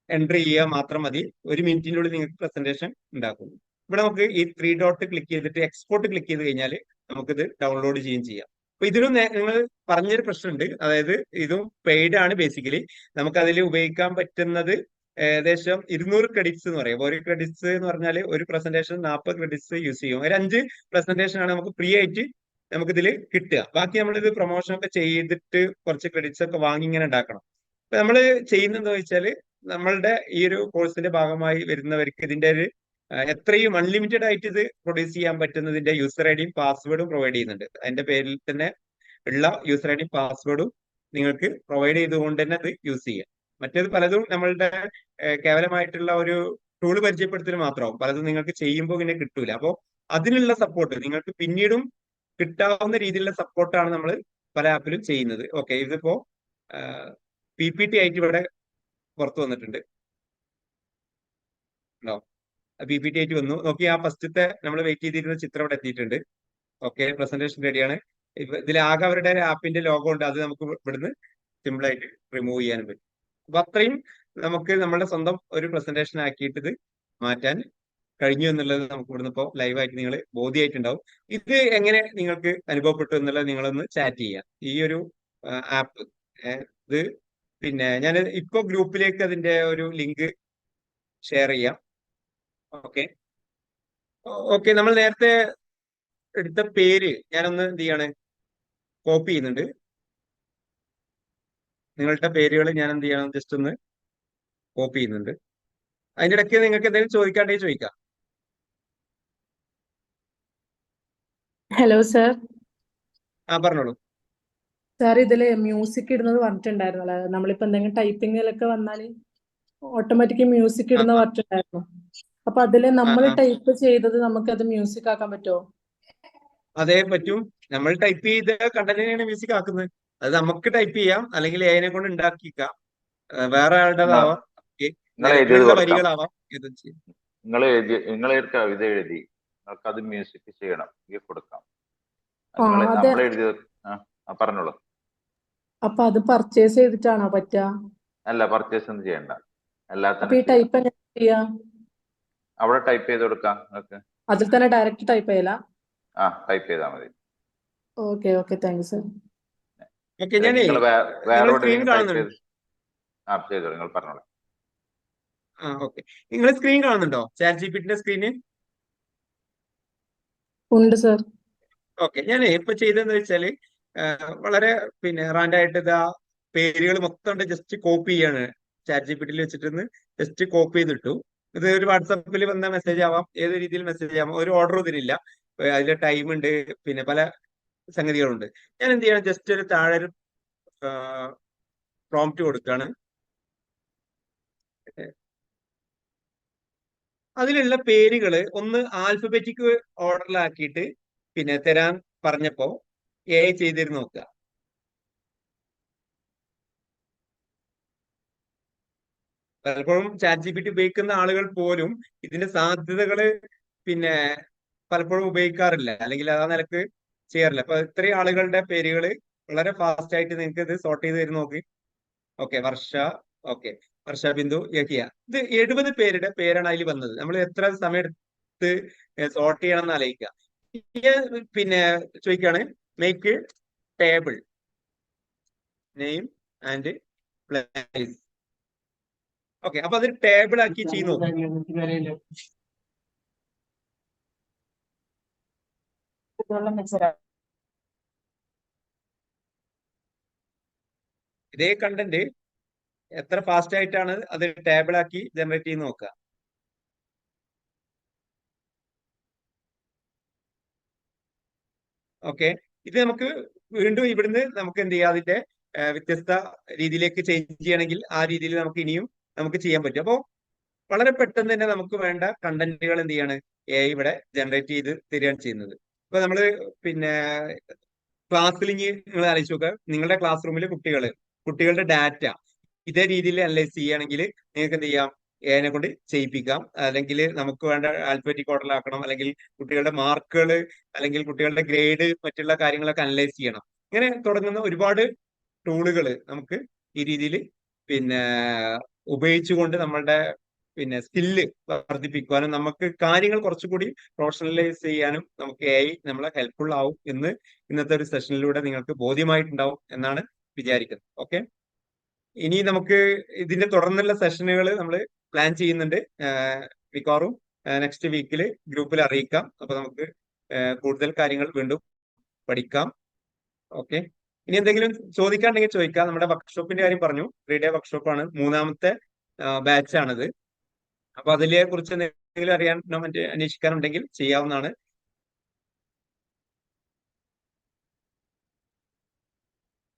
എൻട്രി ചെയ്യുക മാത്രം മതി. 1 മിനിറ്റിനുള്ളിൽ നിങ്ങൾക്ക് പ്രസന്റേഷൻ ഉണ്ടാക്കും. ഇവിടെ നമുക്ക് ഈ 3 ഡോട്ട് ക്ലിക്ക് ചെയ്തിട്ട് എക്സ്പോർട്ട് ക്ലിക്ക് ചെയ്ത് കഴിഞ്ഞാൽ നമുക്കിത് ഡൗൺലോഡ് ചെയ്യുകയും ചെയ്യാം. അപ്പൊ ഇതിലും നിങ്ങൾ പറഞ്ഞൊരു പ്രശ്നമുണ്ട്. അതായത് ഇതും പെയ്ഡ് ആണ്. ബേസിക്കലി നമുക്ക് അതിൽ ഉപയോഗിക്കാൻ പറ്റുന്നത് ഏകദേശം 200 ക്രെഡിറ്റ്സ് എന്ന് പറയും. ഒരു ക്രെഡിറ്റ്സ് എന്ന് പറഞ്ഞാൽ ഒരു പ്രസന്റേഷൻ 40 ക്രെഡിറ്റ്സ് യൂസ് ചെയ്യും. ഒരു 5 പ്രസന്റേഷൻ ആണ് നമുക്ക് ഫ്രീ ആയിട്ട് നമുക്കിതിൽ കിട്ടുക. ബാക്കി നമ്മളിത് പ്രൊമോഷൻ ഒക്കെ ചെയ്തിട്ട് കുറച്ച് ക്രെഡിറ്റ്സ് ഒക്കെ വാങ്ങി ഇങ്ങനെ ഉണ്ടാക്കണം. അപ്പൊ നമ്മൾ ചെയ്യുന്നത് എന്താ വെച്ചാൽ, നമ്മളുടെ ഈ ഒരു കോഴ്സിന്റെ ഭാഗമായി വരുന്നവർക്ക് ഇതിന്റെ ഒരു എത്രയും അൺലിമിറ്റഡ് ആയിട്ട് ഇത് പ്രൊഡ്യൂസ് ചെയ്യാൻ പറ്റുന്നതിന്റെ യൂസർ ഐഡിയും പാസ്വേഡും പ്രൊവൈഡ് ചെയ്യുന്നുണ്ട്. അതിന്റെ പേരിൽ തന്നെ ഉള്ള യൂസർ ഐഡിയും പാസ്വേഡും നിങ്ങൾക്ക് പ്രൊവൈഡ് ചെയ്തുകൊണ്ട് തന്നെ അത് യൂസ് ചെയ്യാം. മറ്റേത് പലതും നമ്മളുടെ കേവലമായിട്ടുള്ള ഒരു ടൂള് പരിചയപ്പെടുത്തൽ മാത്രമാവും. പലതും നിങ്ങൾക്ക് ചെയ്യുമ്പോൾ പിന്നെ കിട്ടൂല. അപ്പോൾ അതിനുള്ള സപ്പോർട്ട് നിങ്ങൾക്ക് പിന്നീടും കിട്ടാവുന്ന രീതിയിലുള്ള സപ്പോർട്ടാണ് നമ്മൾ പല ആപ്പിലും ചെയ്യുന്നത്. ഓക്കെ, ഇതിപ്പോ PPT ആയിട്ട് ഇവിടെ പുറത്തു വന്നിട്ടുണ്ട്. PPT ആയിട്ട് വന്നു. നോക്കി, ആ ഫസ്റ്റത്തെ നമ്മൾ വെയിറ്റ് ചെയ്തിരുന്ന ചിത്രം ഇവിടെ എത്തിയിട്ടുണ്ട്. ഓക്കെ, പ്രസന്റേഷൻ റെഡിയാണ്. ഇതിലാകെ അവരുടെ ആപ്പിന്റെ ലോഗോ ഉണ്ട്. അത് നമുക്ക് ഇവിടുന്ന് സിമ്പിൾ ആയിട്ട് റിമൂവ് ചെയ്യാനും പറ്റും. അപ്പൊ അത്രയും നമുക്ക് നമ്മുടെ സ്വന്തം ഒരു പ്രസന്റേഷൻ ആക്കിയിട്ട് ഇത് മാറ്റാൻ കഴിഞ്ഞു എന്നുള്ളത് നമുക്ക് ഇവിടുന്ന് ഇപ്പോൾ ലൈവായിട്ട് നിങ്ങൾ ബോധ്യമായിട്ടുണ്ടാവും. ഇത് എങ്ങനെ നിങ്ങൾക്ക് അനുഭവപ്പെട്ടു എന്നുള്ളത് നിങ്ങളൊന്ന് ചാറ്റ് ചെയ്യാം. ഈ ഒരു ആപ്പ് ഇത് പിന്നെ ഞാൻ ഇപ്പൊ ഗ്രൂപ്പിലേക്ക് അതിന്റെ ഒരു ലിങ്ക് ഷെയർ ചെയ്യാം. ഓക്കെ ഓക്കെ, നമ്മൾ നേരത്തെ എടുത്ത പേര് ഞാനൊന്ന് എന്ത് ചെയ്യാണ്, കോപ്പി ചെയ്യുന്നുണ്ട്. നിങ്ങളുടെ പേരുകൾ ഞാൻ എന്ത് ചെയ്യണം, ജസ്റ്റ് ഒന്ന് കോപ്പി ചെയ്യുന്നുണ്ട്. അതിന്റെ ഇടയ്ക്ക് നിങ്ങൾക്ക് എന്തെങ്കിലും ചോദിക്കാണ്ടെങ്കിൽ ചോദിക്കാം. Hello sir. പറഞ്ഞോളൂ. സാർ ഇതില് മ്യൂസിക് ഇടുന്നത് പറഞ്ഞിട്ടുണ്ടായിരുന്നല്ലോ. നമ്മളിപ്പോ എന്തെങ്കിലും ടൈപ്പിങ്ങിലൊക്കെ വന്നാല് ഓട്ടോമാറ്റിക് മ്യൂസിക് ഇടുന്ന പറഞ്ഞിട്ടുണ്ടായിരുന്നു. അപ്പൊ അതില് നമ്മൾ ടൈപ്പ് ചെയ്തത് നമുക്ക് അത് മ്യൂസിക് ആക്കാൻ പറ്റുമോ? അതേ പറ്റും. നമ്മൾ ടൈപ്പ് ചെയ്ത കണ്ടന്റിനെയാണ് മ്യൂസിക് ആക്കുന്നത്. അത് നമുക്ക് ടൈപ്പ് ചെയ്യാം, അല്ലെങ്കിൽ AI കൊണ്ട് ഉണ്ടാക്കിക്കാം, വേറെ ആളുടേതാവാം, വരികളാവാം. നിങ്ങൾ ഒരു കവിത എഴുതി നിങ്ങൾക്ക് അത് മ്യൂസിക് ചെയ്യണം, കൊടുക്കാം. അതെ. നമ്മൾ എഴുതി പറഞ്ഞോളൂ. അപ്പൊ അത് പർച്ചേസ് ചെയ്തിട്ടാണോ പറ്റുക? അല്ല, പർച്ചേസ് ഒന്നും ചെയ്യണ്ട. അപ്പൊ ഈ ടൈപ്പ് എങ്ങനെ ചെയ്യാ? അവിടെ ടൈപ്പ് ചെയ്ത് കൊടുക്കാം. അതിൽ തന്നെ ഡയറക്റ്റ് ടൈപ്പ് ചെയ്യല? ടൈപ്പ് ചെയ്താൽ മതി. Okay okay, thank you sir. നിങ്ങൾ പറഞ്ഞോളൂ. ഓക്കെ, നിങ്ങൾ സ്ക്രീൻ കാണുന്നുണ്ടോ? ചാറ്റ് ജിപിടിയുടെ സ്ക്രീന് ഉണ്ട് സർ. ഓക്കെ, ഞാൻ ഇപ്പൊ ചെയ്തതെന്ന് വെച്ചാല് വളരെ റാൻഡായിട്ട് ഇതാ പേരുകൾ മൊത്തം ജസ്റ്റ് കോപ്പി ചെയ്യാണ്. ചാറ്റ് ജിപിടിയിൽ വെച്ചിട്ട് ജസ്റ്റ് കോപ്പി ചെയ്തിട്ടു. ഇത് ഒരു വാട്സാപ്പിൽ വന്ന മെസ്സേജ് ആവാം, ഏത് രീതിയിൽ മെസ്സേജ് ആവാം, ഒരു ഓർഡർ ഇതിലില്ല. അതിന്റെ ടൈം ഉണ്ട്, പല സംഗതികളുണ്ട്. ഞാൻ എന്ത് ചെയ്യണം, ജസ്റ്റ് ഒരു താഴെ ഒരു പ്രോംപ്റ്റ് കൊടുക്കുകയാണ്. അതിലുള്ള പേരുകൾ ഒന്ന് ആൽഫബറ്റിക് ഓർഡറിലാക്കിയിട്ട് തരാൻ പറഞ്ഞപ്പോ AI ചെയ്തിരുന്ന് നോക്കുക. പലപ്പോഴും ചാറ്റ് ജിപിടി ഉപയോഗിക്കുന്ന ആളുകൾ പോലും ഇതിന്റെ സാധ്യതകള് പലപ്പോഴും ഉപയോഗിക്കാറില്ല, അല്ലെങ്കിൽ ആ നിലക്ക് ചെയ്യാറില്ല. അപ്പൊ ഇത്രയും ആളുകളുടെ പേരുകൾ വളരെ ഫാസ്റ്റ് ആയിട്ട് നിങ്ങൾക്ക് ഇത് സോർട്ട് ചെയ്ത് തരുന്ന നോക്കി. ഓക്കെ, വർഷ, ഓക്കെ, വർഷ ബിന്ദു യഹിയ. ഇത് 70 പേരുടെ പേരാണ് അതിൽ വന്നത്. നമ്മൾ എത്ര സമയം എടുത്ത് സോർട്ട് ചെയ്യണം എന്ന് ആലോചിക്കുക. ചോദിക്കാണ്, make table name and place. Okay, അപ്പൊ അതൊരു ടേബിൾ ആക്കി ചെയ്യുന്നു. ഇതേ കണ്ടന്റ് എത്ര ഫാസ്റ്റ് ആയിട്ടാണ് അത് ടേബിൾ ആക്കി ജനറേറ്റ് ചെയ്ത് നോക്കുക. ഓക്കെ, ഇത് നമുക്ക് വീണ്ടും ഇവിടുന്ന് നമുക്ക് എന്ത് ചെയ്യാം, അതിന്റെ വ്യത്യസ്ത രീതിയിലേക്ക് ചേഞ്ച് ചെയ്യണമെങ്കിൽ ആ രീതിയിൽ നമുക്ക് ഇനിയും നമുക്ക് ചെയ്യാൻ പറ്റും. അപ്പോൾ വളരെ പെട്ടെന്ന് തന്നെ നമുക്ക് വേണ്ട കണ്ടന്റുകൾ എന്ത് ചെയ്യാണ് AI ഇവിടെ ജനറേറ്റ് ചെയ്ത് തരികയാണ് ചെയ്യുന്നത്. ഇപ്പൊ നമ്മള് പിന്നെ ക്ലാസ്സിൽ ഇനി നിങ്ങൾ ആലോചിച്ച് നോക്കുക, നിങ്ങളുടെ ക്ലാസ് റൂമിൽ കുട്ടികളുടെ ഡാറ്റ ഇതേ രീതിയിൽ അനലൈസ് ചെയ്യുകയാണെങ്കിൽ നിങ്ങൾക്ക് എന്ത് ചെയ്യാം, AI കൊണ്ട് ചെയ്യിപ്പിക്കാം. അല്ലെങ്കിൽ നമുക്ക് വേണ്ട ആൽഫബറ്റിക് ഓർഡറിലാക്കണം, അല്ലെങ്കിൽ കുട്ടികളുടെ മാർക്കുകൾ, അല്ലെങ്കിൽ കുട്ടികളുടെ ഗ്രേഡ്, മറ്റുള്ള കാര്യങ്ങളൊക്കെ അനലൈസ് ചെയ്യണം. ഇങ്ങനെ തുടങ്ങുന്ന ഒരുപാട് ടൂളുകൾ നമുക്ക് ഈ രീതിയിൽ പിന്നെ ഉപയോഗിച്ചുകൊണ്ട് നമ്മളുടെ പിന്നെ സ്കില്ല് വർദ്ധിപ്പിക്കുവാനും നമുക്ക് കാര്യങ്ങൾ കുറച്ചുകൂടി പ്രൊഫഷണലൈസ് ചെയ്യാനും നമുക്ക് AI നമ്മളെ ഹെൽപ്ഫുൾ ആവും എന്ന് ഇന്നത്തെ ഒരു സെഷനിലൂടെ നിങ്ങൾക്ക് ബോധ്യമായിട്ടുണ്ടാവും എന്നാണ് വിചാരിക്കുന്നത്. ഓക്കെ, ഇനി നമുക്ക് ഇതിന്റെ തുടർന്നുള്ള സെഷനുകൾ നമ്മൾ പ്ലാൻ ചെയ്യുന്നുണ്ട്. മിക്കവാറും നെക്സ്റ്റ് വീക്കിൽ ഗ്രൂപ്പിൽ അറിയിക്കാം. അപ്പൊ നമുക്ക് കൂടുതൽ കാര്യങ്ങൾ വീണ്ടും പഠിക്കാം. ഓക്കെ, ഇനി എന്തെങ്കിലും ചോദിക്കാണ്ടെങ്കിൽ ചോദിക്കാം. നമ്മുടെ വർക്ക്ഷോപ്പിന്റെ കാര്യം പറഞ്ഞു, 3-day വർക്ക്ഷോപ്പാണ്, 3ാമത്തെ ബാച്ച് ആണിത്. അപ്പൊ അതിലെ കുറിച്ച് എന്തെങ്കിലും അറിയാനോ മറ്റേ അന്വേഷിക്കാനുണ്ടെങ്കിൽ ചെയ്യാവുന്നതാണ്.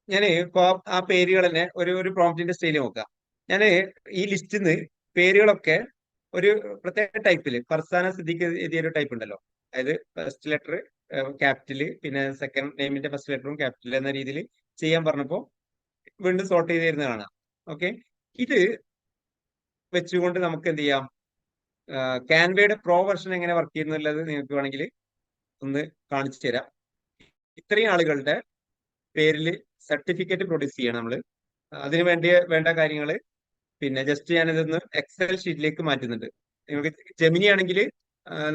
ഞാന് ആ പേരുകൾ തന്നെ ഒരു പ്രോംപ്റ്റിന്റെ സ്റ്റൈലിൽ നോക്കാം. ഞാന് ഈ ലിസ്റ്റിൽ നിന്ന് പേരുകളൊക്കെ ഒരു പ്രത്യേക ടൈപ്പില് ഫർസാന സിദ്ദീഖ് എഴുതിയ ഒരു ടൈപ്പ് ഉണ്ടല്ലോ, അതായത് ഫസ്റ്റ് ലെറ്റർ ക്യാപിറ്റല്, പിന്നെ സെക്കൻഡ് നെയിമിന്റെ ഫസ്റ്റ് ലെറ്ററും ക്യാപിറ്റൽ എന്ന രീതിയിൽ ചെയ്യാൻ പറഞ്ഞപ്പോൾ വീണ്ടും സോർട്ട് ചെയ്ത് തരുന്ന കാണാം. ഓക്കെ, ഇത് വെച്ചുകൊണ്ട് നമുക്ക് എന്ത് ചെയ്യാം, ക്യാൻവയുടെ പ്രോ വെർഷൻ എങ്ങനെ വർക്ക് ചെയ്യുന്നുള്ളത് നിങ്ങൾക്ക് വേണമെങ്കിൽ ഒന്ന് കാണിച്ചു തരാം. ഇത്രയും ആളുകളുടെ പേരിൽ സർട്ടിഫിക്കറ്റ് പ്രൊഡ്യൂസ് ചെയ്യണം നമ്മൾ. അതിന് വേണ്ട കാര്യങ്ങൾ പിന്നെ ജസ്റ്റ് ഞാനിതൊന്ന് എക്സൽ ഷീറ്റിലേക്ക് മാറ്റുന്നുണ്ട്. നിങ്ങൾക്ക് ജെമിനി ആണെങ്കിൽ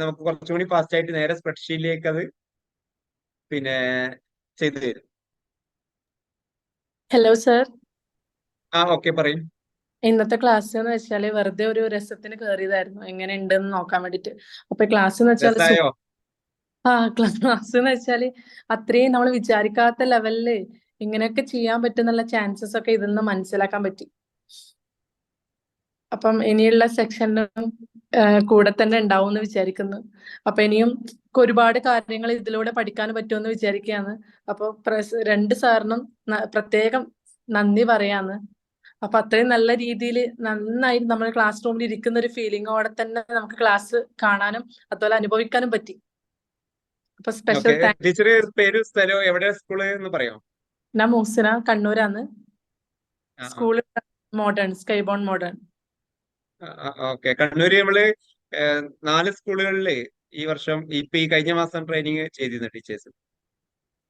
നമുക്ക് കുറച്ചും കൂടി ഫാസ്റ്റ് ആയിട്ട് നേരെ സ്പ്രെഡ്ഷീറ്റിലേക്ക് അത് പിന്നെ ചെയ്തു തരും. ഹലോ സർ, ഓക്കെ, പറയും. ഇന്നത്തെ ക്ലാസ് എന്ന് വെച്ചാല് വെറുതെ ഒരു രസത്തിന് കയറിയതായിരുന്നു, എങ്ങനെ ഉണ്ടെന്ന് നോക്കാൻ വേണ്ടിട്ട്. അപ്പൊ ക്ലാസ് എന്ന് വെച്ചാൽ രസായോ? ക്ലാസ് എന്ന് വെച്ചാല് അത്രയും നമ്മൾ വിചാരിക്കാത്ത ലെവലില് ഇങ്ങനെയൊക്കെ ചെയ്യാൻ പറ്റുന്നുള്ള ചാൻസസ് ഒക്കെ ഇതൊന്ന് മനസ്സിലാക്കാൻ പറ്റി. അപ്പം ഇനിയുള്ള സെക്ഷനിലും കൂടെ തന്നെ ഉണ്ടാവും എന്ന് വിചാരിക്കുന്നു. അപ്പൊ ഇനിയും ഒരുപാട് കാര്യങ്ങൾ ഇതിലൂടെ പഠിക്കാൻ പറ്റുമെന്ന് വിചാരിക്കുകയാണ്. അപ്പൊ 2 സാറിനും പ്രത്യേകം നന്ദി പറയാന്ന്. അപ്പൊ അത്രയും നല്ല രീതിയിൽ നന്നായി നമ്മൾ ക്ലാസ് റൂമിൽ ഇരിക്കുന്ന ഒരു ഫീലിങ്ങോടെ തന്നെ നമുക്ക് ക്ലാസ് കാണാനും അതുപോലെ അനുഭവിക്കാനും പറ്റി. അപ്പൊ സ്പെഷ്യൽ താങ്ക്സ്. ടീച്ചർ പേര് സ്ഥലം എവിടെയാ സ്കൂള് എന്ന് പറയാം? ഞാൻ മൂസിന, കണ്ണൂരാണ്. സ്കൂള് മോഡേൺ, സ്കൈബോൺ മോഡേൺ. ഓക്കെ, കണ്ണൂര് നമ്മള് 4 സ്കൂളുകളില് ഈ വർഷം ഈ കഴിഞ്ഞ മാസം ട്രെയിനിങ് ചെയ്തിരുന്നു ടീച്ചേഴ്സ്.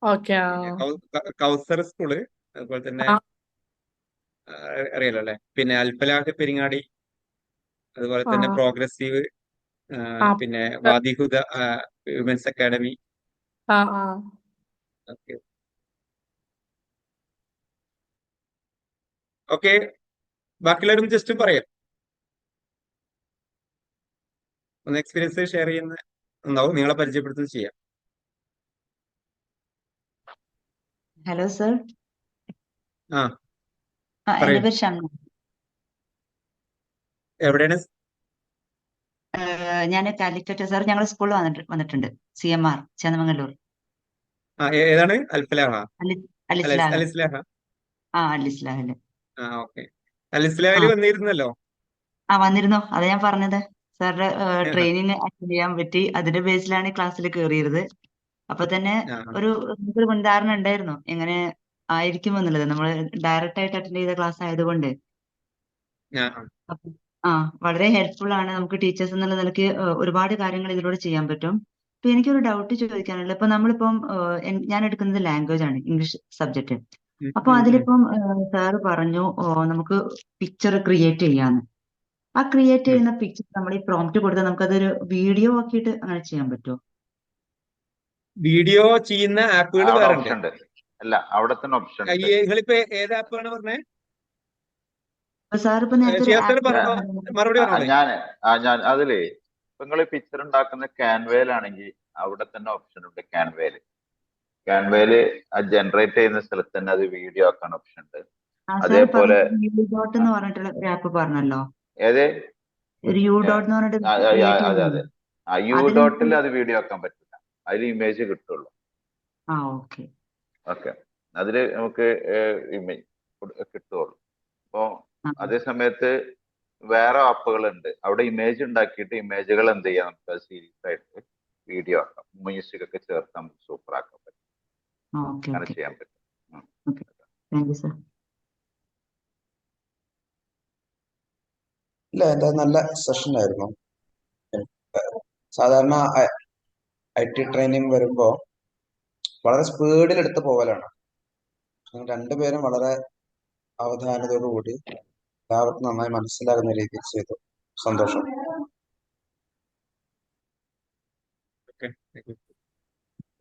ഓക്കെ, കൗസർ സ്കൂള്, അതുപോലെ തന്നെ അറിയാലോ അല്ലെ, പിന്നെ അൽഫലാഹ് പെരിങ്ങാടി, അതുപോലെ തന്നെ പ്രോഗ്രസീവ്, പിന്നെ Wadihuda women's academy. Okay okay, ബാക്കിയുള്ളവരും ജസ്റ്റ് പറയാം, ഒന്ന് എക്സ്പീരിയൻസ് ഷെയർ ചെയ്യുന്ന ഉണ്ടാവും, നിങ്ങളെ പരിചയപ്പെടുത്തുന്നത് ചെയ്യാം. Hello sir. പറയൂ. എന്റെ പേര് ഷംന. എവിടെയാണ്? ഞാൻ കാലിക്കറ്റ് സർ. ഞങ്ങളുടെ സ്കൂളിൽ വന്നിട്ടുണ്ട്. CMR ചേന്നമംഗല്ലൂർ. ഏതാണ്? അൽഫലാഹ? അലിസ്ലാഹ്. അലിസ്ലാഹ. അലിസ്ലാഹില്. ഓക്കെ, അലിസ്ലാഹില് വന്നിരുന്നല്ലോ. വന്നിരുന്നോ? അതാ ഞാൻ പറഞ്ഞത്. സാറിന്റെ ട്രെയിനിങ് അറ്റൻഡ് ചെയ്യാൻ പറ്റി. അതിന്റെ ബേസിലാണ് ക്ലാസ്സിൽ കയറിയത്. അപ്പൊ തന്നെ നമുക്കൊരു മുൻധാരണ ഉണ്ടായിരുന്നു എങ്ങനെ ആയിരിക്കും എന്നുള്ളത്. നമ്മൾ ഡയറക്റ്റ് ആയിട്ട് അറ്റൻഡ് ചെയ്ത ക്ലാസ് ആയതുകൊണ്ട് വളരെ ഹെൽപ്ഫുൾ ആണ്. നമുക്ക് ടീച്ചേഴ്സ് എന്നുള്ള നിലയ്ക്ക് ഒരുപാട് കാര്യങ്ങൾ ഇതിലൂടെ ചെയ്യാൻ പറ്റും. ഇപ്പൊ എനിക്കൊരു ഡൗട്ട് ചോദിക്കാനുള്ളത്, ഇപ്പൊ നമ്മളിപ്പം ഞാൻ എടുക്കുന്നത് ലാംഗ്വേജ് ആണ്, ഇംഗ്ലീഷ് സബ്ജക്ട്. അപ്പൊ അതിലിപ്പം സാറ് പറഞ്ഞു നമുക്ക് പിക്ചർ ക്രിയേറ്റ് ചെയ്യാന്ന്. ആ ക്രിയേറ്റ് ചെയ്യുന്ന പിക്ചർ നമ്മൾ ഈ പ്രോംപ്റ്റ് കൊടുത്താൽ നമുക്കതൊരു വീഡിയോ ആക്കിയിട്ട് അങ്ങനെ ചെയ്യാൻ പറ്റുമോ? വീഡിയോ ചെയ്യുന്ന ആപ്പുകൾ വേറെ ഉണ്ട്. അല്ല, അവിടെ തന്നെ ഓപ്ഷൻ. നിങ്ങളിപ്പോ ഏത് ആപ്പാണ് പറഞ്ഞേ? സാർ ഇപ്പൊ നേരത്തെ ഞാൻ അതില് നിങ്ങൾ പിക്ചർ ഉണ്ടാക്കുന്ന ക്യാൻവയിലാണെങ്കിൽ അവിടെ തന്നെ ഓപ്ഷൻ ഉണ്ട്. ക്യാൻവയില് ജനറേറ്റ് ചെയ്യുന്ന സ്ഥലത്ത് തന്നെ അത് വീഡിയോ ആക്കാൻ ഓപ്ഷൻ ഉണ്ട്. അതേപോലെ എന്ന് പറഞ്ഞിട്ടുള്ള ഒരു ആപ്പ് പറഞ്ഞല്ലോ, ഏത് ഒരു യു ഡോട്ട് എന്ന് പറഞ്ഞിട്ട്. അതെ, യു ഡോട്ടിൽ അത് വീഡിയോ ആക്കാൻ പറ്റില്ല, അതിൽ ഇമേജ് കിട്ടുള്ളൂ. ഓക്കെ. ഓക്കെ, അതില് നമുക്ക് ഇമേജ് കിട്ടുള്ളൂ. അപ്പോൾ അതേ സമയത്ത് വേറെ ആപ്പുകളുണ്ട്, അവിടെ ഇമേജ് ഉണ്ടാക്കിയിട്ട് ഇമേജുകൾ എന്ത് ചെയ്യാം, നമുക്ക് സീരീസ് ആയിട്ട് വീഡിയോ ആക്കാം, മ്യൂസിക് ഒക്കെ ചേർത്ത് നമുക്ക് സൂപ്പർ ആക്കാൻ പറ്റും, ഓക്കെ അങ്ങനെ ഓക്കെ ചെയ്യാൻ പറ്റും. Okay, thank you sir. ഇല്ല, എൻ്റെ നല്ല സെഷൻ ആയിരുന്നു. സാധാരണ IT ട്രെയിനിങ് വരുമ്പോൾ വളരെ സ്പീഡിൽ എടുത്ത് പോകലാണ്. നിങ്ങൾ രണ്ടുപേരും വളരെ അവധാനതയോടുകൂടി എല്ലാവർക്കും നന്നായി മനസ്സിലാകുന്ന രീതിയിൽ ചെയ്തു. സന്തോഷം.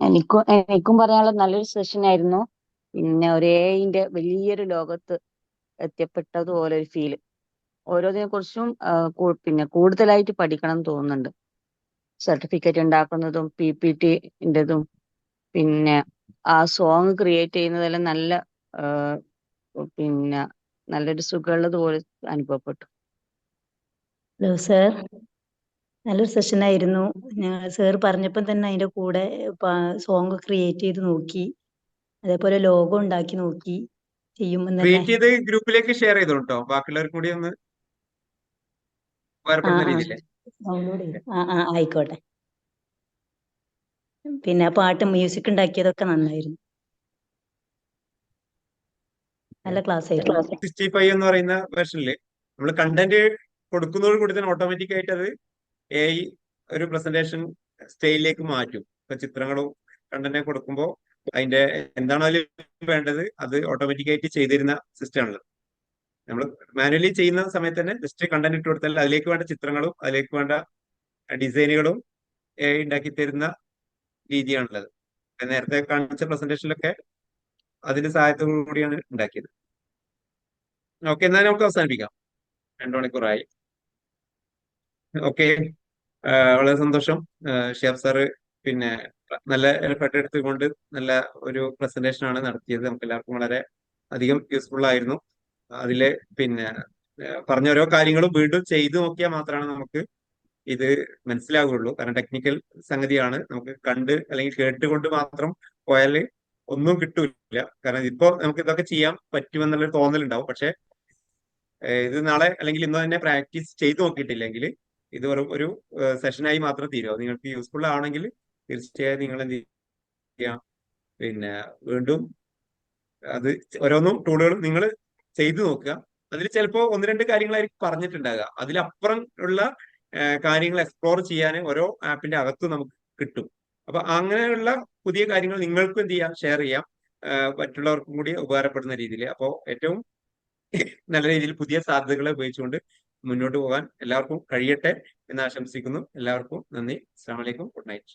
എനിക്കും പറയാനുള്ള നല്ലൊരു സെഷൻ ആയിരുന്നു. പിന്നെ ഒരേന്റെ വലിയൊരു ലോകത്ത് എത്തിപ്പെട്ടതുപോലെ ഒരു ഫീല്. ഓരോന്നിനെ കുറിച്ചും പിന്നെ കൂടുതലായിട്ട് പഠിക്കണം എന്ന് തോന്നുന്നുണ്ട്. സർട്ടിഫിക്കറ്റ് ഉണ്ടാക്കുന്നതും PPTൻ്റെതും പിന്നെ ആ സോങ് ക്രിയേറ്റ് ചെയ്യുന്നതെല്ലാം നല്ല പിന്നെ നല്ലൊരു സുഖമുള്ളത് പോലെ അനുഭവപ്പെട്ടു. ഹലോ സാർ, നല്ലൊരു സെഷൻ ആയിരുന്നു. ഞങ്ങൾ സാർ പറഞ്ഞപ്പം തന്നെ അതിൻ്റെ കൂടെ സോങ് ക്രിയേറ്റ് ചെയ്ത് നോക്കി, അതേപോലെ ലോഗോ ഉണ്ടാക്കി നോക്കി. ചെയ്യുമ്പോൾ തന്നെ ക്രിയേറ്റ് ചെയ്ത് ഗ്രൂപ്പിലേക്ക് ഷെയർ ചെയ്തോട്ടോ, ബാക്കിയുള്ളവർക്ക് കൂടി ഒന്ന് ഉപകാരപ്പെടുന്ന രീതിയിൽ. ഡൗൺലോഡ് ചെയ്തു. ആയിക്കോട്ടെ. പിന്നെ പാട്ട് മ്യൂസിക് ഉണ്ടാക്കിയതൊക്കെ നന്നായിരുന്നു. നല്ല ക്ലാസ് ആയിരുന്നു. 65 എന്ന് പറയുന്ന വെർഷനിൽ നമ്മൾ കണ്ടന്റ് കൊടുക്കുന്നതോട് കൂടി തന്നെ ഓട്ടോമാറ്റിക് ആയിട്ട് അത് AI ഒരു പ്രസന്റേഷൻ സ്റ്റൈലിലേക്ക് മാറ്റും. ഇപ്പൊ ചിത്രങ്ങളും കണ്ടന്റ് കൊടുക്കുമ്പോൾ അതിന്റെ എന്താണോ അതിൽ വേണ്ടത് അത് ഓട്ടോമാറ്റിക് ആയിട്ട് ചെയ്തിരുന്ന സിസ്റ്റം ആണല്ലോ. നമ്മൾ മാനുവലി ചെയ്യുന്ന സമയത്ത് തന്നെ ജസ്റ്റ് കണ്ടന്റ് ഇട്ട് കൊടുത്താൽ അതിലേക്ക് വേണ്ട ചിത്രങ്ങളും അതിലേക്ക് വേണ്ട ഡിസൈനുകളും AI ഉണ്ടാക്കി തരുന്ന രീതിയാണുള്ളത്. നേരത്തെ കാണിച്ച പ്രസന്റേഷനിലൊക്കെ അതിന്റെ സഹായത്തോടു കൂടിയാണ് ഉണ്ടാക്കിയത്. ഓക്കെ, എന്നാൽ നമുക്ക് അവസാനിപ്പിക്കാം. 2 മണിക്കൂറായി. ഓക്കെ, വളരെ സന്തോഷം. ഷിഹാബ് സാറ് പിന്നെ നല്ല എഫർട്ട് എടുത്തുകൊണ്ട് നല്ല ഒരു പ്രസന്റേഷൻ ആണ് നടത്തിയത്. നമുക്ക് എല്ലാവർക്കും വളരെ അധികം യൂസ്ഫുൾ ആയിരുന്നു. അതിലെ പിന്നെ പറഞ്ഞ ഓരോ കാര്യങ്ങളും വീണ്ടും ചെയ്തു നോക്കിയാൽ മാത്രമാണ് നമുക്ക് ഇത് മനസ്സിലാവുകയുള്ളൂ. കാരണം ടെക്നിക്കൽ സംഗതിയാണ്. നമുക്ക് കണ്ട് അല്ലെങ്കിൽ കേട്ടുകൊണ്ട് മാത്രം പോയാൽ ഒന്നും കിട്ടൂല. കാരണം ഇപ്പോ നമുക്ക് ഇതൊക്കെ ചെയ്യാൻ പറ്റുമെന്നുള്ളൊരു തോന്നലുണ്ടാവും. പക്ഷെ ഇത് നാളെ അല്ലെങ്കിൽ ഇന്ന് തന്നെ പ്രാക്ടീസ് ചെയ്തു നോക്കിയിട്ടില്ലെങ്കിൽ ഇത് വെറും ഒരു സെഷനായി മാത്രം തീരും. നിങ്ങൾക്ക് യൂസ്ഫുൾ ആണെങ്കിൽ തീർച്ചയായും നിങ്ങൾ എന്ത് ചെയ്യാം, പിന്നെ വീണ്ടും അത് ഓരോന്നും ടൂളുകളും നിങ്ങൾ ചെയ്തു നോക്കുക. അതിൽ ചിലപ്പോൾ 1-2 കാര്യങ്ങളായിരിക്കും പറഞ്ഞിട്ടുണ്ടാകുക. അതിലപ്പുറം ഉള്ള കാര്യങ്ങൾ എക്സ്പ്ലോർ ചെയ്യാൻ ഓരോ ആപ്പിന്റെ അകത്തും നമുക്ക് കിട്ടും. അപ്പൊ അങ്ങനെയുള്ള പുതിയ കാര്യങ്ങൾ നിങ്ങൾക്കും എന്ത് ചെയ്യാം, ഷെയർ ചെയ്യാം, മറ്റുള്ളവർക്കും കൂടി ഉപകാരപ്പെടുന്ന രീതിയിൽ. അപ്പോൾ ഏറ്റവും നല്ല രീതിയിൽ പുതിയ സാധ്യതകളെ ഉപയോഗിച്ചുകൊണ്ട് മുന്നോട്ട് പോകാൻ എല്ലാവർക്കും കഴിയട്ടെ എന്ന് ആശംസിക്കുന്നു. എല്ലാവർക്കും നന്ദി. അസ്സലാമു അലൈക്കും. Good night.